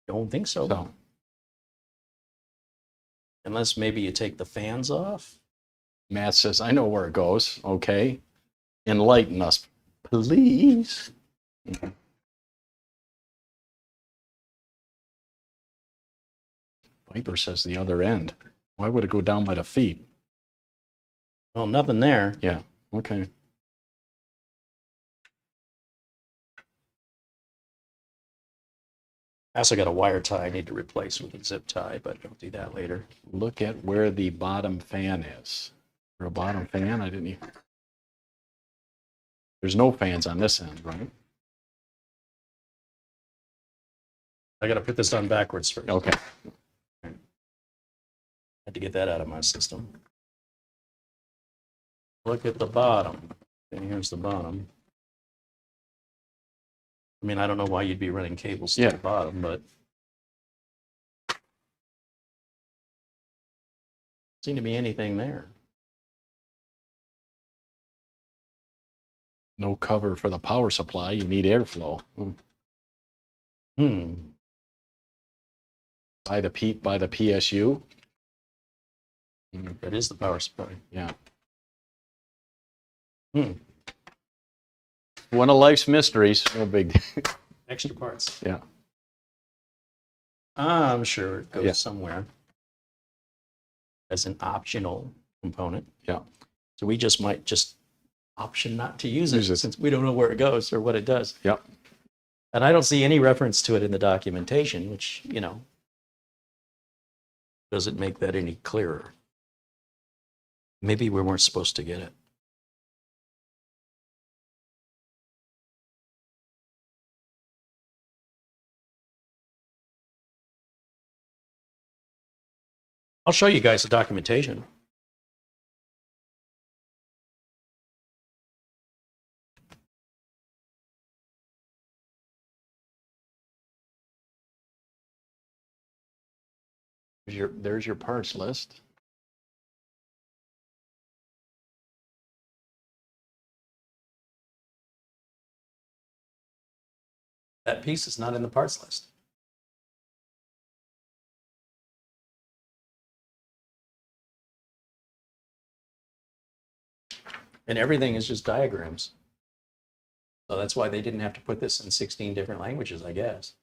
Don't think so. So, Unless maybe you take the fans off. Matt says, I know where it goes. Okay. Enlighten us, please. Viper says the other end. Why would it go down by the feet? Well, nothing there. Yeah. Okay. I also got a wire tie I need to replace with a zip tie, but I'll do that later. Look at where the bottom fan is. For a bottom fan, I didn't even... There's no fans on this end, right? I got to put this on backwards first. Okay. Had to get that out of my system. Look at the bottom. And here's the bottom. I mean, I don't know why you'd be running cables to the bottom, but seem to be anything there. No cover for the power supply. You need airflow. By the PSU. That is the power supply. Yeah. One of life's mysteries. No big. Extra parts. Yeah. I'm sure it goes Yeah. somewhere as an optional component. Yeah. So we just might just option not to use Use it it. since we don't know where it goes or what it does. Yep. And I don't see any reference to it in the documentation, which, you know, doesn't make that any clearer. Maybe we weren't supposed to get it. I'll show you guys the documentation. There's your parts list. That piece is not in the parts list. And everything is just diagrams. So that's why they didn't have to put this in 16 different languages, I guess.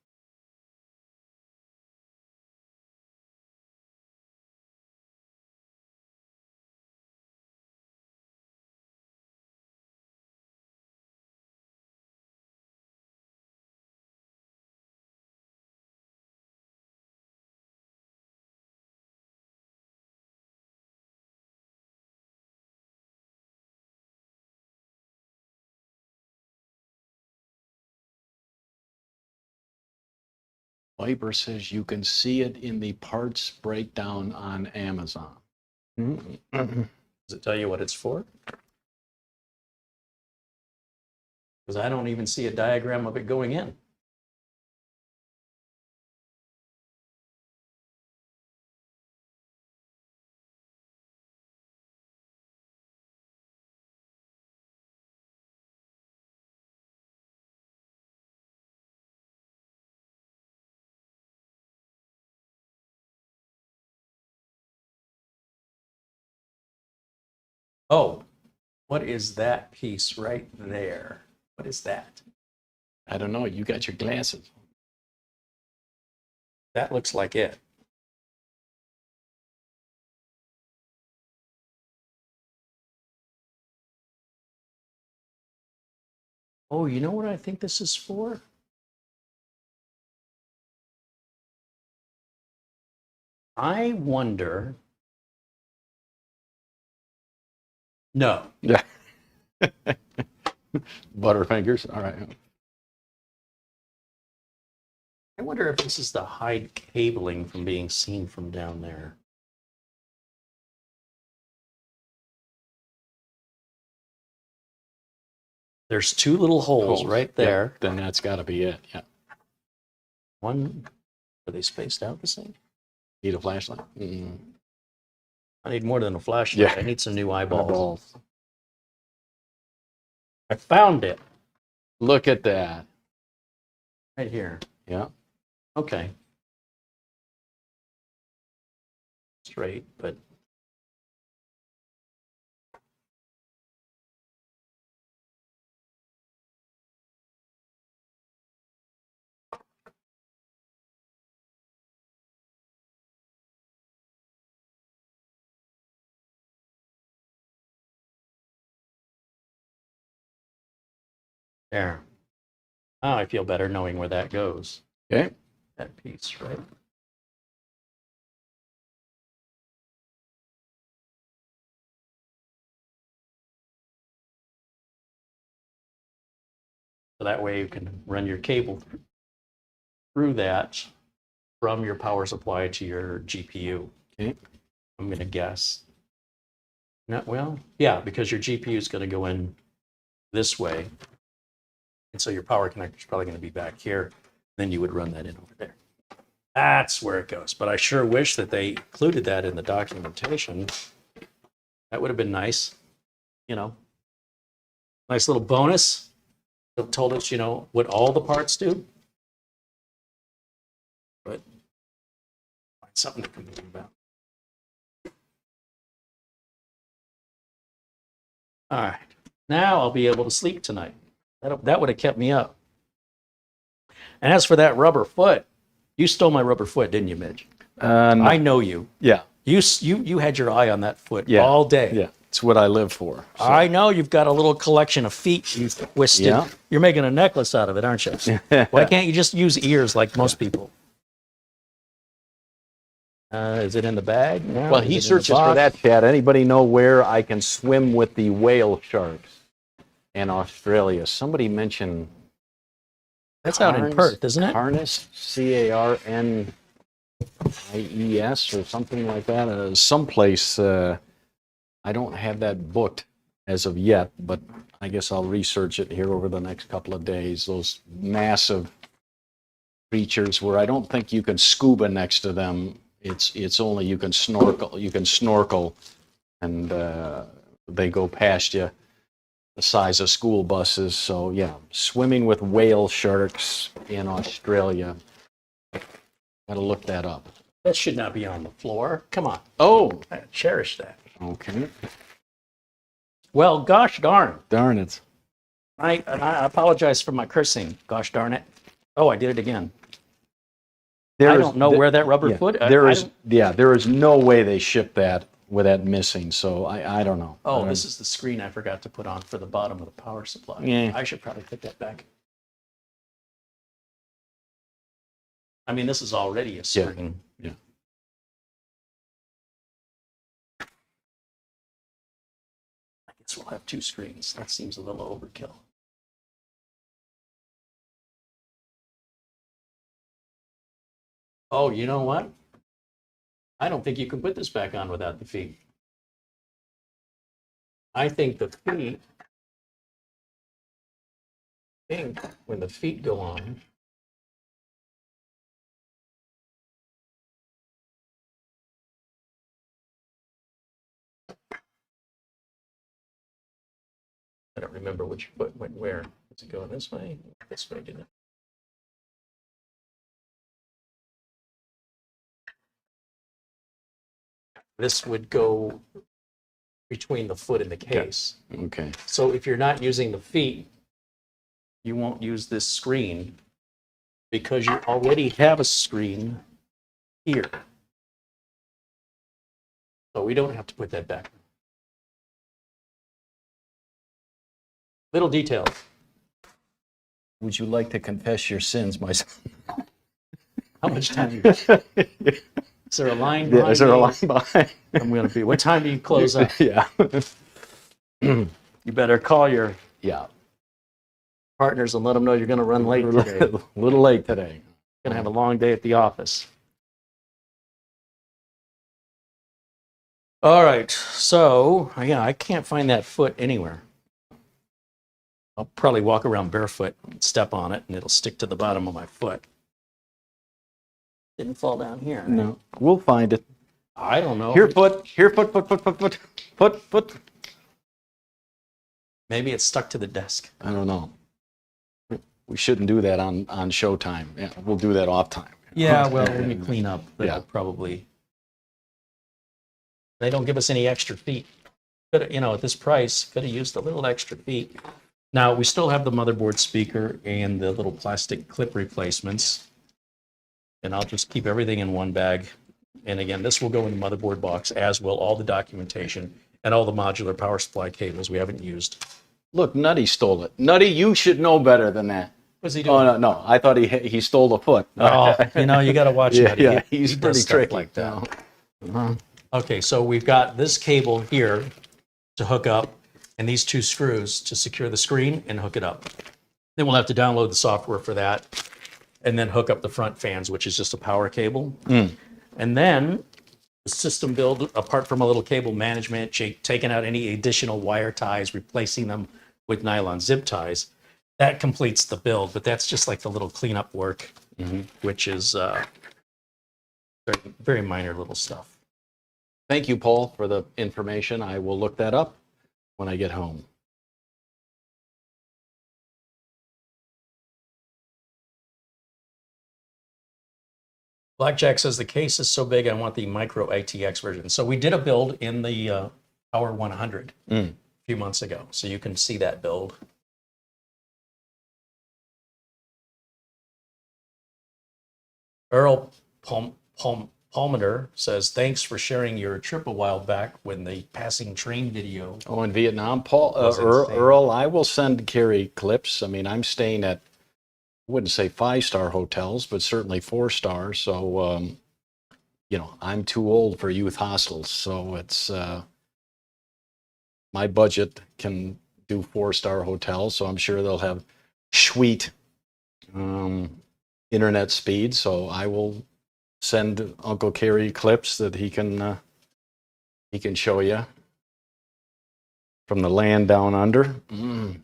Viper says you can see it in the parts breakdown on Amazon. Does it tell you what it's for? Because I don't even see a diagram of it going in. Oh, what is that piece right there? What is that? I don't know. You got your glasses. That looks like it. Oh, you know what I think this is for? I wonder. No. Yeah. Butterfingers. All right. I wonder if this is to hide cabling from being seen from down there. There's two little holes right Yeah, there. then that's got to be it. Yeah. One, are they spaced out the same? Need a flashlight? I need more than a flashlight. Yeah. I need some new eyeballs. Eyeballs. I found it Look at that. right here. Yeah. Okay. Straight, but there. Now I feel better knowing where that goes. Okay. That piece, right? So that way you can run your cable through that from your power supply to your GPU. Okay. I'm going to guess. Not well, yeah, because your GPU is going to go in this way. And so your power connector is probably going to be back here. Then you would run that in over there. That's where it goes. But I sure wish that they included that in the documentation. That would have been nice. You know, nice little bonus. It told us, you know, what all the parts do. But find something to complain about. All right. Now I'll be able to sleep tonight. That would have kept me up. And as for that rubber foot, you stole my rubber foot, didn't you, Midge? No. I know you. Yeah. You had your eye on that foot Yeah. all day. Yeah. It's what I live for. So. I know you've got a little collection of feet you've twisted. Yeah. You're making a necklace out of it, aren't you? Why can't you just use ears like most people? Is it in the bag? No. Well, Is he it in the searches for box? that, Chad. Anybody know where I can swim with the whale sharks in Australia? Somebody mentioned That's out in Perth, isn't it? Carnis, Carnies, or something like that. Someplace. I don't have that booked as of yet, but I guess I'll research it here over the next couple of days. Those massive creatures where I don't think you can scuba next to them. It's only you can snorkel. You can snorkel, and they go past you, the size of school buses. So yeah, swimming with whale sharks in Australia. Got to look that up. That should not be on the floor. Come on. Oh, I cherish that. okay. Well, gosh darn. Darn it. I apologize for my cursing. Gosh darn it. Oh, I did it again. I don't know where that rubber foot. There is no way they shipped that with that missing. So I don't know. Oh, this is the screen I forgot to put on for the bottom of the power supply. Yeah. I should probably put that back. I mean, this is already a screen. Yeah. I guess we'll have two screens. That seems a little overkill. Oh, you know what? I don't think you can put this back on without the feet. I think the feet, when the feet go on, I don't remember which foot went where. Does it go this way? This way, didn't it? This would go between the foot and the case. Okay. So if you're not using the feet, you won't use this screen because you already have a screen here. So we don't have to put that back. Little details. Would you like to confess your sins, my son? How much time? Is there a line behind Is there a me? line behind? I'm going to be. What time do you close up? Yeah. You better call your Yeah. partners and let them know you're going to run late today. You're A little late today. going to have a long day at the office. All right. So, yeah, I can't find that foot anywhere. I'll probably walk around barefoot and step on it, and it'll stick to the bottom of my foot. Didn't fall down here. Right? No, we'll find it. I don't know. Here, foot. Maybe it's stuck to the desk. I don't know. We shouldn't do that on Showtime. Yeah, we'll do that off time. Yeah, well, when you clean up, Yeah. they'll probably. They don't give us any extra feet. Could, at this price, could have used a little extra feet. Now, we still have the motherboard speaker and the little plastic clip replacements. And I'll just keep everything in one bag. And again, this will go in the motherboard box, as will all the documentation and all the modular power supply cables we haven't used. Look, Nutty stole it. Nutty, you should know better than that. What's he doing? Oh, no. I thought he stole the foot. Oh, you got to watch Yeah, it. yeah, he's he does pretty stuff tricky. like that. Uh-huh. Okay, so we've got this cable here to hook up and these two screws to secure the screen and hook it up. Then we'll have to download the software for that and then hook up the front fans, which is just a power cable. And then the system build, apart from a little cable management, taking out any additional wire ties, replacing them with nylon zip ties, that completes the build. But that's just like the little cleanup work, which is very, very minor little stuff. Thank you, Paul, for the information. I will look that up when I get home. Blackjack says the case is so big, I want the micro ATX version. So we did a build in the Power 100 few months ago. So you can see that build. Earl Palmer says, thanks for sharing your trip a while back when the passing train video. Oh, in Vietnam, Paul, Was insane. Earl, I will send Carey clips. I mean, I'm staying at, I wouldn't say 5-star hotels, but certainly 4-star. So, you know, I'm too old for youth hostels. So it's, my budget can do 4-star hotels. So I'm sure they'll have sweet internet speed. So I will send Uncle Carey clips that he can show you from the land down under. And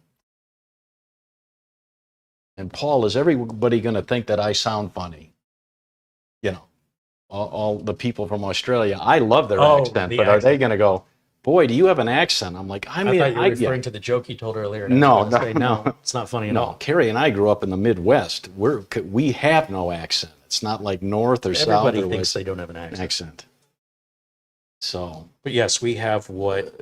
Paul, is everybody going to think that I sound funny? You know, all the people from Australia, I love their accent, but are they going to go, boy, do you have an accent? I'm like, I mean, thought you were referring to the joke you told earlier. And No, I was gonna say, no, it's not funny at no, all. Carey and I grew up in the Midwest. We have no accent. It's not like north or south Everybody or thinks west they don't have an accent. accent. So But yes, we have what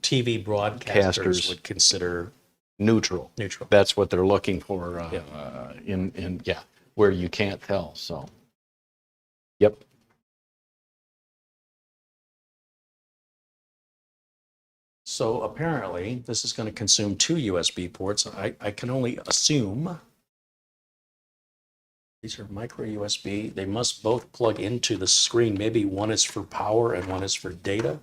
TV broadcasters Casters. would consider neutral. neutral. That's what they're looking for in where you can't tell. So, yep. So apparently, this is going to consume 2 USB ports. I can only assume these are micro USB. They must both plug into the screen. Maybe one is for power and one is for data.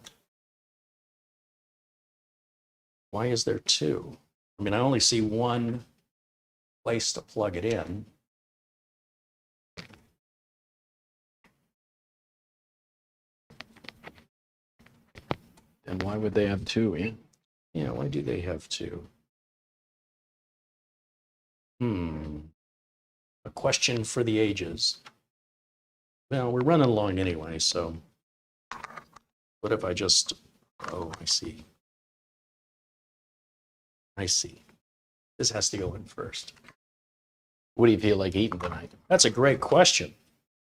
Why is there 2? I mean, I only see one place to plug it in. And why would they have 2? Yeah. Yeah, why do they have 2? A question for the ages. Well, we're running along anyway, so what if I just, oh, I see. I see. This has to go in first. What do you feel like eating tonight? That's a great question.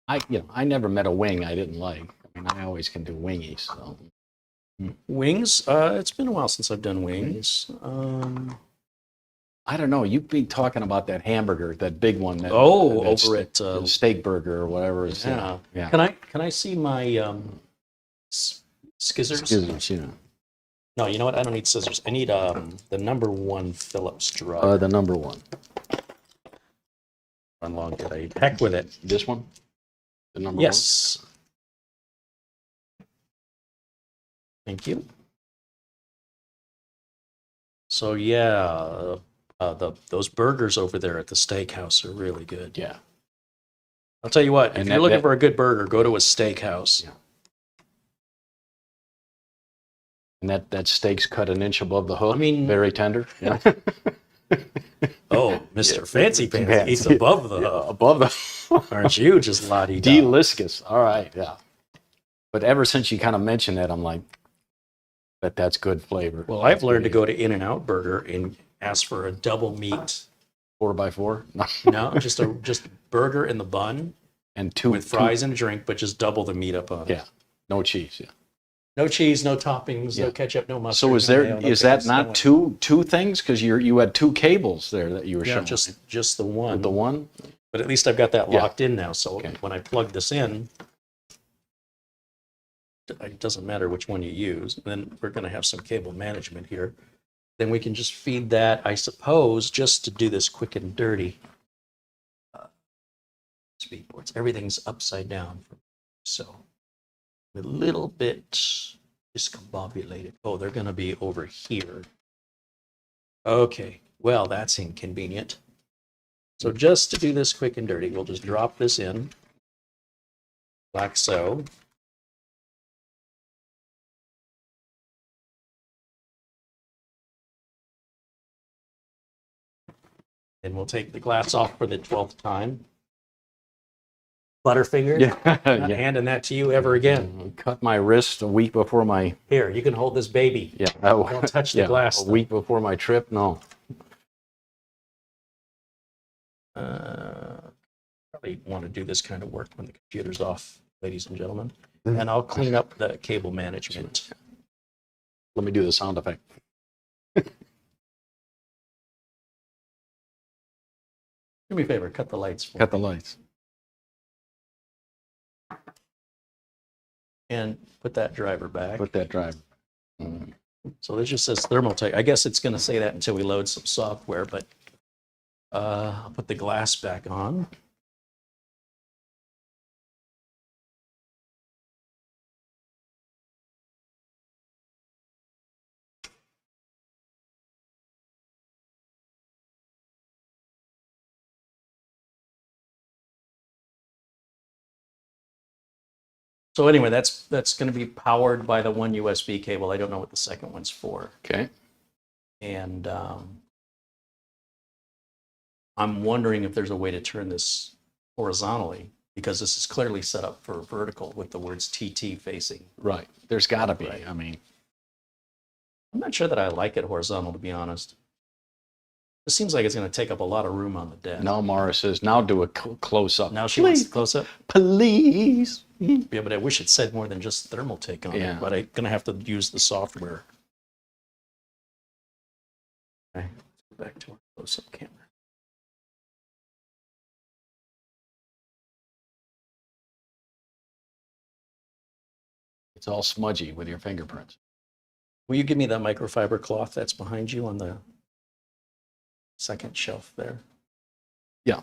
I never met a wing I didn't like. I mean, I always can do wingies. So. Wings, it's been a while since I've done wings. I don't know. You've been talking about that hamburger, that big one. That, over at the steak burger or whatever. It's, yeah. yeah. Can I see my scissors? Scissors, yeah. No, you know what? I don't need scissors. I need the number 1 Phillips drug. The number 1. How long did I? Heck with it. This one? The number 1? Yes. Thank you. So yeah, those burgers over there at the steakhouse are really good. Yeah. I'll tell you what, if And you're looking for a good burger, go to a steakhouse. Yeah. And that steak's cut an inch above the hook. I mean- very tender. Yeah. Oh, Mr. Fancy Pants eats above the hook. Above the Aren't you just la-di-da? Deliscus. All right, yeah. But ever since you kind of mentioned that, I'm like, that's good flavor. Well, I've learned to go to In-N-Out Burger and ask for a double meat. 4x4? No, just a burger in the bun And two with fries and a drink, but just double the meat up on it. Yeah, no cheese. Yeah. No cheese, no toppings, no Yeah. ketchup, no mustard. So no is there mayo, no is that pickles, not no- two things? Because you had 2 cables there that you were Yeah, showing. just the one. The one. But at least I've got that Yeah. locked in now. So Okay. when I plug this in, it doesn't matter which one you use. And then we're going to have some cable management here. Then we can just feed that, I suppose, just to do this quick and dirty. Speed ports. Everything's upside down. So a little bit discombobulated. Oh, they're going to be over here. Okay. Well, that's inconvenient. So just to do this quick and dirty, we'll just drop this in like so. And we'll take the glass off for the 12th time. Butterfinger, Yeah. not Yeah. handing that to you ever again. Cut my wrist a week before my Here, you can hold this baby. yeah. Don't touch the yeah, glass. A week before my trip. No. Probably want to do this kind of work when the computer's off, ladies and gentlemen. And I'll clean up the cable management. Let me do the sound effect. Do me a favor, cut the lights for Cut the me. lights. And put that driver back. Put that driver. Mm. So this just says Thermaltake. I guess it's going to say that until we load some software, but I'll put the glass back on. So anyway, that's going to be powered by the one USB cable. I don't know what the second one's for. Okay. And I'm wondering if there's a way to turn this horizontally, because this is clearly set up for vertical with the words TT facing. Right. There's got to be. Right. I mean, I'm not sure that I like it horizontal, to be honest. It seems like it's going to take up a lot of room on the desk. now Mara says, now do a close up. Now she wants to close up. Please. Yeah, but I wish it said more than just Thermaltake on Yeah. it. But I'm going to have to use the software. Okay, let's go back to our close-up camera. It's all smudgy with your fingerprints. Will you give me that microfiber cloth that's behind you on the second shelf there? Yeah.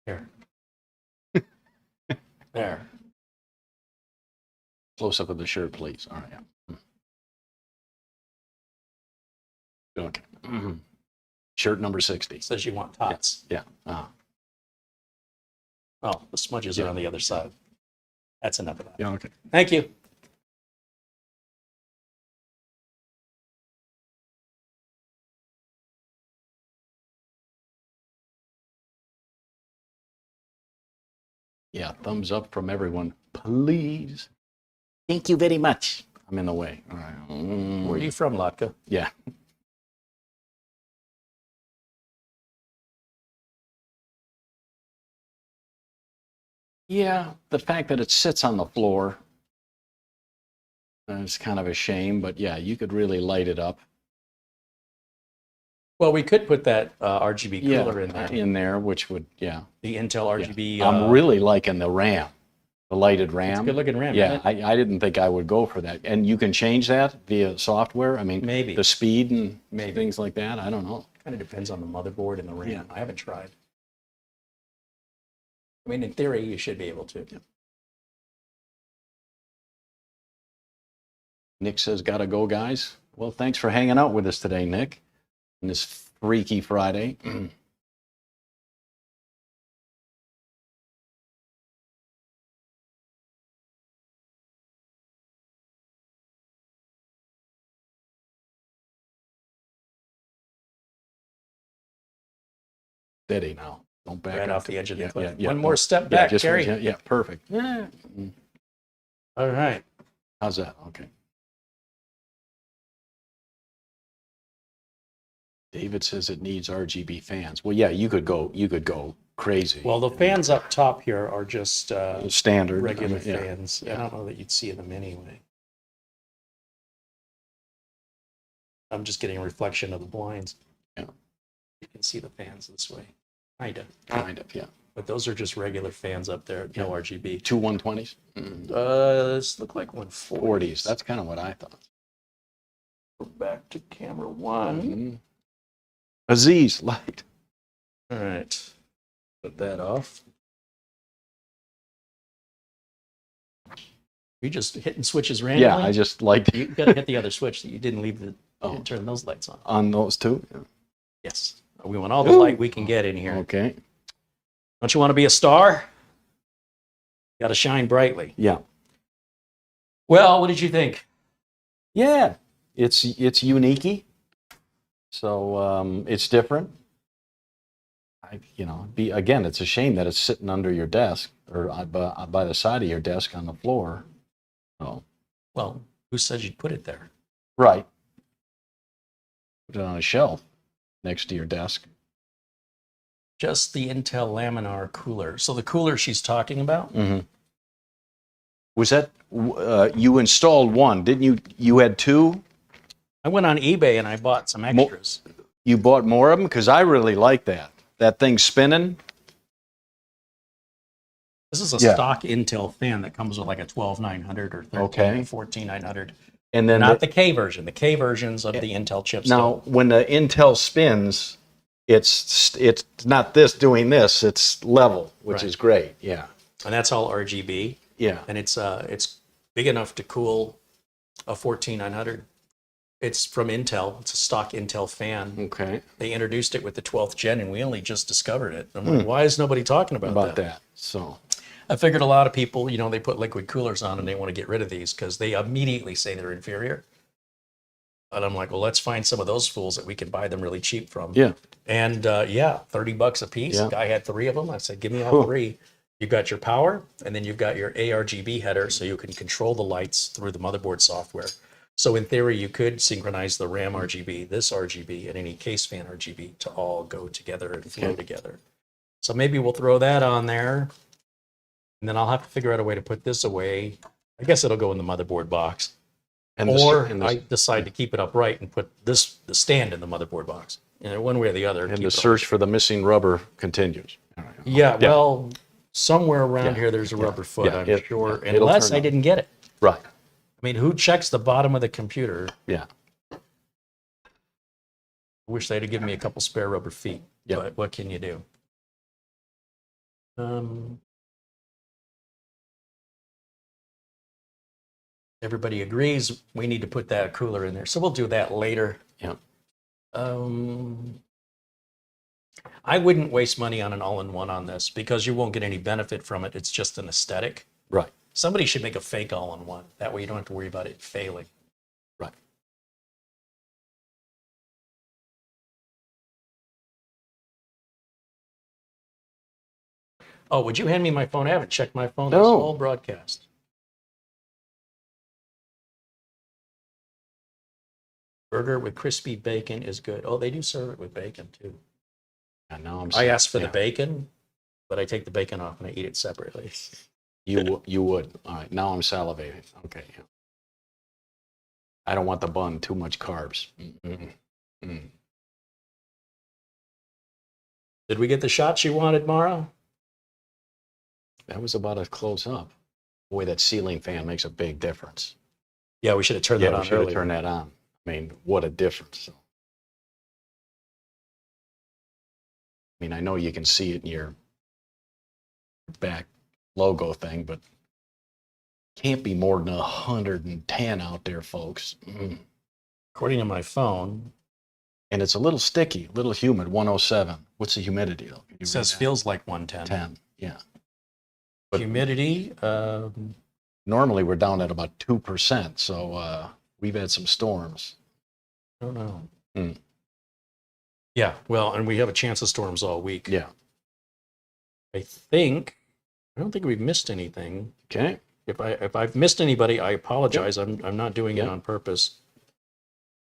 Here. There. Close up of the shirt, please. All right. Yeah. Okay. Mhm. Shirt number 60. It says you want tots. Yeah. Uh-huh. Oh, the smudges are on the other side. That's enough of that. Yeah. Okay. Thank you. Yeah. Thumbs up from everyone, please. Thank you very much. I'm in the way. All right. Where are you from, Latka? Yeah. Yeah, the fact that it sits on the floor is kind of a shame, but yeah, you could really light it up. Well, we could put that RGB cooler in there. Which would, yeah. The Intel RGB. I'm really liking the RAM, the lighted RAM. It's a good looking RAM. Yeah, isn't it? I didn't think I would go for that. And you can change that via software? I mean, Maybe. the speed and Maybe. things like that? I don't know. Kind of depends on the motherboard and the RAM. Yeah. I haven't tried. I mean, in theory, you should be able to. Nick says, gotta go, guys. Well, thanks for hanging out with us today, Nick, on this freaky Friday. Steady now. Don't back Right up. off the edge of the Yeah, cliff. yeah, One yeah. more step Yeah, back, just Carey. yeah, perfect. Yeah. All right. How's that? Okay. David says it needs RGB fans. Well, yeah, you could go crazy. Well, the fans up top here are just Standard. regular yeah. fans. I don't know that you'd see them anyway. I'm just getting a reflection of the blinds. Yeah. You can see the fans this way. Kind of. Kind of, yeah. But those are just regular fans up there, no RGB. Two 120s? This look like 140s. 40s. That's kind of what I thought. Go back to camera one. Aziz, light. All right. Put that off. You just hitting switches randomly? Yeah, I just liked You got to hit the other switch that you didn't leave the. Oh. You didn't turn those lights on. on those two. Yeah. Yes. We want all the light we can get in here. Okay. Don't you want to be a star? Got to shine brightly. Yeah. Well, what did you think? Yeah. It's unique. So it's different. Again, it's a shame that it's sitting under your desk or by the side of your desk on the floor. Oh, Well, who says you'd put it there? right. Put it on a shelf next to your desk. Just the Intel laminar cooler. So the cooler she's talking about, Mm-hmm. Was that, you installed one, didn't you? You had two? I went on eBay and I bought some extras. You bought more of them? Because I really like that. That thing spinning. This is a Yeah. stock Intel fan that comes with like a 12900 or 13 Okay. or 14900. And then Not the K version. The K versions of the Intel chips. now, when the Intel spins, it's not this doing this, it's level, which Right. is great. Yeah. And that's all RGB. Yeah. And it's big enough to cool a 14900. It's from Intel. It's a stock Intel fan. Okay. They introduced it with the 12th gen, and we only just discovered it. I'm like, why is nobody talking about That. So, I figured a lot of people, they put liquid coolers on and they want to get rid of these because they immediately say they're inferior. And I'm like, well, let's find some of those fools that we can buy them really cheap from. yeah. And $30 a piece. Yeah. Guy had 3 of them. I said, give me all 3. You've got your power, and then you've got your ARGB header, so you can control the lights through the motherboard software. So in theory, you could synchronize the RAM RGB, this RGB, and any case fan RGB to all go together and flow together. So maybe we'll throw that on there, and then I'll have to figure out a way to put this away. I guess it'll go in the motherboard box. And I decide to keep it upright and put the stand in the motherboard box. One way or the other. and keep the it search for the missing rubber continues. Yeah, well, somewhere around here there's a rubber foot, Yeah, I'm sure, it'll unless turn I up. didn't get it. Right. I mean, who checks the bottom of the computer? Yeah. I wish they'd have given me a couple spare rubber feet, Yeah. but what can you do? Everybody agrees we need to put that cooler in there, so we'll do that later. Yeah. I wouldn't waste money on an all-in-one on this because you won't get any benefit from it. It's just an aesthetic. Right. Somebody should make a fake all-in-one. That way you don't have to worry about it failing. Right. Oh, would you hand me my phone? I haven't checked my phone this No. whole broadcast. Burger with crispy bacon is good. Oh, they do serve it with bacon too. And now I asked for the bacon, but I take the bacon off and I eat it separately. You would. All right. Now I'm salivating. Okay. Yeah. I don't want the bun. Too much carbs. Did we get the shots you wanted, Mara? That was about as close up. Boy, that ceiling fan makes a big difference. Yeah, we should have turned that we on should have earlier. turned that on. I mean, what a difference. So, I mean, I know you can see it in your back logo thing, but can't be more than 110 out there, folks. According to my phone, And it's a little sticky, a little humid, 107. What's the humidity, though? Can you it says read that? feels like 110. 10, yeah. But Humidity, normally we're down at about 2%, so we've had some storms. I don't know. Hmm. Yeah, well, and we have a chance of storms all week. Yeah. I don't think we've missed anything. Okay. If I've missed anybody, I apologize. I'm not doing it Yeah. on purpose.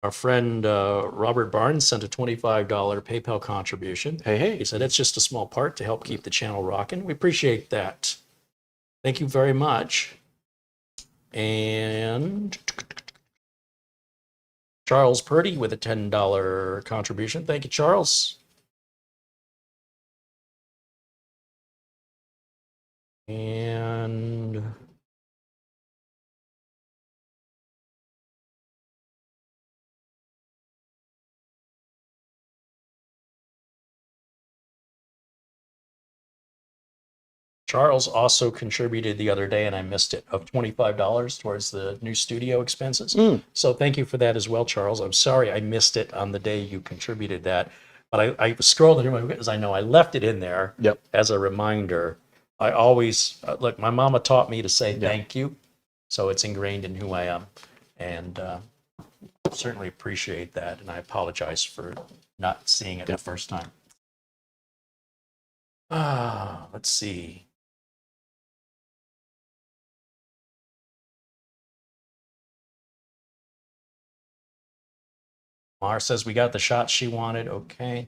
Our friend Robert Barnes sent a $25 PayPal contribution. Hey. He said it's just a small part to help keep the channel rocking. We appreciate that. Thank you very much. And Charles Purdy with a $10 contribution. Thank you, Charles. And Charles also contributed the other day, and I missed it, of $25 towards the new studio expenses. So thank you for that as well, Charles. I'm sorry I missed it on the day you contributed that. But I scrolled through my, because I know I left it in there Yep. as a reminder. I always, look, my mama taught me to say thank you. So it's ingrained in who I am. And certainly appreciate that. And I apologize for not seeing it the first time. Let's see. Mar says we got the shot she wanted. Okay.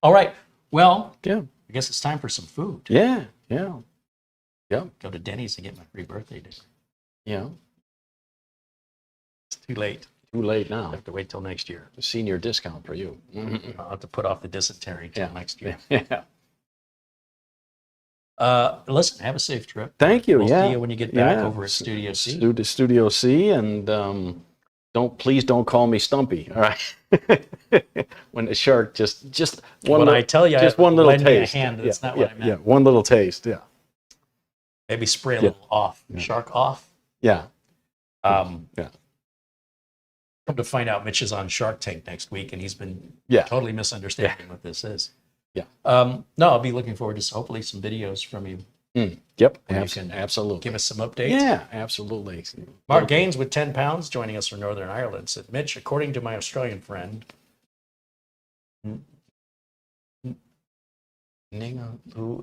All right. Well, Yeah. I guess it's time for some food. Yeah. Yep. Go to Denny's and get my free birthday dinner. Yeah. It's too late. Too late I now. have to wait till next year. Senior discount for you. I'll have to put off the dysentery till Yeah. next year. Yeah. Listen, have a safe trip. Thank you. We'll yeah. see you when you get back Yeah. over at Studio C. Studio C, and please don't call me Stumpy. All right. When the shark just one. When little, I tell you, just one little lend me a taste. hand, that's not what I meant. Yeah. One little taste. Yeah. Maybe spray a little off. Shark off. Yeah. Yeah. Come to find out, Mitch is on Shark Tank next week, and he's been totally misunderstanding what this is. Yeah. No, I'll be looking forward to hopefully some videos from you. Yep. You can Absolutely. give us some updates. Yeah. Absolutely. Mark Gaines with 10 pounds joining us from Northern Ireland said, Mitch, according to my Australian friend,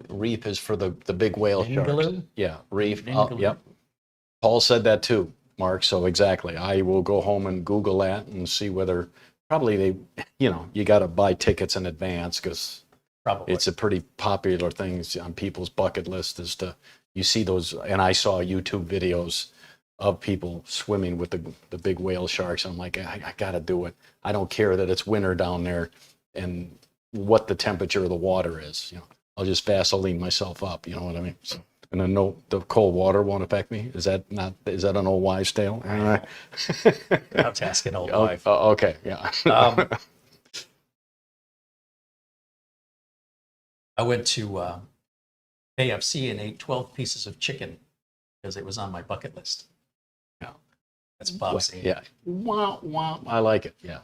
Reef is for the big whale sharks. Ningaloo? Yeah, reef. Ningaloo. Yep. Paul said that too, Mark. So exactly. I will go home and Google that and see whether probably they, you got to buy tickets in advance because probably it's a pretty popular thing on people's bucket list is to, you see those, and I saw YouTube videos of people swimming with the big whale sharks. I'm like, I got to do it. I don't care that it's winter down there and what the temperature of the water is. I'll just Vaseline myself up. You know what I mean? So, and then the cold water won't affect me. Is that an old wives' tale? All right. I'll ask an old wife. Okay, yeah. I went to KFC and ate 12 pieces of chicken because it was on my bucket list. Yeah. That's Bob's. Yeah. Wow, wow. I like it. Yeah.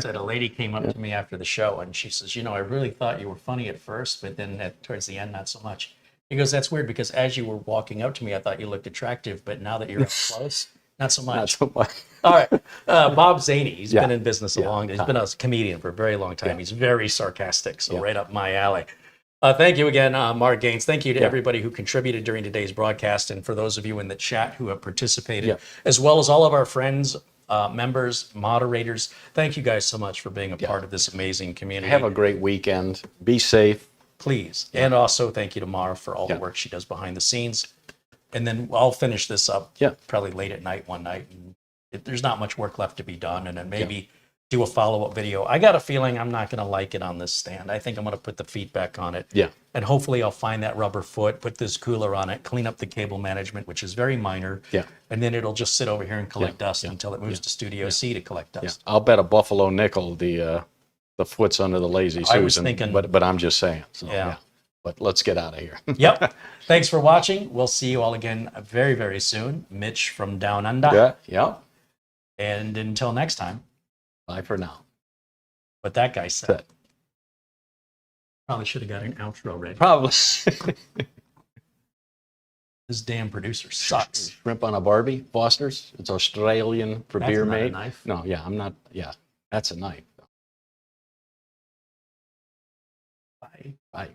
Said a lady came up to me after the show and she says, I really thought you were funny at first, but then towards the end, not so much. He goes, that's weird because as you were walking up to me, I thought you looked attractive, but now that you're up close, not so much. Not so much. All right. Bob Zaney, he's been in business Yeah. He's been a comedian for a very long time. Yeah. He's very sarcastic, so right up my alley. Thank you again, Mark Gaines. Thank you to everybody who contributed during today's broadcast and for those of you in the chat who have participated, as well as all of our friends, members, moderators. Thank you guys so much for being a part of this amazing community. Have a great weekend. Be safe. Please. And also thank you to Mara for all the work she does behind the scenes. And then I'll finish this up probably late at night one night. And there's not much work left to be done. And then maybe do a follow-up video. I got a feeling I'm not going to like it on this stand. I think I'm going to put the feet back on it. Yeah. And hopefully I'll find that rubber foot, put this cooler on it, clean up the cable management, which is very minor. Yeah. And then it'll just sit over here and collect dust until it moves to Studio C to collect dust. I'll bet a buffalo nickel the foot's under the lazy Susan. I was thinking, but I'm just saying. So, But let's get out of here. Yep. Thanks for watching. We'll see you all again very, very soon. Mitch from Down Under. Yeah. Yeah. And until next time. Bye for now. What that guy said. Probably should have got an outro ready. Probably. This damn producer sucks. Shrimp on a Barbie, Foster's. It's Australian for That's beer not a made. knife. No, yeah, I'm not. Yeah, that's a knife. Bye. Bye.